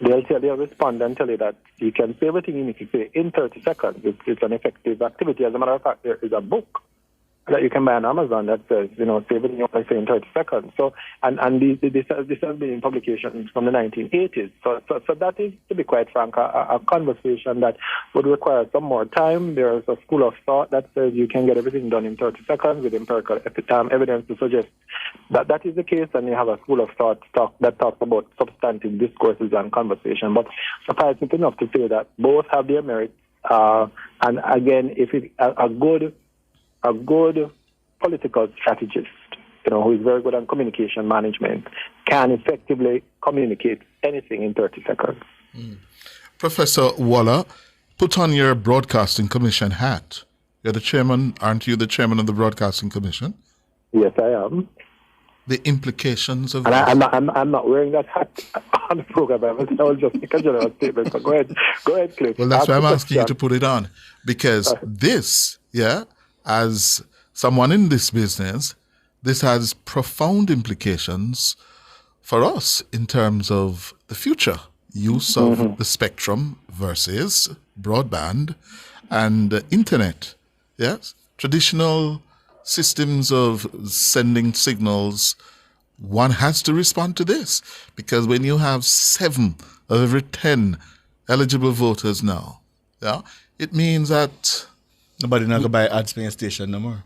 they'll respond and tell you that you can say everything you need to say in 30 seconds. It's an effective activity. As a matter of fact, there is a book that you can buy on Amazon that says, say everything you want to say in 30 seconds. So, and this has been in publications from the 1980s. So that is, to be quite frank, a conversation that would require some more time. There is a school of thought that says you can get everything done in 30 seconds with empirical evidence to suggest that that is the case, and you have a school of thought that talks about substantive discourses and conversation. But suffice it enough to say that both have their merits. And again, if it's a good political strategist, who is very good on communication management, can effectively communicate anything in 30 seconds. Professor Waller, put on your Broadcasting Commission hat. You're the chairman, aren't you the chairman of the Broadcasting Commission? Yes, I am. The implications of and I'm not wearing that hat on the program. I was just make a general statement. So go ahead, Cliff. Well, that's why I'm asking you to put it on, because this, as someone in this business, this has profound implications for us in terms of the future use of the spectrum versus broadband and internet. Yes, traditional systems of sending signals, one has to respond to this, because when you have 7 of every 10 eligible voters now, it means that nobody not gonna buy ad space station no more.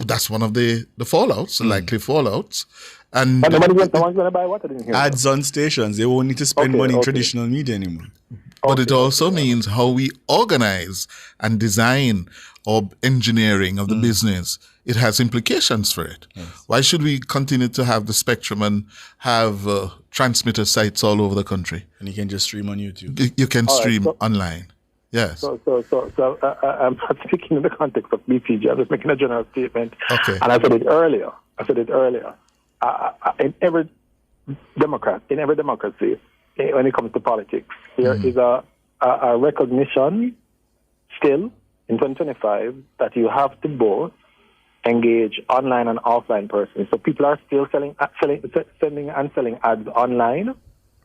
That's one of the fallouts, the likely fallouts. And but nobody's going to buy what? I didn't hear ads that. on stations. They won't need to spend money in traditional media anymore. But it also means how we organize and design our engineering of the business. It has implications for it. Yes. Why should we continue to have the spectrum and have transmitter sites all over the country? And you can just stream on YouTube. You can stream online. Yes. So I'm not speaking in the context of BCG. I'm just making a general statement. Okay. And I said it earlier. In every democracy, when it comes to politics, there is a recognition still in 2025 that you have to both engage online and offline persons. So people are still sending and selling ads online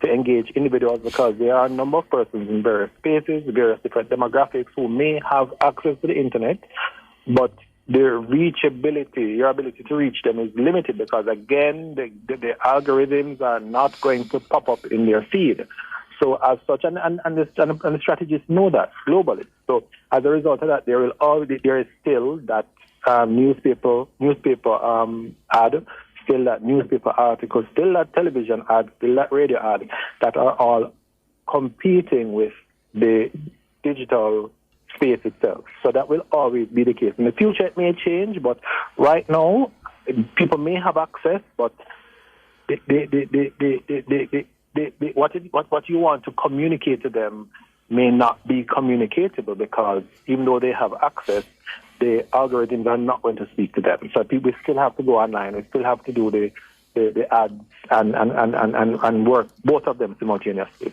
to engage individuals, because there are a number of persons in various spaces, various different demographics who may have access to the internet, but their reachability, your ability to reach them is limited because, again, the algorithms are not going to pop up in their feed. So as such, and the strategists know that globally. So as a result of that, there is still that newspaper ad, still that newspaper article, still that television ad, still that radio ad, that are all competing with the digital space itself. So that will always be the case. In the future, it may change, but right now, people may have access, but what you want to communicate to them may not be communicatable because even though they have access, the algorithms are not going to speak to them. So we still have to go online. We still have to do the ads and work both of them simultaneously.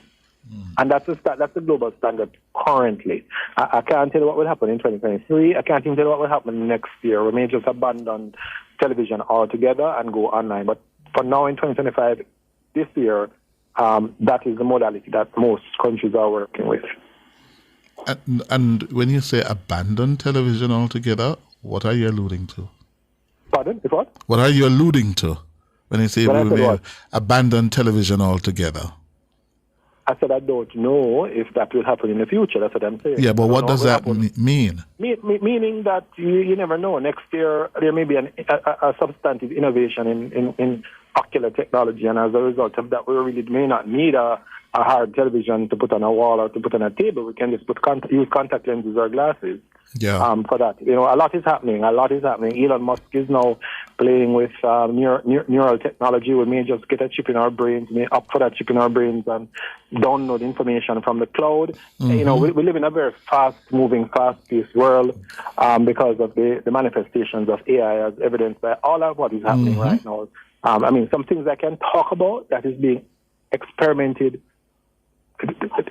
And that's the global standard currently. I can't tell you what will happen in 2023. I can't even tell you what will happen next year. We may just abandon television altogether and go online. But for now, in 2025, this year, that is the modality that most countries are working with. And when you say abandon television altogether, what are you alluding to? Pardon? If what? What are you alluding to when you say we may abandon television altogether? I said I don't know if that will happen in the future. That's what I'm saying. Yeah, but what does that mean? Meaning that you never know. Next year, there may be a substantive innovation in ocular technology, and as a result of that, we really may not need a hard television to put on a wall or to put on a table. We can just use contact lenses or glasses for that. You know, a lot is happening. Elon Musk is now playing with neural technology. We may just get a chip in our brains, may opt for that chip in our brains and download information from the cloud. Mm-hmm. You know, we live in a very fast-moving, fast-paced world because of the manifestations of AI as evidenced by all of what is happening right now. I mean, some things I can talk about that is being experimented.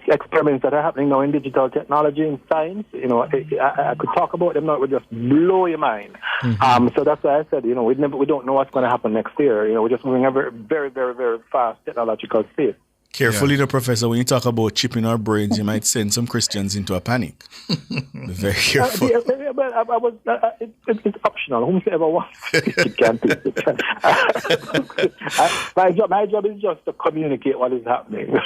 Experiments that are happening now in digital technology and science, you know, I could talk about them now. It would just blow your mind. Mm-hmm. So that's why I said, you know, we don't know what's going to happen next year. You know, we're just moving a very, very, very, very fast technological space. Carefully, the professor, when you talk about chip in our brains, you might send some Christians into a panic. Be very careful. It's optional. Whomever wants it can take it. My job is just to communicate what is happening.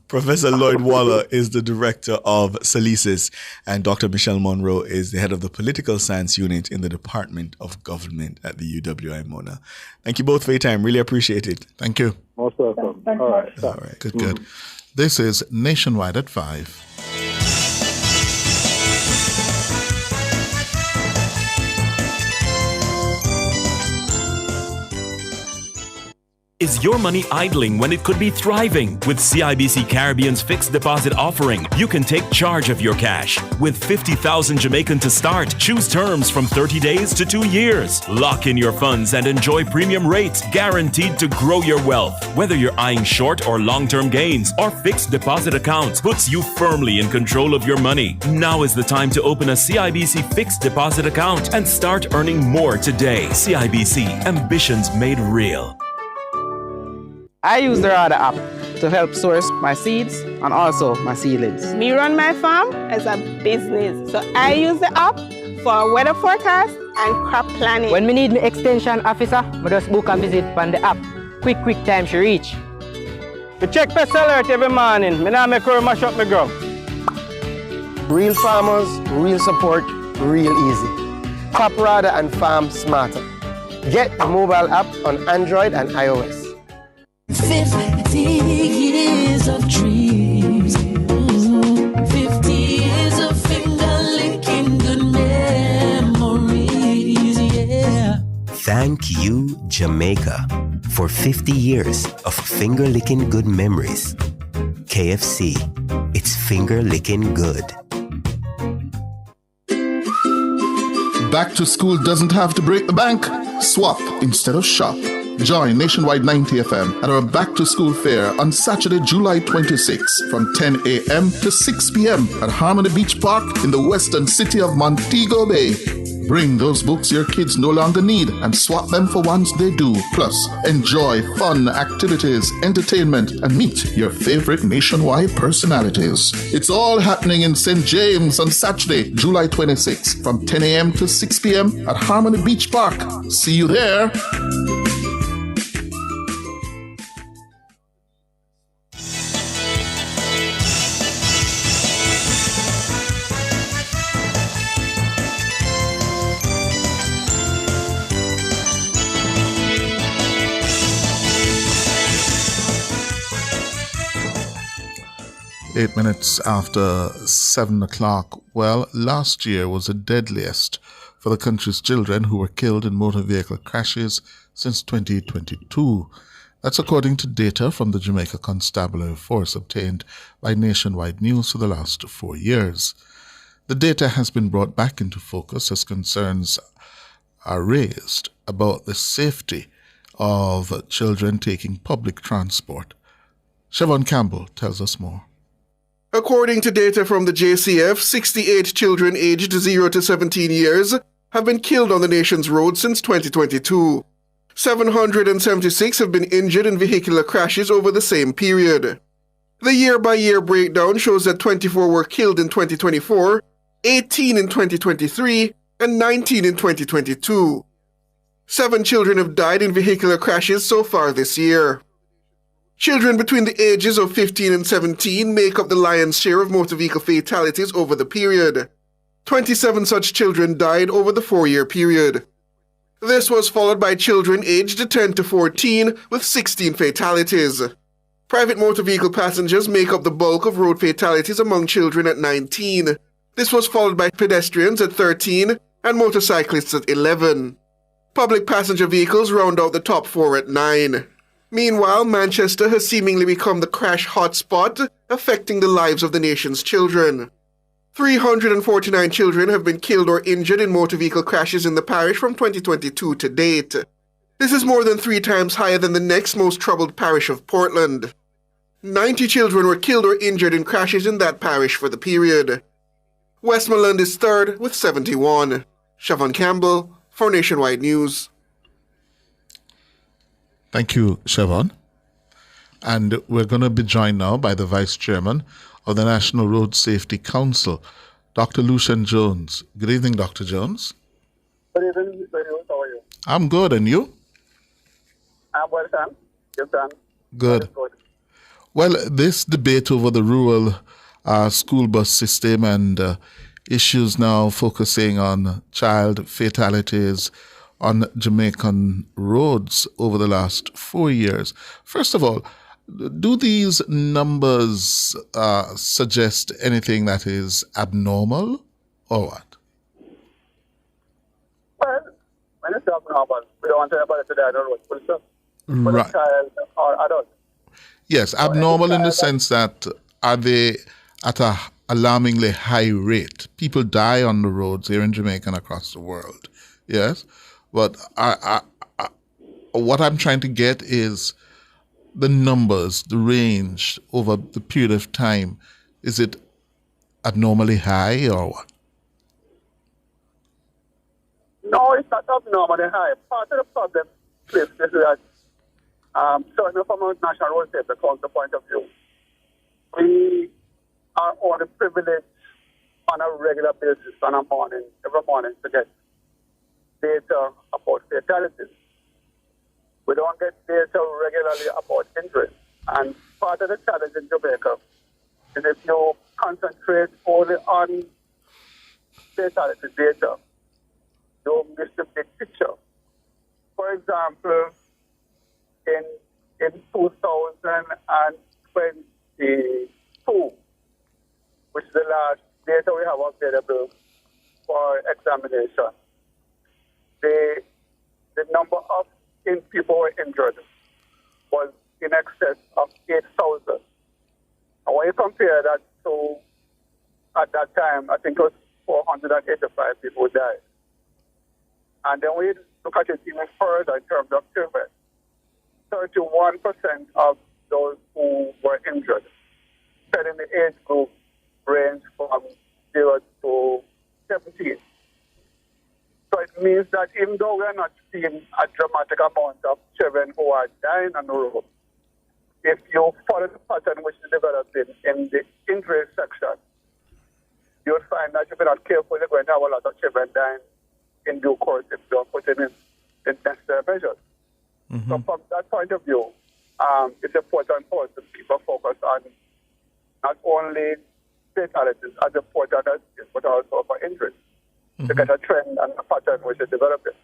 Professor Lloyd Waller is the director of Salisis, and Dr. Michelle Monroe is the head of the political science unit in the Department of Government at the UWI Mona. Thank you both for your time. Really appreciate it. Thank you. Most welcome. All right. Good. This is Nationwide at 5. Is your money idling when it could be thriving? With CIBC Caribbean's fixed deposit offering, you can take charge of your cash. With 50,000 Jamaican to start, choose terms from 30 days to 2 years. Lock in your funds and enjoy premium rates guaranteed to grow your wealth. Whether you're eyeing short or long-term gains, our fixed deposit account puts you firmly in control of your money. Now is the time to open a CIBC fixed deposit account and start earning more today. CIBC, ambitions made real. I use the Rada app to help source my seeds and also my seedlings. Me run my farm as a business, so I use the app for weather forecast and crop planning. When we need me extension officer, we just book a visit on the app. Quick time she reach. We check pest alert every morning. Me now make her mash up my ground. Real farmers, real support, real easy. Crop Rada and farm smarter. Get the mobile app on Android and iOS. 50 years of dreams. 50 years of finger-licking good memories, yeah. Thank you, Jamaica, for 50 years of finger-licking good memories. KFC, it's finger-licking good. Back to school doesn't have to break the bank. Swap instead of shop. Join Nationwide 90 FM at our Back to School Fair on Saturday, July 26 from 10 a.m. to 6 p.m. at Harmony Beach Park in the western city of Montego Bay. Bring those books your kids no longer need and swap them for ones they do. Plus, enjoy fun activities, entertainment, and meet your favorite nationwide personalities. It's all happening in St. James on Saturday, July 26th from 10 a.m. to 6 p.m. at Harmony Beach Park. See you there. 8 minutes after 7 o'clock. Well, last year was the deadliest for the country's children who were killed in motor vehicle crashes since 2022. That's according to data from the Jamaica Constabulary Force obtained by Nationwide News for the last 4 years. The data has been brought back into focus as concerns are raised about the safety of children taking public transport. Siobhan Campbell tells us more. According to data from the JCF, 68 children aged 0 to 17 years have been killed on the nation's roads since 2022. 776 have been injured in vehicular crashes over the same period. The year-by-year breakdown shows that 24 were killed in 2024, 18 in 2023, and 19 in 2022. 7 children have died in vehicular crashes so far this year. Children between the ages of 15 and 17 make up the lion's share of motor vehicle fatalities over the period. 27 such children died over the 4-year period. This was followed by children aged 10 to 14 with 16 fatalities. Private motor vehicle passengers make up the bulk of road fatalities among children at 19. This was followed by pedestrians at 13 and motorcyclists at 11. Public passenger vehicles round out the top 4 at 9. Meanwhile, Manchester has seemingly become the crash hotspot, affecting the lives of the nation's children. 349 children have been killed or injured in motor vehicle crashes in the parish from 2022 to date. This is more than 3 times higher than the next most troubled parish of Portland. 90 children were killed or injured in crashes in that parish for the period. Westmoreland is third with 71. Siobhan Campbell for Nationwide News. Thank you, Siobhan. And we're going to be joined now by the Vice Chairman of the National Road Safety Council, Dr. Lucian Jones. Good evening, Dr. Jones. Good evening, Mr. Jones. How are you? I'm good, and you? I'm well, Sam. Yes, Sam. Good. Well, this debate over the rural school bus system and issues now focusing on child fatalities on Jamaican roads over the last 4 years. First of all, do these numbers suggest anything that is abnormal or what? Well, when it's abnormal, we don't want to about it today, I don't know what it's for the child or adult. Yes, abnormal in the sense that are they at a alarmingly high rate? People die on the roads here in Jamaica and across the world. Yes? But what I'm trying to get is the numbers, the range over the period of time. Is it abnormally high or what? No, it's not abnormally high. Part of the problem is that, certainly from a National Road Safety Council point of view, we are only privileged on a regular basis every morning to get data about fatalities. We don't get data regularly about injuries. And part of the challenge in Jamaica is if you concentrate only on fatality data, you miss the big picture. For example, in 2022, which is the last data we have available for examination, the number of people who were injured was in excess of 8,000. And when you compare that to, at that time, I think it was 485 people who died. And then we look at it even further in terms of children. 31% of those who were injured fell in the age group range from 0 to 17. it means that even though we are not seeing a dramatic amount of children who are dying on the road, if you follow the pattern which is developing in the injury section, you'll find that if you're not careful, you're going to have a lot of children dying in due course if you don't put in the necessary measures. So from that point of view, it's important for us to keep a focus on not only fatalities as important as this, but also for injuries, to get a trend and a pattern which is developing.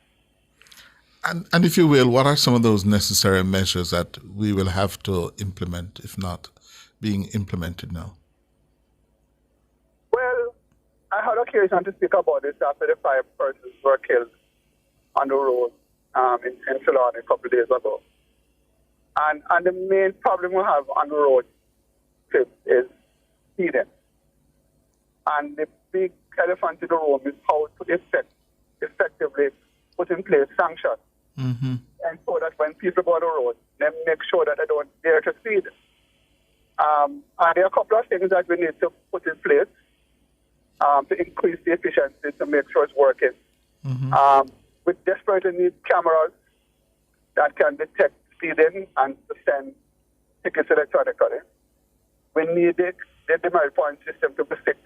And if you will, what are some of those necessary measures that we will have to implement, if not being implemented now? Well, I had occasion to speak about this after the 5 persons were killed on the road in Ceylon a couple of days ago. And the main problem we have on the road is speeding. And the big elephant in the room is how to effectively put in place sanctions. And so that when people go on the road, they make sure that they don't dare to speed. And there are a couple of things that we need to put in place to increase the efficiency to make sure it's working. We desperately need cameras that can detect speeding and to send tickets electronically. We need the merit point system to be fixed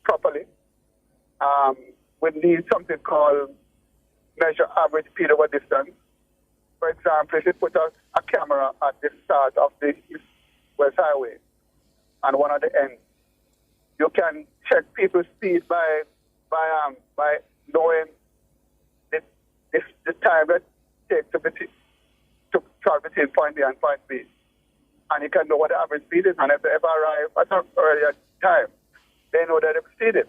properly. We need something called measure average speed over distance. For example, if you put a camera at the start of the West Highway and one at the end, you can check people's speed by knowing the time that it takes to travel between point A and point B. And you can know what the average speed is, and if they ever arrive at an earlier time, they know that they've exceeded.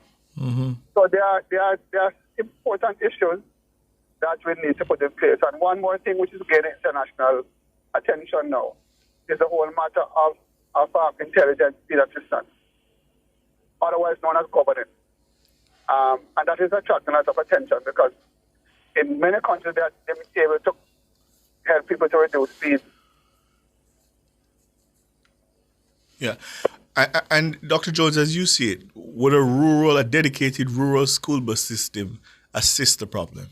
So there are important issues that we need to put in place. And one more thing which is getting international attention now is the whole matter of intelligent speed assistance, otherwise known as governance. And that is attracting a lot of attention because in many countries they're able to help people to reduce speed. Yeah. And Dr. Jones, as you see it, would a dedicated rural school bus system assist the problem?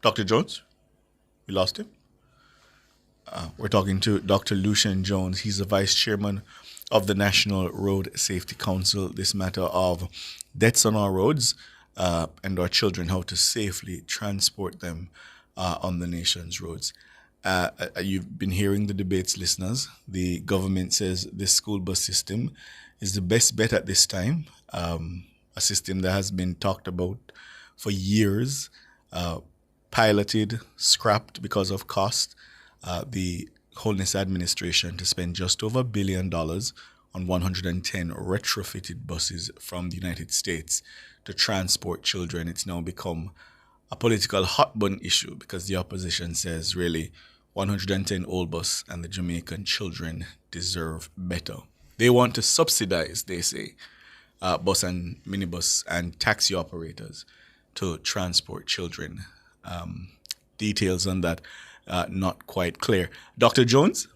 Dr. Jones? We lost him? We're talking to Dr. Lucian Jones. He's the vice chairman of the National Road Safety Council. This matter of deaths on our roads and our children, how to safely transport them on the nation's roads. You've been hearing the debates, listeners. The government says this school bus system is the best bet at this time, a system that has been talked about for years, piloted, scrapped because of cost. The Holness administration to spend just over $1 billion on 110 retrofitted buses from the United States to transport children. It's now become a political hot button issue because the opposition says really 110 old bus and the Jamaican children deserve better. They want to subsidize, they say, bus and minibus and taxi operators to transport children. Details on that not quite clear. Dr. Jones?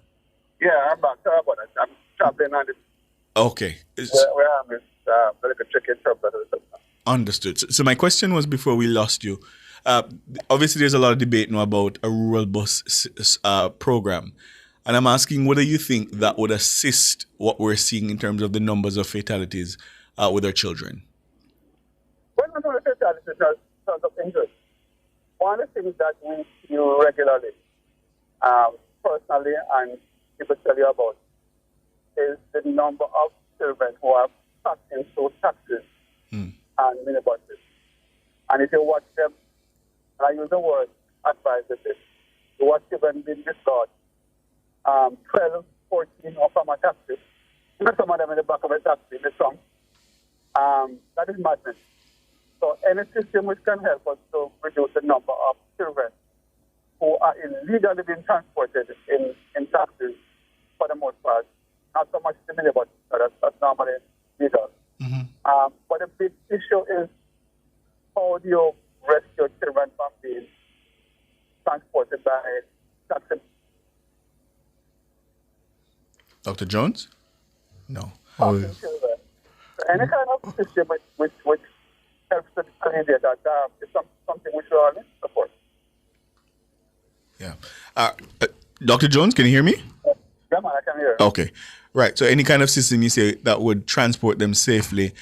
Yeah, I'm back. Sorry about that. I'm traveling on this. Okay. Where I'm is very tricky interpreter. Understood. So my question was before we lost you. Obviously, there's a lot of debate now about a rural bus program. And I'm asking whether you think that would assist what we're seeing in terms of the numbers of fatalities with our children. Well, not only fatalities, in terms of injuries. One of the things that we see regularly, personally, and people tell you about, is the number of children who are packed into taxis and minibuses. And if you watch them, and I use the word advisedly, you watch children being discarded, 12, 14, or from a taxi, and some of them in the back of a taxi in the trunk. That is madness. So any system which can help us to reduce the number of children who are illegally being transported in taxis, for the most part, not so much the minibus, that's normally legal. But the big issue is how do you rescue children from being transported by taxi? Dr. Jones? No. Children, Any kind of system which helps to alleviate that is something we should all support. Yeah. Dr. Jones, can you hear me? Yeah, man, I can hear. Okay. Right. So any kind of system you say that would transport them safely,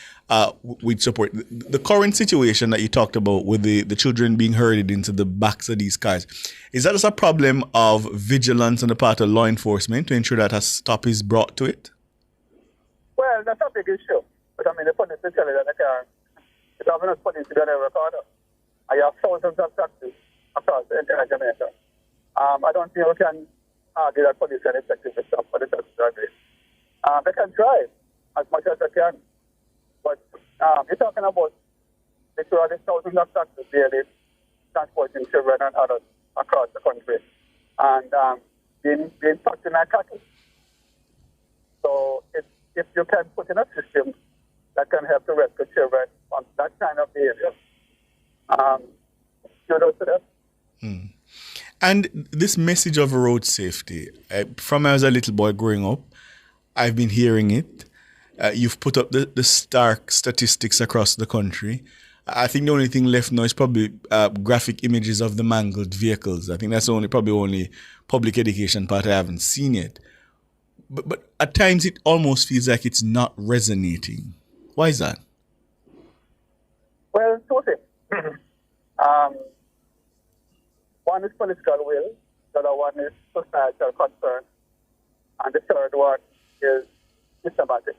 we'd support. The current situation that you talked about with the children being herded into the backs of these cars, is that just a problem of vigilance on the part of law enforcement to ensure that a stop is brought to it? Well, that's a big issue. But I mean, the police will tell you that they can. The governor's police will never record it. I have thousands of taxis across the entire Jamaica. I don't think we can argue that police are effective to stop for the taxi drivers. They can try as much as they can. But you're talking about literally thousands of taxis daily transporting children and adults across the country. And being packed in narcotics. So if you can put in a system that can help to rescue children from that kind of behavior, kudos to them. And this message of road safety, from as a little boy growing up, I've been hearing it. You've put up the stark statistics across the country. I think the only thing left now is probably graphic images of the mangled vehicles. I think that's probably only public education part I haven't seen yet. But at times it almost feels like it's not resonating. Why is that? Well, two things. One is political will, the other one is societal concern, and the third one is systematic.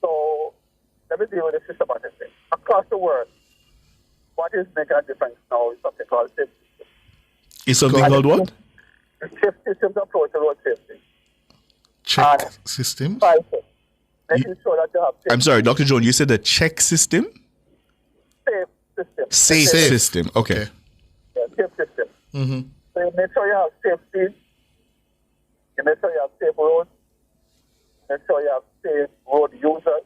So let me deal with the systematic thing. Across the world, what is making a difference now is something called safety systems. Is something called what? Safety systems approach to road safety. Check systems? Making sure that you have I'm sorry, Dr. Jones, you said a check system? safe system. Safe system, okay. Yeah, safe system. Mm-hmm. So you make sure you have safe speed. You make sure you have safe roads. Make sure you have safe road users.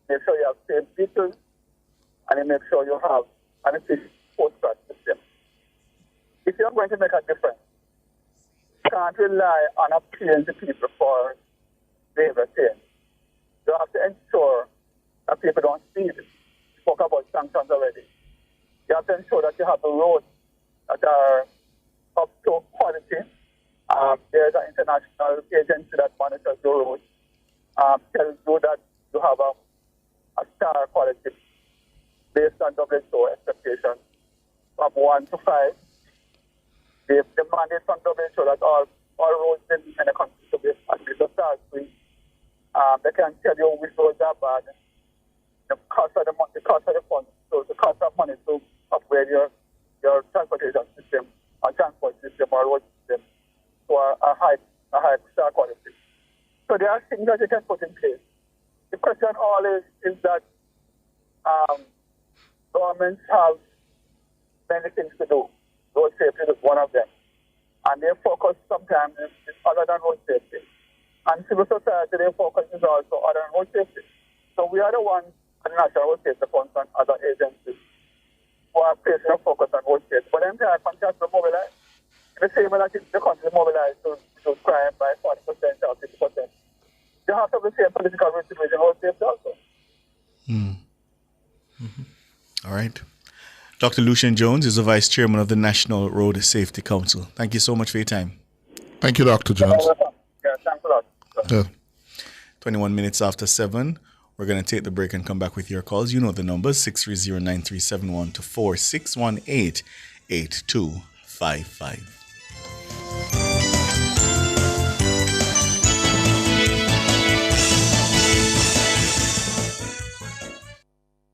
Make sure you have safe vehicles. And you make sure you have an efficient post-crash system. If you're going to make a difference, you can't rely on appealing to people for behavior change. You have to ensure that people don't speed. We spoke about sanctions already. You have to ensure that you have the roads that are up to quality. There's an international agency that monitors the roads. Tells you that you have a star quality based on WHO expectations from 1 to 5. They mandate from WHO that all roads in the country to be at least a star 3. They can tell you which roads are bad. The cost of the funds, so the cost of money to upgrade your transportation system or transport system or road system to a high star quality. So there are things that you can put in place. The question all is that governments have many things to do. Road safety is one of them. And their focus sometimes is other than road safety. And civil society, their focus is also other than road safety. So we are the ones at the National Road Safety Fund and other agencies who are placing a focus on road safety. But the entire country has to mobilize. In the same way that the country is mobilized to reduce crime by 40% or 50%. You have to have the same political situation in road safety also. Mm-hmm. All right. Dr. Lucian Jones is the Vice Chairman of the National Road Safety Council. Thank you so much for your time. Thank you, Dr. Jones. Yeah, thanks a lot. Yeah. 21 minutes after 7. We're going to take the break and come back with your calls. You know the numbers, 630-9371 to 4618-8255.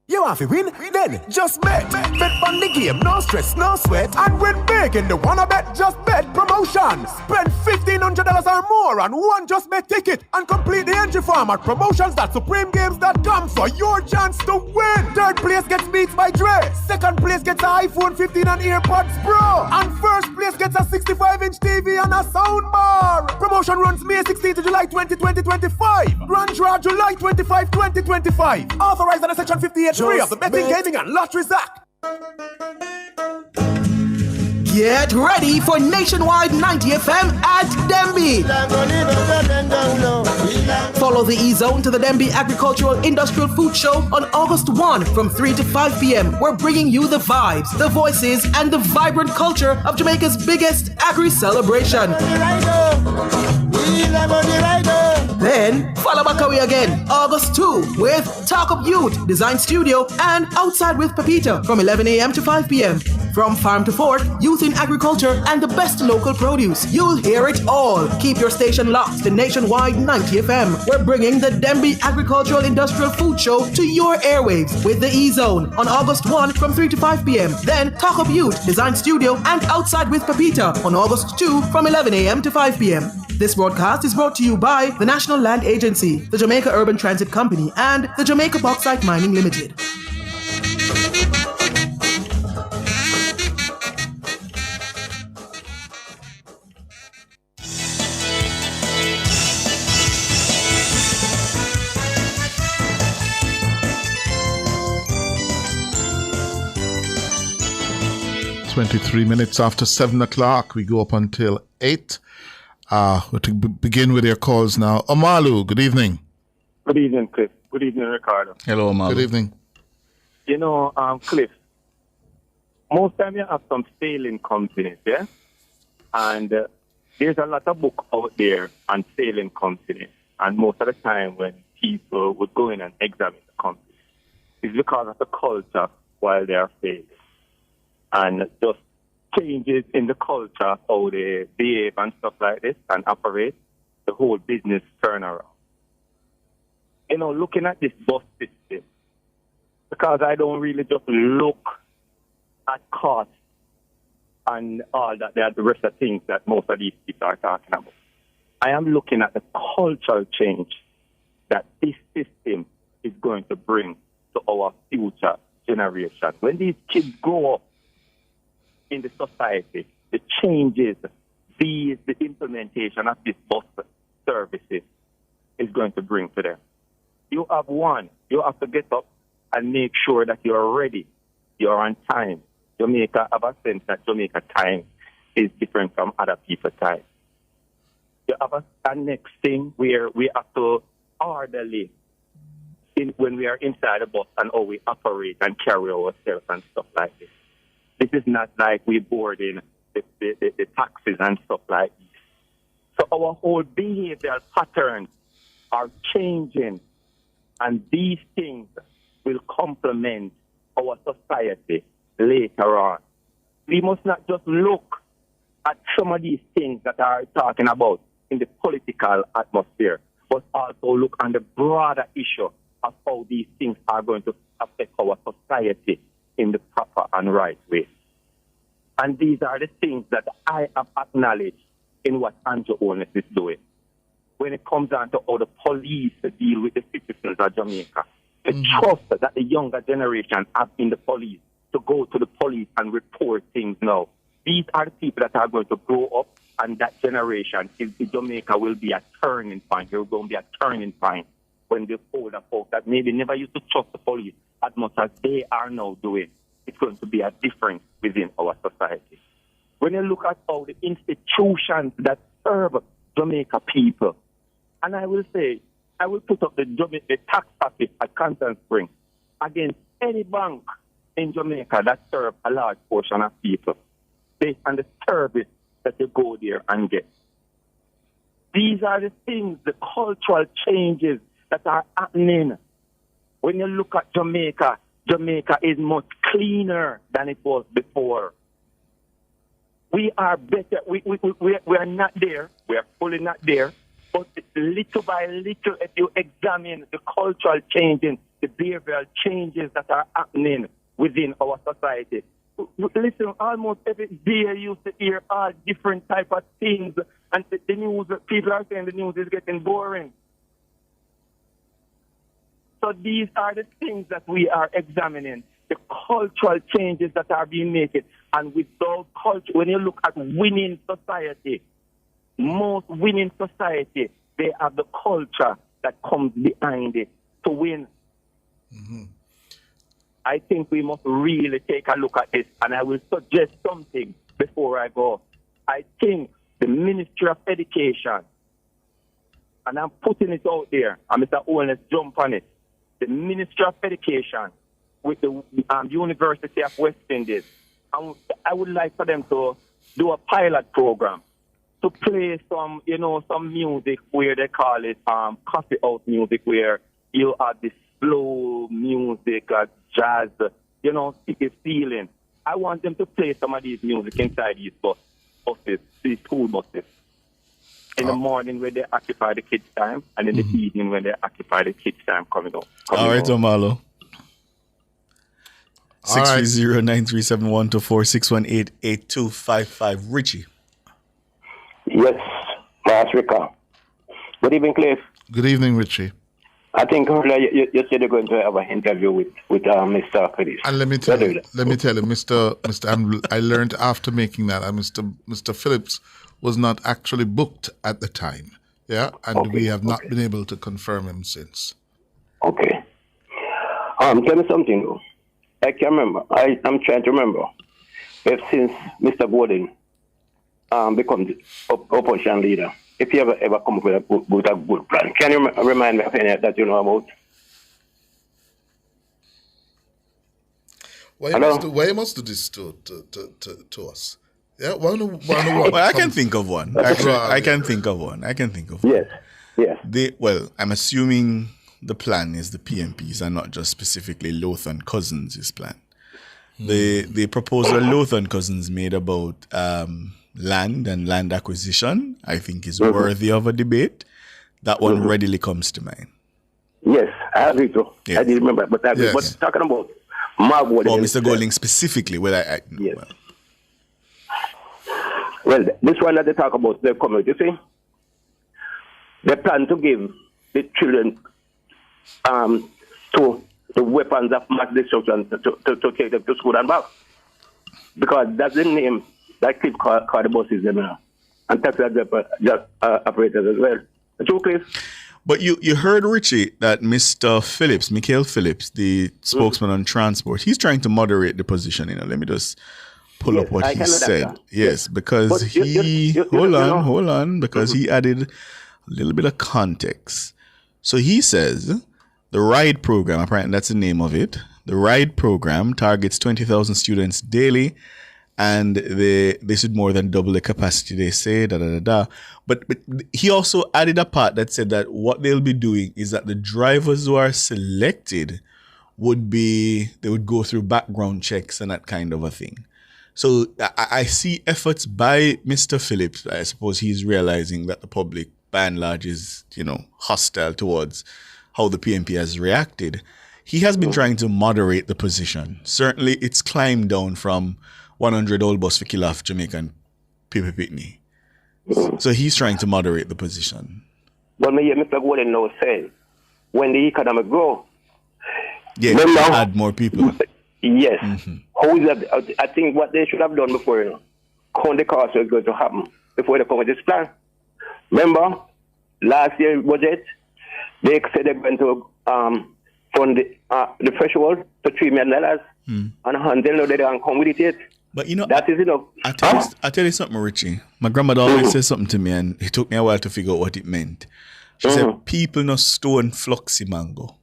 You have to win? Then just bet. Bet on the game, no stress, no sweat. And win big in the Wanna Bet Just Bet promotion. Spend $1,500 or more on one Just Bet ticket and complete the entry form at promotions.supremegames.com for your chance to win. Third place gets Beats by Dre. Second place gets an iPhone 15 and AirPods Pro. And first place gets a 65-inch TV and a soundbar. Promotion runs May 16 to July 20, 2025. Grand draw July 25, 2025. Authorized under Section 58. Of the Betting, Gaming and Lotteries Act. Get ready for Nationwide 90 FM at Demby. Follow the E-Zone to the Demby Agricultural Industrial Food Show on August 1 from 3 to 5 p.m. We're bringing you the vibes, the voices, and the vibrant culture of Jamaica's biggest agri-celebration. Then, follow Bakawi again, August 2, with Talk Up Youth, Design Studio, and Outside with Pepita from 11 a.m. to 5 p.m. From farm to fork, youth in agriculture, and the best local produce. You'll hear it all. Keep your station locked to Nationwide 90 FM. We're bringing the Demby Agricultural Industrial Food Show to your airwaves with the E-Zone on August 1 from 3 to 5 p.m. Then, Talk Up Youth, Design Studio, and Outside with Pepita on August 2 from 11 a.m. to 5 p.m. This broadcast is brought to you by the National Land Agency, the Jamaica Urban Transit Company, and the Jamaica Bauxite Mining Limited. Three minutes after 7 o'clock. We go up until 8. We'll begin with your calls now. Omalu, good evening. Good evening, Cliff. Good evening, Ricardo. Hello, Omalu. Good evening. You know, Cliff, most time you have some sailing companies, yeah? And there's a lot of book out there on sailing companies. And most of the time when people would go in and examine the company, it's because of the culture while they are sailing. And just changes in the culture, how they behave and stuff like this and operate, the whole business turnaround. You know, looking at this bus system, because I don't really just look at cost and all that, the rest of things that most of these people are talking about. I am looking at the cultural change that this system is going to bring to our future generation. When these kids grow up in the society, the changes, the implementation of this bus services is going to bring to them. You have to get up and make sure that you're ready, you're on time. Jamaica have a sense that Jamaica time is different from other people's time. You have a next thing where we have to orderly when we are inside the bus and how we operate and carry ourselves and stuff like this. This is not like we board in the taxis and stuff like this. So our whole behavioral patterns are changing, and these things will complement our society later on. We must not just look at some of these things that are talking about in the political atmosphere, but also look on the broader issue of how these things are going to affect our society in the proper and right way. And these are the things that I have acknowledged in what Andrew Holness is doing. When it comes down to how the police deal with the citizens of Jamaica, the trust that the younger generation have in the police to go to the police and report things now. These are the people that are going to grow up, and that generation in Jamaica will be a turning point. There will going to be a turning point when the older folks that maybe never used to trust the police as much as they are now doing, it's going to be a difference within our society. When you look at all the institutions that serve Jamaica people, and I will say, I will put up the tax office at Constant Spring against any bank in Jamaica that serves a large portion of people based on the service that they go there and get. These are the things, the cultural changes that are happening. When you look at Jamaica, Jamaica is much cleaner than it was before. We are better. We are not there. We are fully not there. But little by little, if you examine the cultural changes, the behavioral changes that are happening within our society. Listen, almost every day I used to hear all different type of things, and the news, people are saying the news is getting boring. So these are the things that we are examining, the cultural changes that are being made. And without culture, when you look at winning society, most winning society, they have the culture that comes behind it to win. Mm-hmm. I think we must really take a look at this, and I will suggest something before I go. I think the Ministry of Education, and I'm putting it out there, and Mr. Owen, let's jump on it. The Ministry of Education with the University of West Indies, I would like for them to do a pilot program to play some, some music where they call it coffee house music, where you have this slow music, jazz, sticky feeling. I want them to play some of these music inside these buses, these school buses. In the morning when they occupy the kids' time, and in the evening when they occupy the kids' time coming up. All right, Omalo. 630-9371-2461-88255. Richie. Yes, Africa. Good evening, Cliff. Good evening, Richie. I think earlier you said you're going to have an interview with Mr. Phillips. And let me tell you, Mr. I learned after making that, Mr. Phillips was not actually booked at the time. Yeah, and we have not been able to confirm him since. Okay. Tell me something though. I can remember. I'm trying to remember if since Mr. Gordon becomes opposition leader, if you ever come up with a good plan. Can you remind me of any that you know about? Why you must do this to us? Yeah, one. Well, I can think of one. Actually, I can think of one. Yes. I'm assuming the plan is the PMPs and not just specifically Lothan Cousins' plan. The proposal Lothan Cousins made about land and land acquisition, I think, is worthy of a debate. That one readily comes to mind. Yes, I agree too. Yes. I didn't remember, but but talking about Marwood. Or Mr. Golding specifically, yes. Well, this one that they talk about the community, see, they plan to give the children to the weapons of mass destruction to take them to school and back. Because that's the name that Cliff called the buses and taxi operators as well. True, Cliff? But you heard, Richie, that Mr. Phillips, Michael Phillips, the spokesman on transport, he's trying to moderate the position. Let me just pull up what he said. Yes, because hold on, because he added a little bit of context. So he says the RIDE program, apparently that's the name of it. The RIDE program targets 20,000 students daily, and they should more than double the capacity, they say, But he also added a part that said that what they'll be doing is that the drivers who are selected would go through background checks and that kind of a thing. So I see efforts by Mr. Phillips. I suppose he's realizing that the public, by and large, is, hostile towards how the PMP has reacted. He has been trying to moderate the position. Certainly, it's climbed down from 100 old bus for kill off Jamaica and Pipi Pitney. So he's trying to moderate the position. But Mr. Gordon now said, when the economy grow, add more people. Yes. How is that? I think what they should have done before, count the cost was going to happen before they come with this plan. Remember, last year's budget, they said they're going to fund the threshold to $3 million. And until now, they don't come with it yet. But that is enough. I tell you something, Richie. My grandmother always said something to me, and it took me a while to figure out what it meant. She said, people no stone fluxy mango.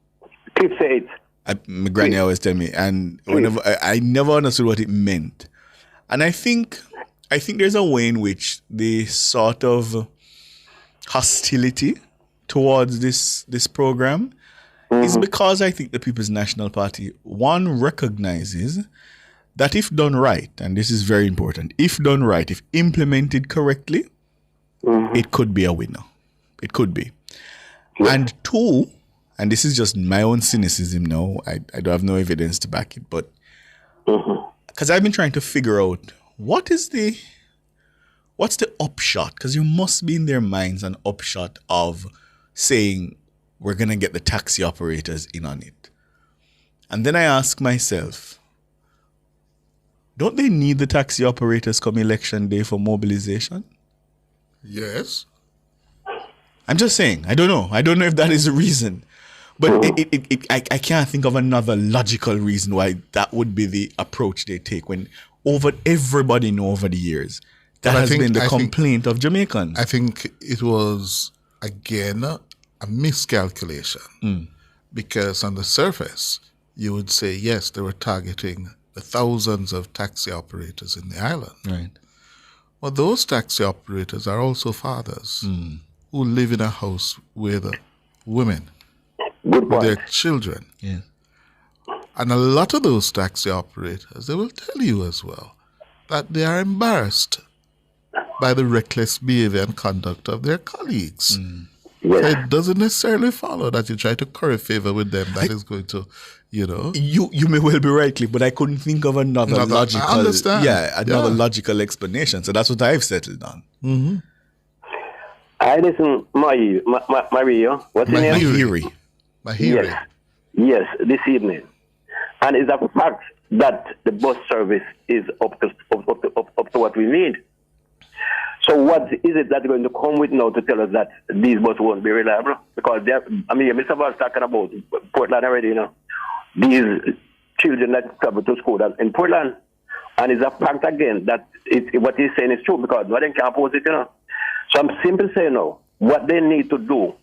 Keep saying it. My granny always tell me, and whenever I never understood what it meant. And I think there's a way in which the sort of hostility towards this program is because I think the People's National Party, one, recognizes that if done right, and this is very important, if done right, if implemented correctly, it could be a winner. It could be. And two, and this is just my own cynicism now, I don't have no evidence to back it, but because I've been trying to figure out what's the upshot, because you must be in their minds an upshot of saying we're going to get the taxi operators in on it. And then I ask myself, don't they need the taxi operators come election day for mobilization? Yes. I'm just saying, I don't know if that is the reason. But I can't think of another logical reason why that would be the approach they take when everybody know over the years. That But I has think- been the I think- complaint of Jamaicans. I think it was, again, a miscalculation. Because on the surface, you would say, yes, they were targeting the thousands of taxi operators in the island. Right. Well, those taxi operators are also fathers who live in a house with women, with their children. Yeah. And a lot of those taxi operators, they will tell you as well, that they are embarrassed by the reckless behavior and conduct of their colleagues. So it doesn't necessarily follow that you try to curry favor with them. That is going to, You may well be right, Cliff, but I couldn't think of another logical. I understand. Another logical explanation. So that's what I've settled on. Mm-hmm. I listen, Mario. What's your name? Mahiri. Yes, this evening. And it's a fact that the bus service is up to what we need. So what is it that's going to come with now to tell us that these buses won't be reliable? Because Mr. Ball's talking about Portland already, these children that travel to school in Portland. And it's a fact again that what he's saying is true because no one can oppose it, So I'm simply saying now, what they need to do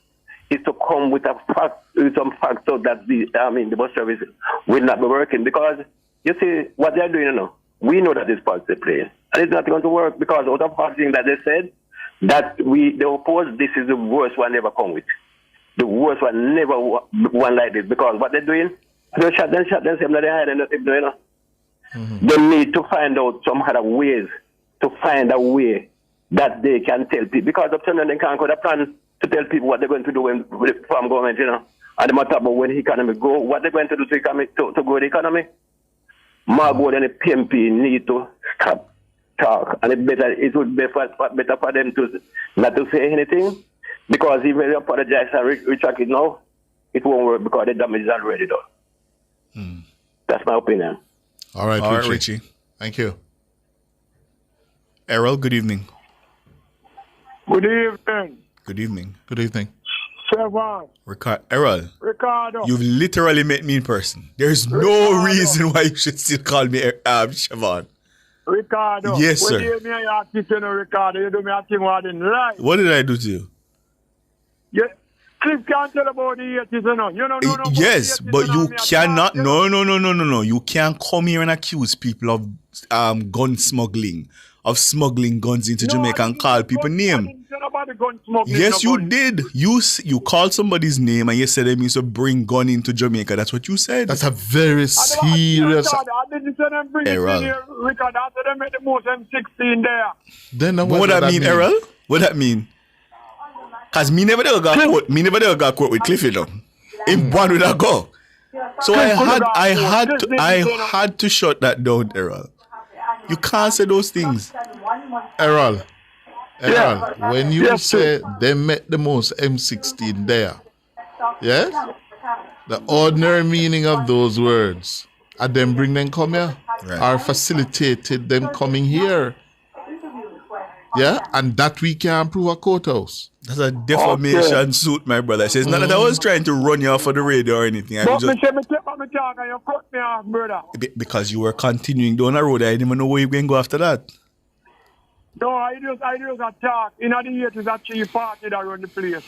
is to come with some facts so that the bus service will not be working. Because you see what they're doing we know that this part they play. And it's not going to work because out of all things that they said, that they oppose, this is the worst one ever come with. The worst one never one like this. Because what they're doing, they shut them, they're hiding nothing, They need to find out some other ways to find a way that they can tell people. Because up to now, they can't go the plan to tell people what they're going to do from government, And the matter about when the economy go, what they're going to do to grow the economy. Margot and the PMP need to stop talk. And it would be better for them to not to say anything. Because if they apologize and retract it now, it won't work because the damage is already done. That's my opinion. All right, All right, Richie. Richie. Thank you. Errol, good evening. Good evening. Good evening. Good evening. Trevor. Errol, Ricardo. you've literally met me in person. There's no reason why you should still call me Siobhan. Ricardo. Yes, sir. When you hear me and you ask this, Ricardo, you do me a thing what I didn't like. What did I do to you? Cliff can't tell about the 80s, You don't know about Yes, the 80s, but you me cannot. No. You can't come here and accuse people of gun smuggling, of smuggling guns into Jamaica and call people name. Yes, you did. You called somebody's name and you said they used to bring gun into Jamaica. That's what you said. That's a very serious. I didn't say them bring it Errol. in here, Ricardo. I said they make the most M16 there. Then what that mean, Errol? What that mean? Cause me never got caught with Cliffy though. In one would I go. So I had to shut that down, Errol. You can't say those things. Errol, when you say they met the most M16 there, yes? The ordinary meaning of those words, and then bring them come here, or facilitated them coming here. Yeah, and that we can prove a courthouse. That's a defamation suit, my brother. So it's not that I was trying to run you off of the radio or anything. But me say me take back my talk and you cut me off, brother. Because you were continuing down the road. I didn't even know where you were going to go after that. No, I just attack. In the 80s, a chief party that run the place.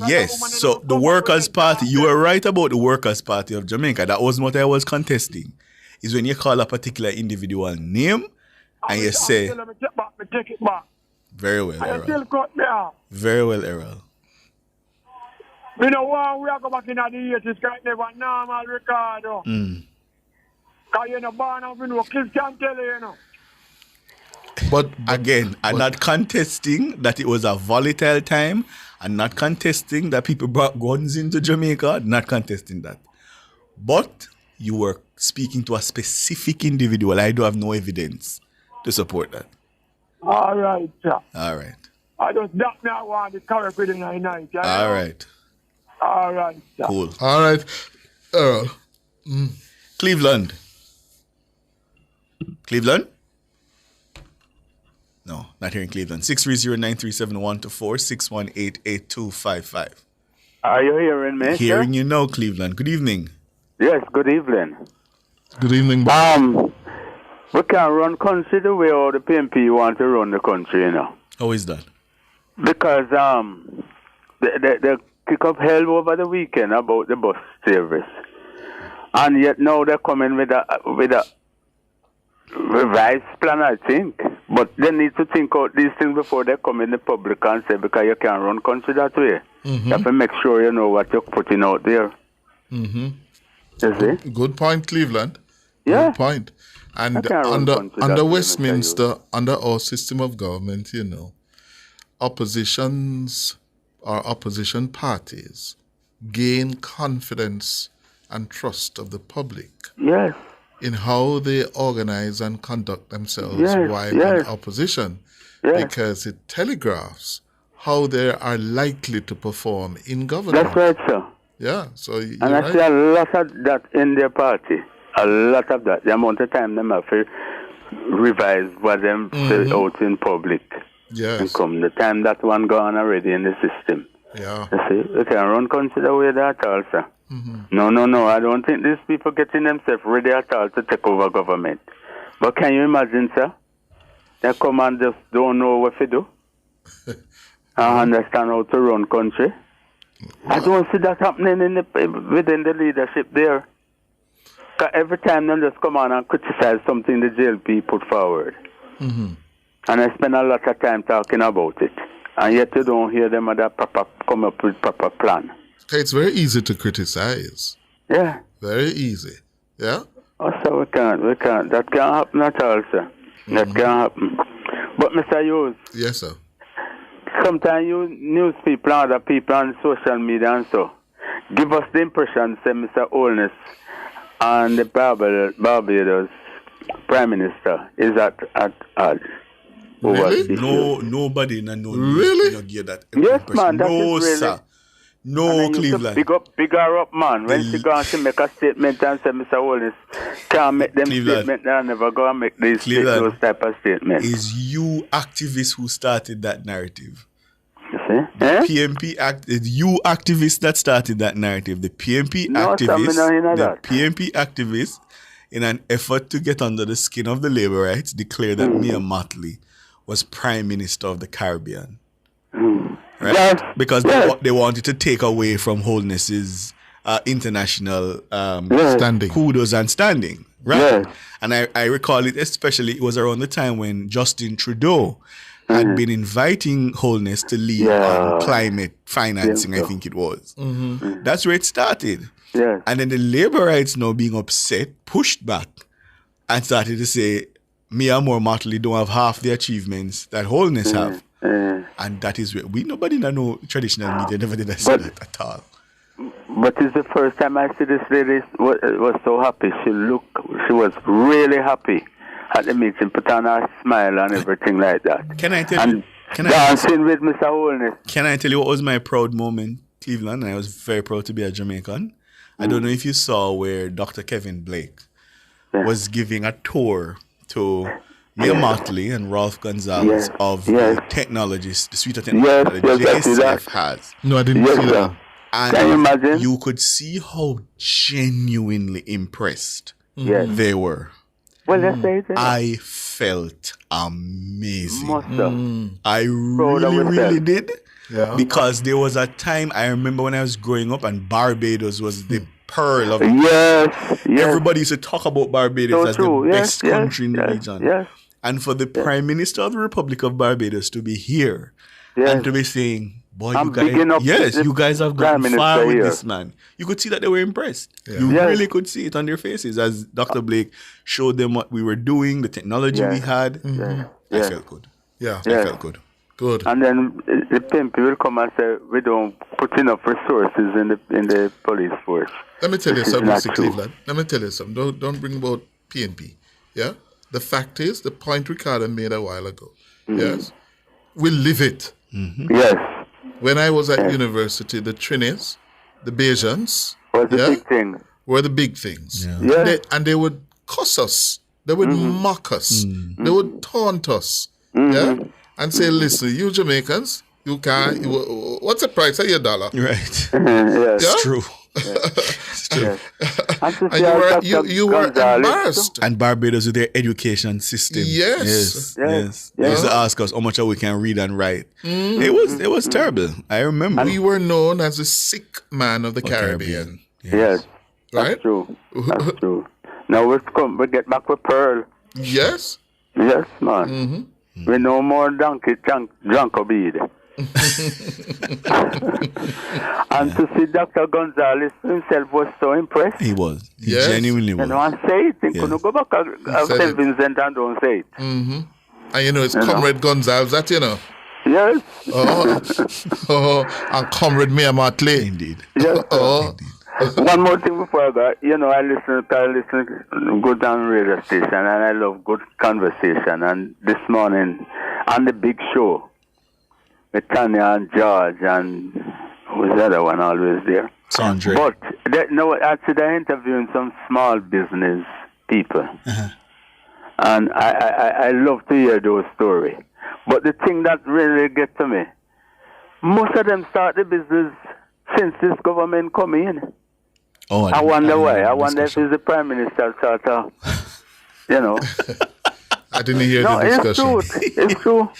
Yes, so the Workers' Party, you were right about the Workers' Party of Jamaica. That wasn't what I was contesting. Is when you call a particular individual name and you say, take it back. very well, I still Errol. cut me off. Very well, Errol. We know why we are going back in the 80s, it's never normal, Ricardo. Because you're not born out, you know, kids can't tell you, But again, I'm not contesting that it was a volatile time. I'm not contesting that people brought guns into Jamaica. Not contesting that. But you were speaking to a specific individual. I do have no evidence to support that. All right, sir. All right. I just that me I want the correct with the night. All right. All right, sir. Cool. All right. Earl. Cleveland. Cleveland? No, not here in Cleveland. 630-9371-4 618-8255. Are you hearing me? Hearing you now, Cleveland. Good evening. Yes, good evening. Good evening. We can't run country the way all the PMP want to run the country, you know. How is that? Because they kick up hell over the weekend about the bus service. And yet now they're coming with a revised plan, I think. But they need to think out these things before they come in the public and say, because you can't run country that way. Mm-hmm. You have to make sure you know what you're putting out there. Mm-hmm. You see? Good point, Cleveland. Yeah. Good point. And under Westminster, under our system of government, you know, oppositions or opposition parties gain confidence and trust of the public. Yes. In how they organize and conduct themselves Yes, while yes. in opposition. Yes. Because it telegraphs how they are likely to perform in government. That's right, sir. Yeah, so you're And I right. see a lot of that in their party. A lot of that. The amount of time them have to revise what them say out in public. Yes. And come the time that one gone already in the system. Yeah. You see, you can run country the way that also. No. I don't think these people getting themselves ready at all to take over government. But can you imagine, sir? They come and just don't know what to do. I understand how to run country. I don't see that happening within the leadership there. 'Cause every time they just come on and criticize something the JLP put forward. Mm-hmm. And I spend a lot of time talking about it. And yet you don't hear them come up with proper plan. It's very easy to criticize. Yeah. Very easy. Yeah? Also, we can't. That can't happen at all, sir. That can't happen. But, Mr. Hughes. Yes, sir. Sometimes you news people and other people on social media and so give us the impression, say, Mr. Holness and the Barbados Prime Minister is at odds. Really? No, nobody in no really? No get that. Yes, man. That no, is really, sir. No, Cleveland. Big her up, man. When she go to make a statement and say, Mr. Holness can't make them statements, they'll never go and make those type of statements. Is you activists who started that narrative. You see? PMP you activists that started that narrative. The PMP PMP activists, in an effort to get under the skin of the labor rights, declared that Mia Mottley was Prime Minister of the Caribbean. Right? Yes. Because they wanted to take away from Holness's international standing. kudos and standing. Right? Yes. And I recall it especially, it was around the time when Justin Trudeau had been inviting Holness to lead on climate financing, I think it was. Mm-hmm. That's where it started. Yes. And then the labor rights now being upset, pushed back and started to say, Mia Moore-Mottley don't have half the achievements that Holness have. And that is where nobody know traditional media never did say that at all. But it's the first time I see this lady was so happy. She was really happy at the meeting, put on her smile and everything like that. Can I tell you? Dancing with Mr. Holness. Can I tell you what was my proud moment, Cleveland? And I was very proud to be a Jamaican. I don't know if you saw where Dr. Kevin Blake was giving a tour to Mia Mottley and Ralph Gonzalez of the technologies, the suite of technology that the JCF has. No, I didn't see that. And can you imagine? You could see how genuinely impressed they were. Well, let's say it. I felt amazing. Mm. I really did. Yeah. Because there was a time, I remember when I was growing up, and Barbados was the pearl of everybody used to talk about Barbados as the best country in the region. Yes. And for the Prime Minister of the Republic of Barbados to be here and to be saying, boy, you guys have gone far with this man. You could see that they were impressed. Yeah. You really could see it on their faces as Dr. Blake showed them what we were doing, the technology we had. Mm-hmm. I felt good. Yeah. I felt good. Good. And then the PMP will come and say, we don't put enough resources in the police force. Let me tell you something, Mr. Cleveland. Let me tell you something. Don't bring about PNP. Yeah? The fact is, the point Ricardo made a while ago. Mm-hmm. Yes? We live it. Mm-hmm. Yes. When I was at university, the Trinis, the Bajans, were the big things. Yeah. They would cuss us. They would mock us. They would taunt us. Yeah? And say, listen, you Jamaicans, you can't, what's the price of your dollar? Right. Yes. It's true. It's true. And to And see how Dr. you were Gonzalez embarrassed. And Barbados with their education system. Yes. They used to ask us how much we can read and write. It was terrible. I remember. We were known as the sick man of the Caribbean. Yes. Right? That's true. That's true. Now we get back with Pearl. Yes. Yes, man. We no more drunk bead. And to see Dr. Gonzalez himself was so impressed. He was. He Yes. genuinely was. You know, and say it. He couldn't go back to said St. it. Vincent and don't say it. And it's Comrade Gonzalez, that you know. Yes. And Comrade Mia Motley. Indeed. Yes. One more thing before I go. You know, I listen to good on radio station, and I love good conversation. And this morning, on the big show, with Tanya and George and who's the other one always there? Sandra. But actually they're interviewing some small business people. And I love to hear those stories. But the thing that really gets to me, most of them start the business since this government come in. Oh, I wonder why. I wonder if it's the Prime Minister sort of, you know. I didn't hear No, the discussion. it's true.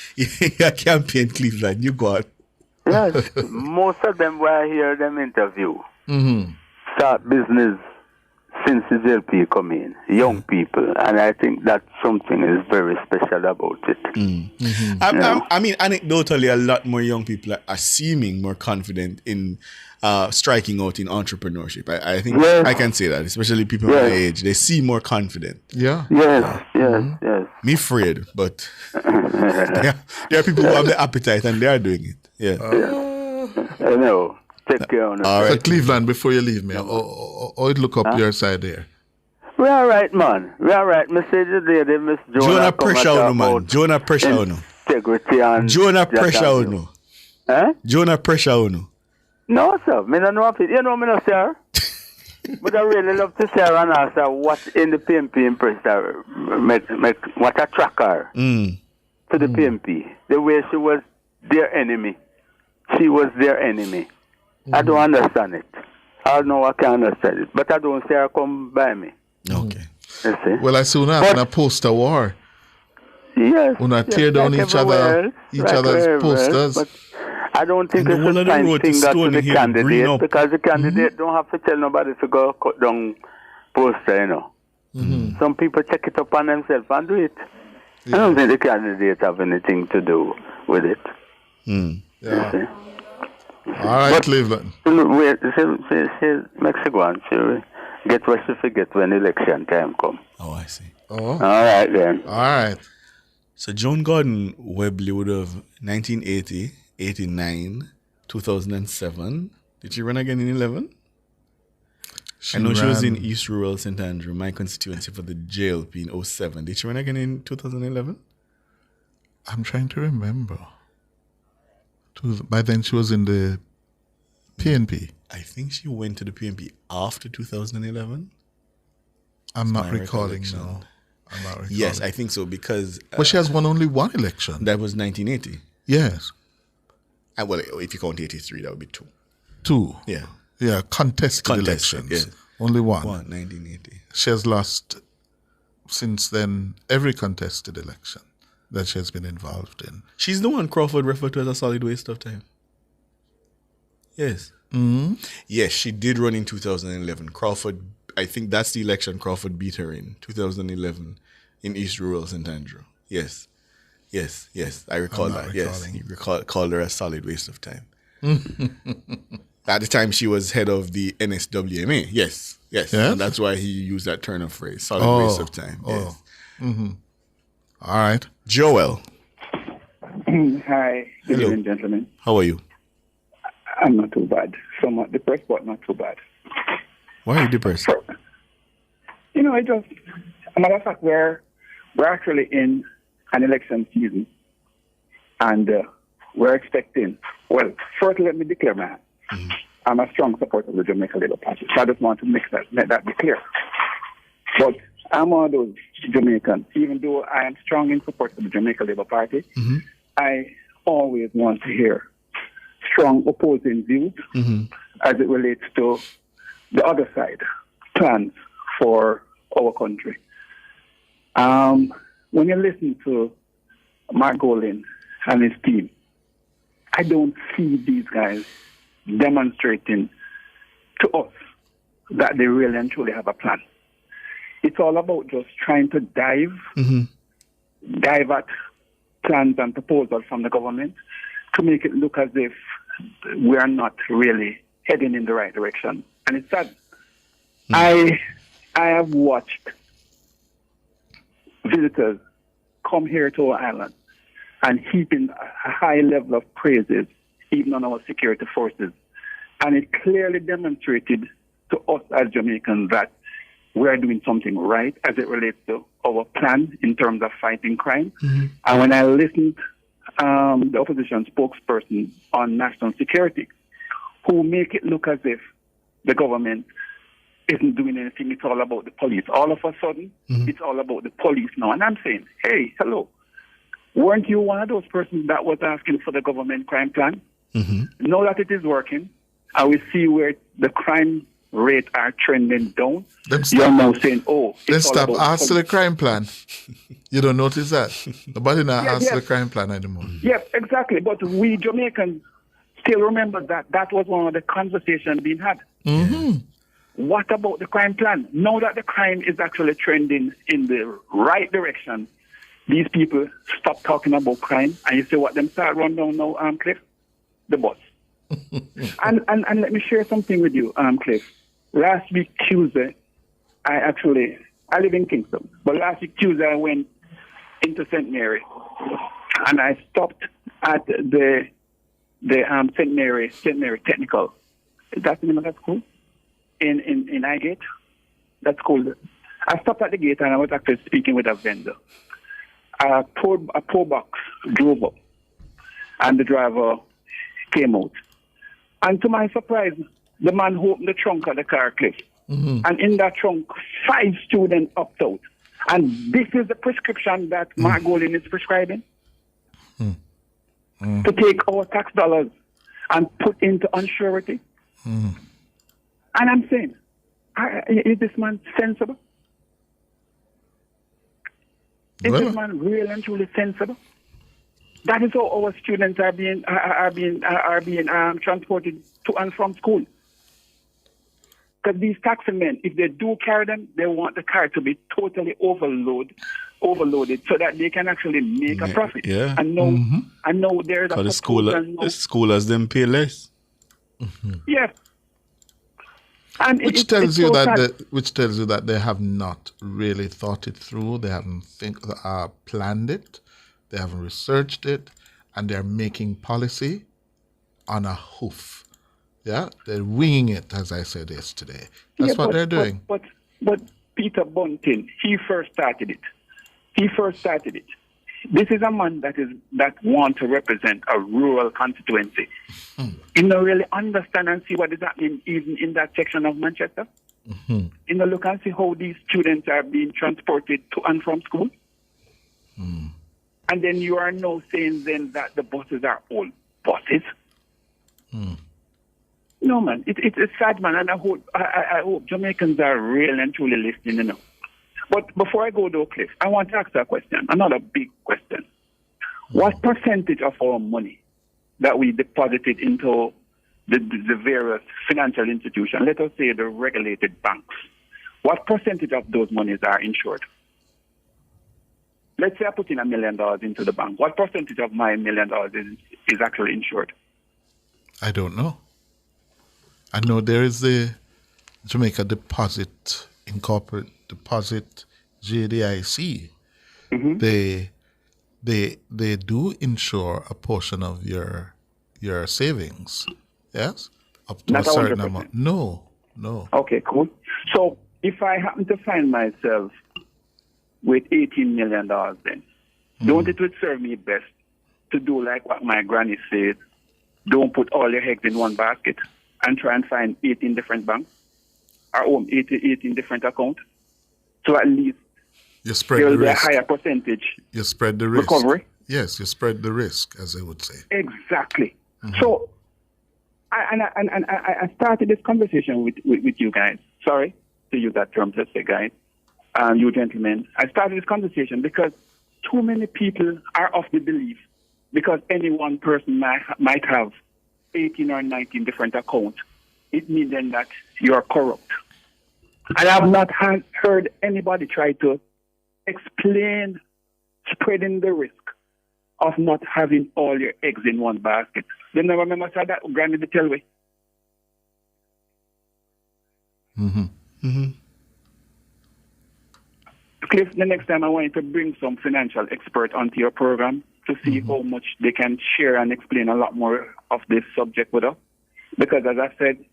Yeah, campaign Cleveland. You got. Yes, most of them where I hear them interview start business since the JLP come in, young people, and I think that something is very special about it. I mean, anecdotally, a lot more young people are seeming more confident in striking out in entrepreneurship. I think I can say that, especially people my age, they seem more confident. Yeah. Yes. Me afraid, but there are people who have the appetite and they are doing it. Yeah. I know. Take care of All right. So Cleveland, before you leave me, I'd look up your side there. We all right, man. We all right. Message today, Miss Jonah pressure on man. Jonah pressure on integrity and Jonah pressure on. Huh? Jonah pressure on. No, sir. Me don't know if it. You know me, no, sir. But I really love to say and ask her what in the PMP impressed her, what attract her to the PMP. The way she was their enemy. She was their enemy. I don't understand it. I don't know I can understand it. But I don't say her come by me. Okay. You see? Well, I soon have a poster war. Yes. When I tear down like each other's posters. But I don't think And it's the a one fine of the thing that to the here, green candidate up. because the candidate don't have to tell nobody to go cut down poster, you know. Some people check it up on themselves and do it. I don't think the candidate have anything to do with it. Yeah. All right, Cleveland. Wait, she Mexico and she will get what she forget when election time come. Oh, I see. Oh. All right then. All right. So Joan Gordon Webley would have 1980, 89, 2007. Did she run again in 11? I know she was in East Rural St. Andrew, my constituency for the JLP in 07. Did she run again in 2011? I'm trying to remember. By then she was in the PNP. I think she went to the PNP after 2011. I'm not recalling now. I'm not recalling. Yes, I think so because... But she has won only one election. That was 1980. Yes. Well, if you count 83, that would be two. Two. Yeah. Yeah, contested elections. Yeah. Only one. 1980. She has lost, since then, every contested election that she has been involved in. She's the one Crawford referred to as a solid waste of time. Yes. Mm-hmm. Yes, she did run in 2011. Crawford, I think that's the election Crawford beat her in, 2011, in East Rural St. Andrew. Yes. I recall that. Yes, he called her a solid waste of time. At the time, she was head of the NSWMA. Yes. And that's why he used that turn of phrase, solid waste of time. Yes. Mm-hmm. All right. Joel. Hi. Good Hello. evening, gentlemen. How are you? I'm not too bad. Somewhat depressed, but not too bad. Why are you depressed? You know, a matter of fact, we're actually in an election season, and we're expecting. Well, first, let me declare, man, I'm a strong supporter of the Jamaica Labour Party. So I just want to make that be clear. But I'm one of those Jamaicans, even though I am strong in support of the Jamaica Labour Party, I always want to hear strong opposing views as it relates to the other side plans for our country. When you listen to Mark Golding and his team, I don't see these guys demonstrating to us that they really and truly have a plan. It's all about just trying to dive at plans and proposals from the government to make it look as if we are not really heading in the right direction. And it's sad. I have watched visitors come here to our island and heaping a high level of praises even on our security forces. And it clearly demonstrated to us as Jamaicans that we are doing something right as it relates to our plan in terms of fighting crime. And when I listened the opposition spokesperson on national security, who make it look as if the government isn't doing anything, it's all about the police. All of a sudden, it's all about the police now. And I'm saying, hey, hello, weren't you one of those persons that was asking for the government crime plan? Now that it is working, and we see where the crime rate are trending down, you're now saying, oh, let's stop asking the crime plan. You don't notice that? Nobody now asks the crime plan anymore. Yes, exactly. But we Jamaicans still remember that was one of the conversations being had. What about the crime plan? Now that the crime is actually trending in the right direction, these people stop talking about crime, and you see what them start run down now, Cliff? The bus. and let me share something with you, Cliff. Last week, Tuesday, I live in Kingston, but last week, Tuesday, I went into St. Mary, and I stopped at the St. Mary Technical. Is that the name of that school? In Highgate? That's cool. I stopped at the gate, and I was actually speaking with a vendor. A poor box drove up, and the driver came out. And to my surprise, the man opened the trunk of the car, Cliff. And in that trunk, 5 students opted out. And this is the prescription that Mark Golding is prescribing. To take our tax dollars and put into unsurety. And I'm saying, is this man sensible? Is this man real and truly sensible? That is how our students are being transported to and from school. Because these taxi men, if they do carry them, they want the car to be totally overloaded so that they can actually make a profit. Yeah. And know there's a the schoolers them pay less. Yes. And which tells you that they have not really thought it through. They haven't planned it. They haven't researched it, and they're making policy on a hoof. Yeah, they're winging it, as I said yesterday. That's what they're doing. But Peter Bunting, he first started it. This is a man that wants to represent a rural constituency. You know, really understand and see what is happening even in that section of Manchester. You know, look and see how these students are being transported to and from school. And then you are now saying then that the buses are all buses. No, man, it's sad, man, and I hope Jamaicans are real and truly listening, you know. But before I go though, Cliff, I want to ask a question, another big question. What percentage of our money that we deposited into the various financial institutions, let us say the regulated banks, what percentage of those monies are insured? Let's say I put in $1 million into the bank. What percentage of my $1 million is actually insured? I don't know. I know there is the Jamaica Deposit Incorporated Deposit, JDIC. They do insure a portion of your savings. Yes, up to Not a certain 100%. amount. No. Okay, cool. So if I happen to find myself with $18 million, then don't it would serve me best to do like what my granny said? Don't put all your eggs in one basket and try and find 18 different banks or 18 different accounts. So at least you spread there the will be a risk. higher percentage You spread the risk. recovery. Yes, you spread the risk, as they would say. Exactly. So I started this conversation with you guys. Sorry to use that term, let's say, guys. You gentlemen. I started this conversation because too many people are of the belief because any one person might have 18 or 19 different accounts. It means then that you are corrupt. I have not heard anybody try to explain spreading the risk of not having all your eggs in one basket. Then I remember said that Granny the tell me. Cliff, the next time I want you to bring some financial expert onto your program to see how much they can share and explain a lot more of this subject with us. Because as I said,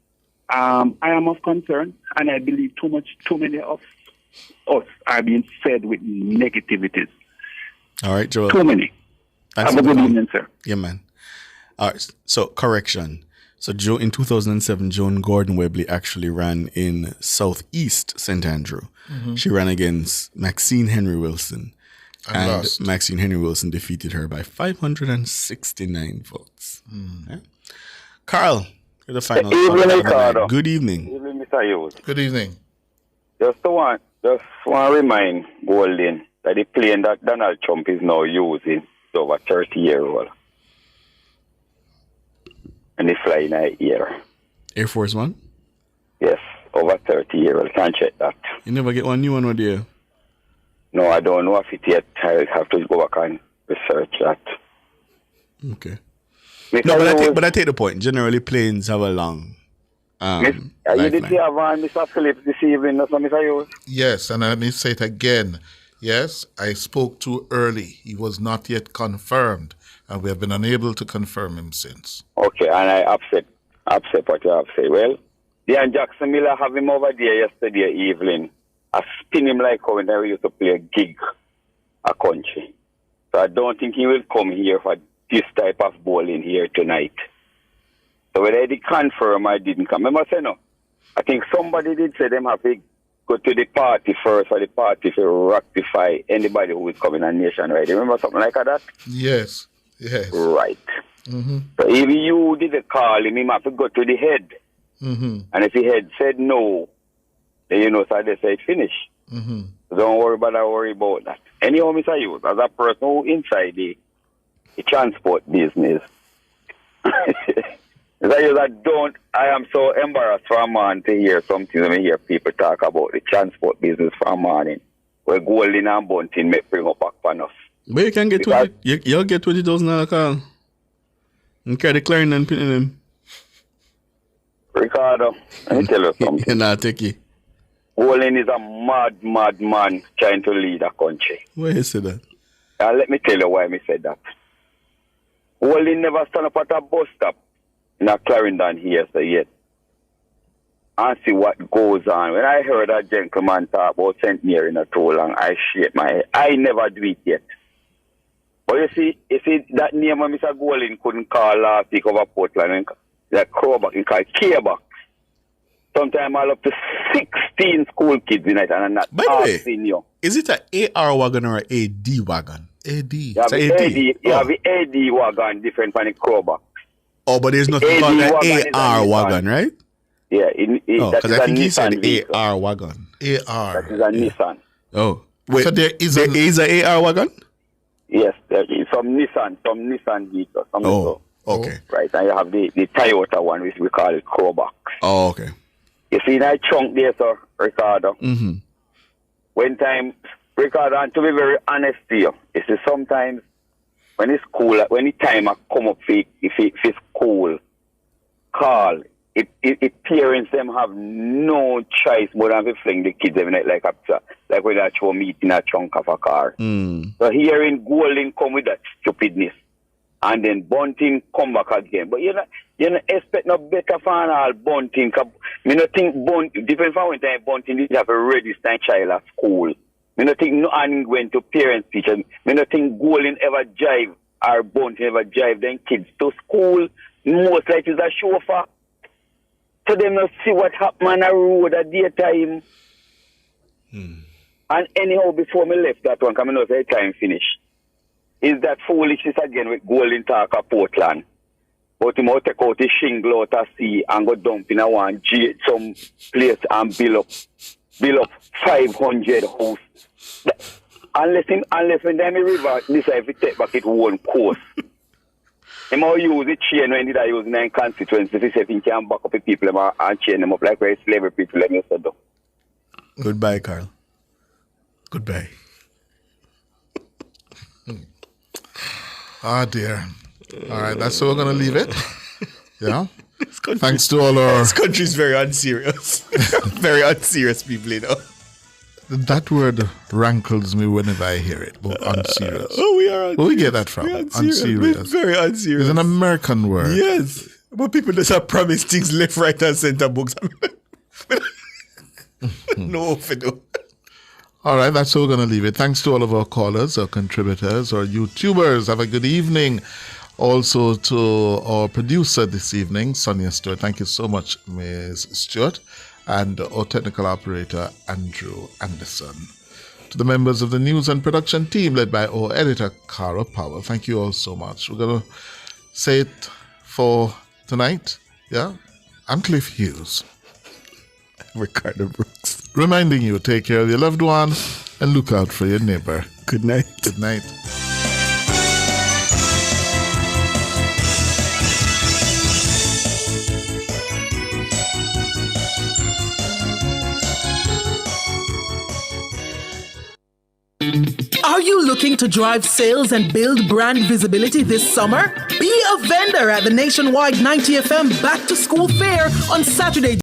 I am of concern, and I believe too many of us are being fed with negativities. All right, Joel. Too many. Have a good evening, sir. Yeah, man. All right, so correction. So in 2007, Joan Gordon Webley actually ran in Southeast St. Andrew. She ran against Maxine Henry Wilson. And lost. Maxine Henry Wilson defeated her by 569 votes. Yeah. Carl, you're the final. Good evening. Good evening, Mr. Hughes. Good evening. Just want to remind Golden that the plane that Donald Trump is now using is over 30-year-old. And they fly in a year. Air Force One? Yes, over 30-year-old. Can't check that. You never get one new one, would you? No, I don't know if it yet. I have to go back and research that. Okay. No, but I take the point. Generally, planes have a long you did have one, Mr. Phillips, this evening, that's what Mr. Hughes? Yes, and let me say it again. Yes, I spoke too early. He was not yet confirmed, and we have been unable to confirm him since. Okay, and I upset what you have said. Well, Dean Jackson Miller have him over there yesterday evening. I spin him like how when I used to play a gig a country. So I don't think he will come here for this type of bowling here tonight. So whether I did confirm I didn't come. Remember I say no? I think somebody did say them have to go to the party first for the party to rectify anybody who is coming on nation, right? Remember something like that? Yes. Right. So if you did a call him, he have to go to the head. And if the head said no, then you know, so they say it's finished. So don't worry about that. Anyhow, Mr. Hughes, as a person who inside the transport business, I am so embarrassed for a man to hear something when I hear people talk about the transport business for a morning, where Golden and Bunting may bring up back on us. But you can get you'll get $20,000 call. And carry the Clarendon and pin in him. Ricardo, let me tell you something. You're not take Golden is a mad man trying to lead a country. Why you say that? Let me tell you why I said that. Golden never stand up at a bus stop in a Clarendon here so yet and see what goes on. When I heard that gentleman talk about St. Mary in a too long, I shake my head. I never do it yet. But you see that name of Mr. Golden couldn't call last week over Portland, that Crowback, he called K-Back. Sometimes all up to 16 school kids in it, and I'm not asking you. Is it an AR wagon or an AD wagon? AD. You have the AD wagon different from the Crowback. Oh, but there's nothing called an AR wagon, right? Yeah, because I think he said AR wagon. AR. That is a Nissan. Oh, wait. So there is an AR wagon? Yes, there is some Nissan vehicle. Okay. Right, and you have the Toyota one, which we call it Crowback. Oh, okay. You see that chunk there, sir, Ricardo? When time, Ricardo, and to be very honest to you, you see sometimes when it's cool, when the time I come up if it's cool, call, it parents them have no choice more than to fling the kids every night like when they show meat in a trunk of a car. So here in Golden come with that stupidness. And then Bunting come back again. But you know, expect no better for all Bunting. I don't think Bunting, different from when time Bunting did have a register child at school. I don't think no one went to parents' teachers. I don't think Golden ever drive or Bunting ever drive them kids to school. Most likely is a chauffeur. So them not see what happened on the road at daytime. And anyhow, before me left that one, coming out the time finished. Is that foolishness again with Golden talk of Portland? But he might take out the shingle out of sea and go dump in some place and build up 500 houses. Unless when them river decide to take back its own course. He might use the chain when they use in constituency to say he can back up the people and chain them up like where slavery people them used to do. Goodbye, Carl. Goodbye. Ah, dear. All right, that's where we're going to leave it. Yeah. Thanks to all our... This country is very unserious. Very unserious people, you know. That word rankles me whenever I hear it, but unserious. We are unserious. Where we get that from? Unserious. Very unserious. It's an American word. Yes. But people just have promised things left, right, and center books. No, Fido. All right, that's how we're going to leave it. Thanks to all of our callers, our contributors, our YouTubers. Have a good evening. Also to our producer this evening, Sonia Stewart. Thank you so much, Ms. Stewart. And our technical operator, Andrew Anderson. To the members of the news and production team, led by our editor, Cara Powell. Thank you all so much. We're going to say it for tonight. Yeah? I'm Cliff Hughes. Ricardo Brooks. Reminding you, take care of your loved one and look out for your neighbor. Good night. Good night. Are you looking to drive sales and build brand visibility this summer? Be a vendor at the nationwide 90FM Back to School Fair on Saturday,